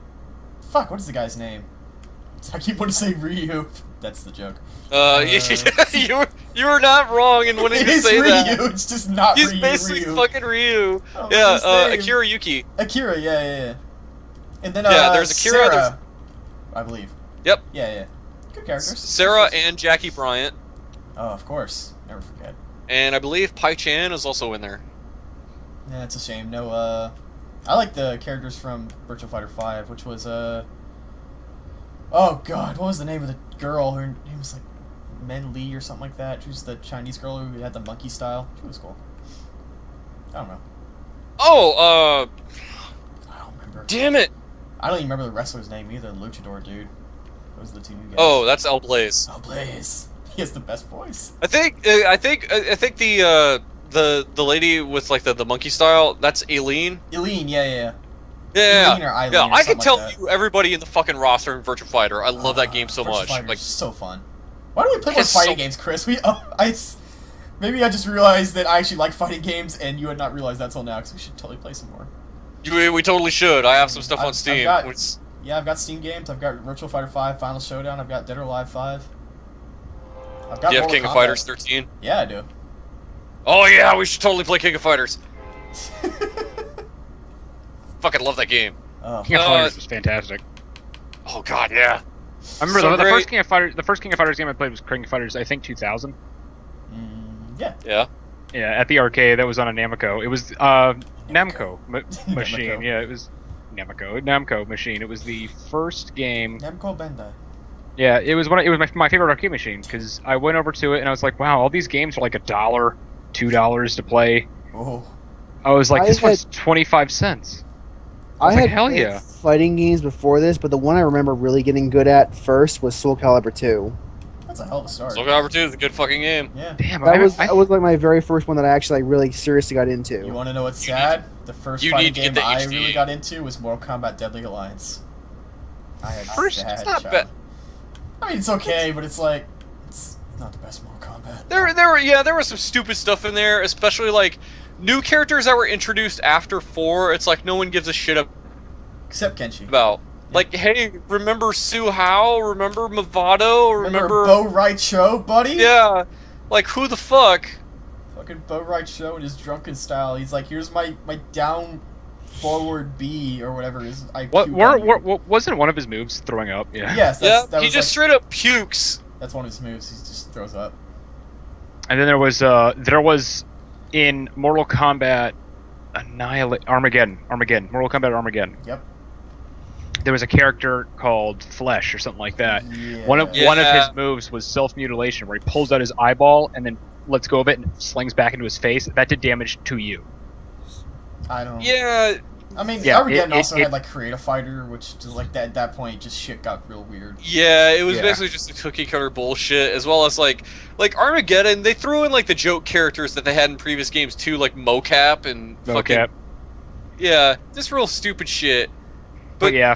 fuck, what is the guy's name? I keep wanting to say Ryu. That's the joke. You were not wrong in wanting It to is say Ryu, that. it's just not He's Ryu. basically Ryu. fucking Ryu. Oh, Yeah, what's his name? Akira Yuki. Akira, yeah. And then, Yeah, there's Akira, Sarah, I believe. Yep. Yeah. Good characters. Sarah and Jackie Bryant. Oh, of course. Never forget. And I believe Pai Chan is also in there. Yeah, it's a shame. No, I like the characters from Virtua Fighter 5, which was, oh god, what was the name of the girl? Her name was like Men Li or something like that. She was the Chinese girl who had the monkey style. She was cool. I don't know. Oh, I don't remember. damn it. I don't even remember the wrestler's name either. The Luchador dude. Those are the 2 new guys. Oh, that's El Blaze. Oh, Blaze. He has the best voice. I think the lady with like the monkey style, that's Aileen. Eileen, yeah. Yeah, Eileen or Eileen yeah. or I something can tell like that. you everybody in the fucking roster in Virtua Fighter. I love that game so Virtua much. Fighter Like, is so fun. Why don't we play more It's fighting so- games, Chris? Maybe I just realized that I actually like fighting games, and you had not realized that till now, because we should totally play some more. we totally should. I have some stuff I've- on I've Steam. got- It's- Yeah, I've got Steam games. I've got Virtual Fighter 5 Final Showdown. I've got Dead or Alive 5. I've got do you have Mortal King of Kombat. Fighters 13? Yeah, I do. Oh yeah, we should totally play King of Fighters. Fucking love that game. Oh, King of Fighters was fantastic. Oh god, yeah. I remember So the great. first King of Fighters. The first King of Fighters game I played was King of Fighters. I think 2000. yeah. Yeah. Yeah, at the arcade. That was on a Namco. It was Namco machine. Namco. Yeah, it was Namco machine. It was the first game. Namco Bandai. Yeah, it was my favorite arcade machine because I went over to it and I was like, wow, all these games are like $1, $2 to play. Oh. I was like, I this had- one's 25 cents. I was like, had hell played yeah. fighting games before this, but the one I remember really getting good at first was Soul Calibur 2. That's a hell of a start. Soul Calibur 2 is a good fucking game. Yeah. Damn, That was I like my very first one that I actually like really seriously got into. You want to know what's You sad? The first you fighting need to game get the I HD. really got into was Mortal Kombat Deadly Alliance. I had First, sad it's not childhood. bad. I mean, it's okay, but it's like, it's not the best Mortal Kombat. There was some stupid stuff in there, especially like new characters that were introduced after 4. It's like no one gives a shit Except Kenshi. about. Yeah. Like, hey, remember Sue Hao? Remember Movado? Remember Bo Raicho, buddy? Yeah. Like, who the fuck? Fucking Bo Raicho in his drunken style. He's like, here's my down forward B or whatever is. Wasn't one of his moves throwing up? Yeah. Yes. Yeah, that he was just straight up pukes. That's one of his moves. He just throws up. And then there was in Mortal Kombat Armageddon. Mortal Kombat Armageddon. Yep. There was a character called Flesh or something like that. Yeah. One of his moves was self-mutilation, where he pulls out his eyeball and then lets go of it and slings back into his face. That did damage to you. I don't. Yeah. I mean, Yeah, Armageddon also had like Create a Fighter, which just like that. At that point, just shit got real weird. Yeah, it was Yeah. basically just a cookie cutter bullshit, as well as like Armageddon. They threw in like the joke characters that they had in previous games too, like Mocap and fucking yeah, just real stupid shit. But yeah,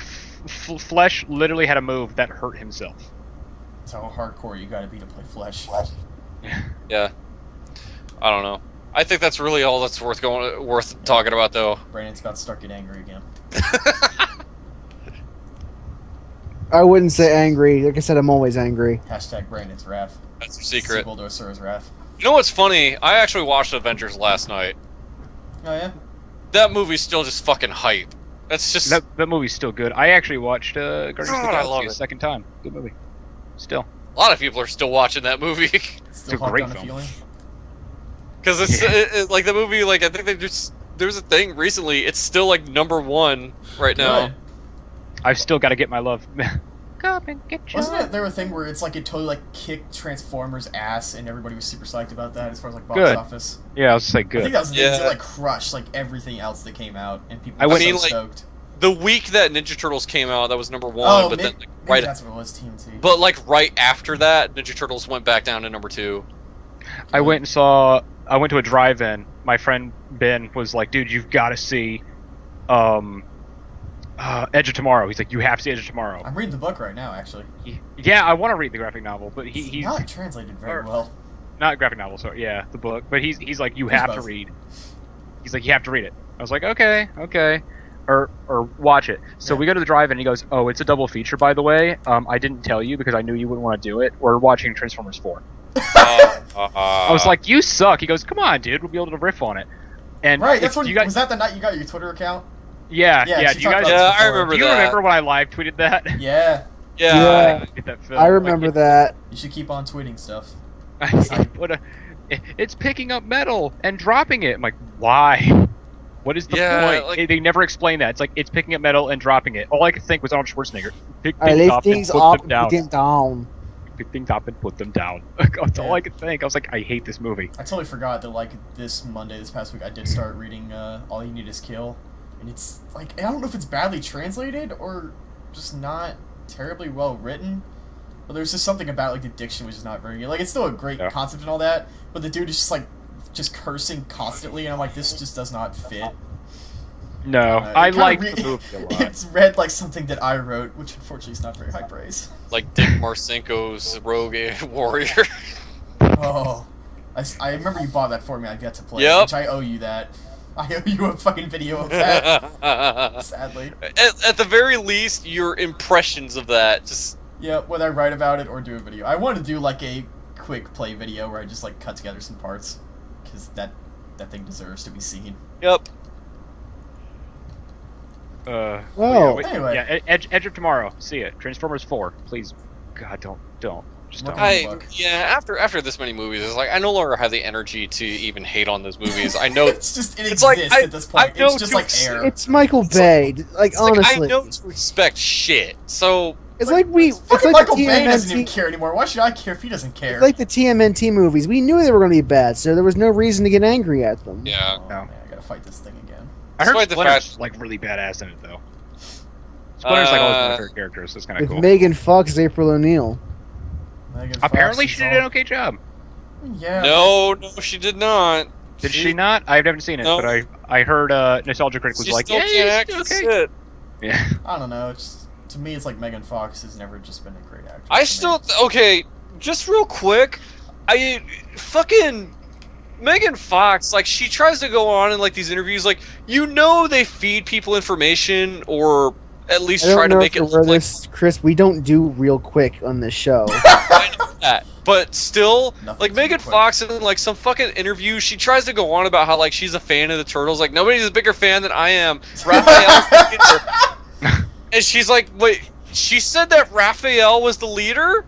Flesh literally had a move that hurt himself. That's how hardcore you gotta be to play Flesh. Yeah, I don't know. I think that's really all that's worth talking about, though. Brandon's about to start getting angry again. I wouldn't say angry. Like I said, I'm always angry. Hashtag Brandon's wrath. That's your secret. Sequel to Asura's wrath. You know what's funny? I actually watched Avengers last night. Oh yeah. That movie's still just fucking hype. That's just That movie's still good. I actually watched Guardians of the God, I love Galaxy a it. second time. Good movie. Still. a lot of people are still watching that movie. Still a hooked great on the film. feeling. Because it's like the movie, like I think there's a thing recently. It's still like #1 right now. Good. I've still got to get my love. Come and get your Wasn't there a thing where it's like it totally like kicked Transformers' ass and everybody was super psyched about that as far as like box Good. office? Yeah, I was just like, I good. think that was the thing, Yeah. it like crushed like everything else that came out and people I were mean, so like, stoked. The week that Ninja Turtles came out, that was #1. Oh, but maybe, then like, maybe right, that's what it was, TNT. but like right after that, Ninja Turtles went back down to #2. I went to a drive-in. My friend Ben was like, dude, you've got to see Edge of Tomorrow. He's like, you have to see Edge of Tomorrow. I'm reading the book right now, actually. Yeah, I want to read the graphic novel, but It's he's not translated very well. not graphic novel, so yeah, the book. But he's like, you He's have to both. read. He's like, you have to read it. I was like, okay, or watch it. So Yeah. we go to the drive-in, and he goes, oh, it's a double feature, by the way. I didn't tell you because I knew you wouldn't want to do it. We're watching Transformers 4. I was like, you suck. He goes, come on, dude, we'll be able to riff on it. And Right, that's if when you guys, was that the night you got your Twitter account? yeah. Yeah, Do she you talked guys? about Yeah, this I before. remember Do you that. remember when I live tweeted that? Yeah, Yeah. Get that film. I remember that. you should keep on tweeting stuff. It's picking up metal and dropping it. I'm like, why? What is the Yeah, point? like- They never explain that. It's like it's picking up metal and dropping it. All I could think was Arnold Schwarzenegger. Pick I things lift up and things put up them down. and put them down. Pick things up and put them down. That's all Yeah. I could think. I was like, I hate this movie. I totally forgot that like this past week, I did start reading All You Need Is Kill, and it's like I don't know if it's badly translated or just not terribly well written, but there's just something about like the diction which is not very good. Like it's still a great Yeah. concept and all that, but the dude is just cursing constantly, and I'm like, this just does not fit. No, It I kinda like the movie a lot. It's read like something that I wrote, which unfortunately is not very high praise. Like Dick Marcinko's Rogue Warrior. Oh, I remember you bought that for me. I've yet to play, it, Yep. which I owe you that. I owe you a fucking video of that. Sadly. At the very least, your impressions of that. Just Yeah, whether I write about it or do a video. I want to do like a quick play video where I just like cut together some parts, because that thing deserves to be seen. yep. Oh. Anyway. Yeah, Edge of Tomorrow. See it. Transformers 4. Please, God, don't. Just don't. Look. After this many movies, it's like I no longer have the energy to even hate on those movies. I know It it's like, exists at this point. I know It's just to like ex- air. It's Michael Bay. Like it's like, honestly, I know to expect shit. So it's like we. It's Fucking like Michael the Bay doesn't even TMNT. care anymore. Why should I care if he doesn't care? It's like the TMNT movies. We knew they were going to be bad, so there was no reason to get angry at them. yeah. Oh, No. man, I gotta fight this thing again. I heard Despite the Splinter's fact- like really badass in it though. Splinter's like always one of my favorite characters. So it's kind of With cool. Megan Fox as April O'Neil. Megan Apparently, Fox she is did an all- okay job. Yeah. No, she did not. Did she not? I haven't seen it, No. but I heard Nostalgia Critic was She like, still yeah, can't act she's for okay. shit. Yeah. I don't know. It's to me, it's like Megan Fox has never just been a great actress. I to me. still okay. Just real quick, I fucking Megan Fox. Like she tries to go on in like these interviews, like they feed people information or at least I don't try to know make if it you're aware look of like this, Chris. We don't do real quick on this show. I know that. But still, Nothing's like Megan real quick. Fox in like some fucking interview, she tries to go on about how like she's a fan of the Turtles. Like nobody's a bigger fan than I am. Raphael's the leader. And she's like, wait, she said that Raphael was the leader?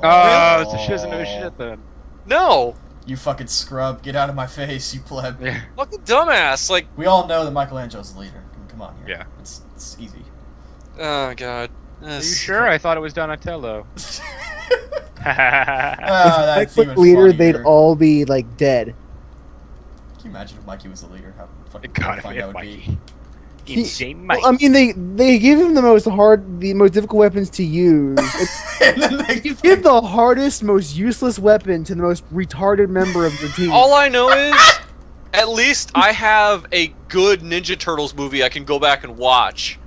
So she doesn't know shit then. No. You fucking scrub, get out of my face, you pleb. Yeah. Fucking dumbass. Like, We all know that Michelangelo's the leader. Come on here. Yeah. It's easy. oh god. Are you sure? I thought it was Donatello. That's Like even leader, funnier. they'd all be like dead. Can you imagine if Mikey was the leader? How fucking God, terrifying if that would Mikey. be. Insane Mike. Well, I mean, they give him the most difficult weapons to use. And then they You give the hardest, most useless weapon to the most retarded member of the team. All I know is, at least I have a good Ninja Turtles movie I can go back and watch.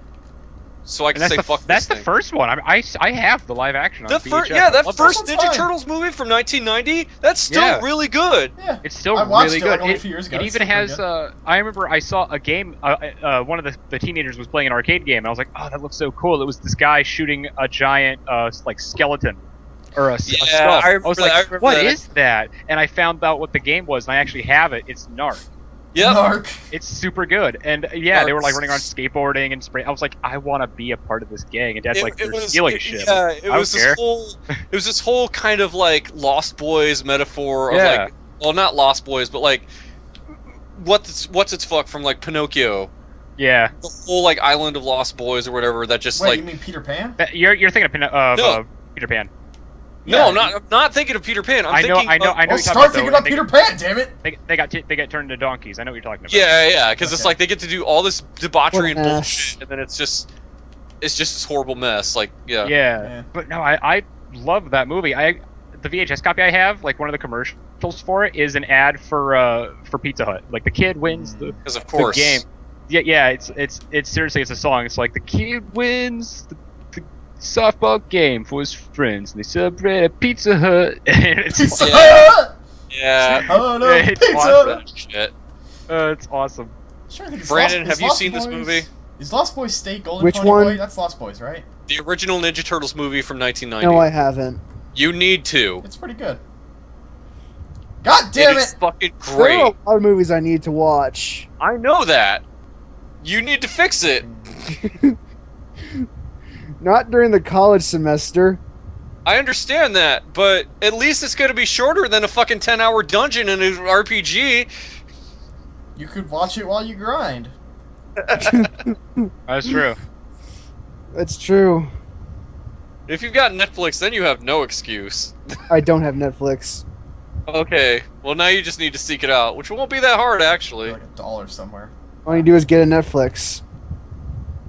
So I And can that's say the, fuck that's this the thing. first one. I have the live action on The VHS. yeah, I that love first That Ninja sounds fine. Turtles movie from 1990, that's still Yeah. really good. Yeah. It's still I watched really it, good. like, only a few years ago. It It's even still has. pretty I remember I saw a game. One of the teenagers was playing an arcade game, and I was like, "Oh, that looks so cool!" It was this guy shooting a giant, like skeleton, or a Yeah, skull. I remember was that, like, I remember "What that. is that?" And I found out what the game was, and I actually have it. It's Narc. Yep. Narc. It's super good, and yeah, they were like Narc's- running around skateboarding and spray. I was like, I want to be a part of this gang, and Dad's like, It "You're was- stealing it- shit." Yeah, it I was don't this care. whole, it was this whole kind of like Lost Boys metaphor of Yeah. like, well, not Lost Boys, but like, what's its fuck from like Pinocchio, Yeah, the whole like island of lost boys or whatever that just Wait, like you mean Peter Pan? You're thinking of No. Peter Pan. no, Yeah, I'm not thinking of Peter Pan. I'm I know, thinking I know, of- I know. Well, you're talking start about, thinking though, about Peter Pan, damn it! They get turned into donkeys. I know what you're talking about. Yeah, because it's Okay. like they get to do all this debauchery and What an bullshit, and then it's just this horrible mess. Like, yeah. Yeah. But no, I love that movie. The VHS copy I have, like one of the commercials for it, is an ad for Pizza Hut. Like the kid wins the Because of course. game. Yeah. It's seriously, it's a song. It's like the kid wins the softball game for his friends, and they celebrate at Pizza Hut. And it's Pizza Yeah. Hut! Yeah. Oh no, It's Pizza awesome. Hut! Shit. it's awesome. Sure, I think it's Brandon, Lost- have is you Lost seen this Boys- movie? Is Lost Boys State Golden Which Pony one? Boy? That's Lost Boys, right? The original Ninja Turtles movie from 1990. No, I haven't. You need to. It's pretty good. God damn It is it! fucking There are great. a lot of movies I need to watch. I know that. You need to fix it. Not during the college semester. I understand that, but at least it's going to be shorter than a fucking 10-hour dungeon in an RPG. You could watch it while you grind. That's true. That's true. If you've got Netflix, then you have no excuse. I don't have Netflix. Okay, well now you just need to seek it out, which won't be that hard actually. Like $1 somewhere. All you do is get a Netflix.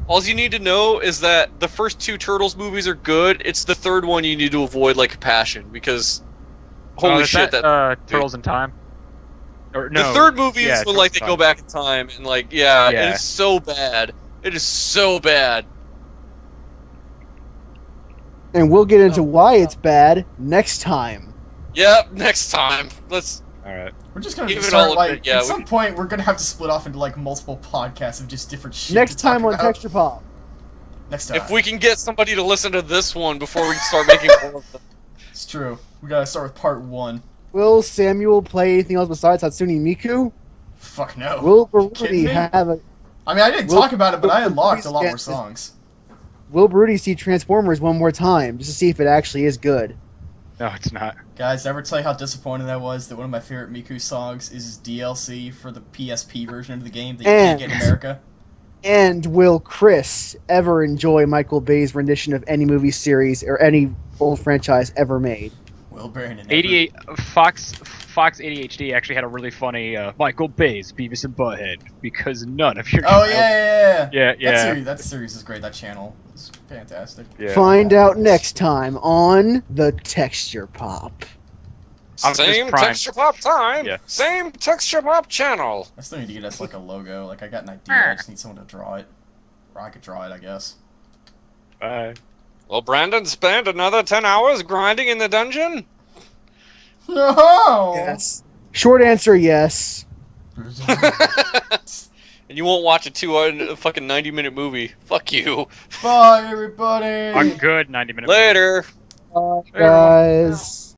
All you need to know is that the first two Turtles movies are good. It's the third one you need to avoid like a passion because holy is shit, that Turtles in Time. Or no, the third movie yeah, is when like Turtles they in go Time. back in time and like yeah, Yeah. it is so bad. It is so bad. And we'll get into why it's bad next time. Yep, next time. Let's All right. We're just gonna Even start all of like it, yeah, at we some point we're gonna have to split off into like multiple podcasts of just different shit. Next to talk time on about. Texture Pop. Next time. if we can get somebody to listen to this one before we can start making more of them. It's true. We gotta start with part 1. Will Samuel play anything else besides Hatsune Miku? Fuck no. Will kidding Baruti me? have a I mean, I didn't Will- talk about it, but I Will unlocked a Baruti lot more get- songs. Will Baruti see Transformers one more time just to see if it actually is good? No, it's not. Guys, ever tell you how disappointed I was that one of my favorite Miku songs is DLC for the PSP version of the game that you can't get in America? And will Chris ever enjoy Michael Bay's rendition of any movie series or any old franchise ever made? Will Brandon. 88 Fox ADHD actually had a really funny Michael Bay's Beavis and Butthead because none of your Oh yeah. yeah. That series is great. That channel is fantastic. yeah. Find out next time on the Texture Pop. Optimus Same Prime. texture pop time. Yeah. Same texture pop channel. I still need to get us like a logo. Like I got an idea. I just need someone to draw it. Or I could draw it, I guess. Bye. Will Brandon spend another 10 hours grinding in the dungeon? No. Yes. Short answer, yes. and you won't watch a 90-minute movie. Fuck you. Bye, everybody. A good 90-minute. Later. Guys.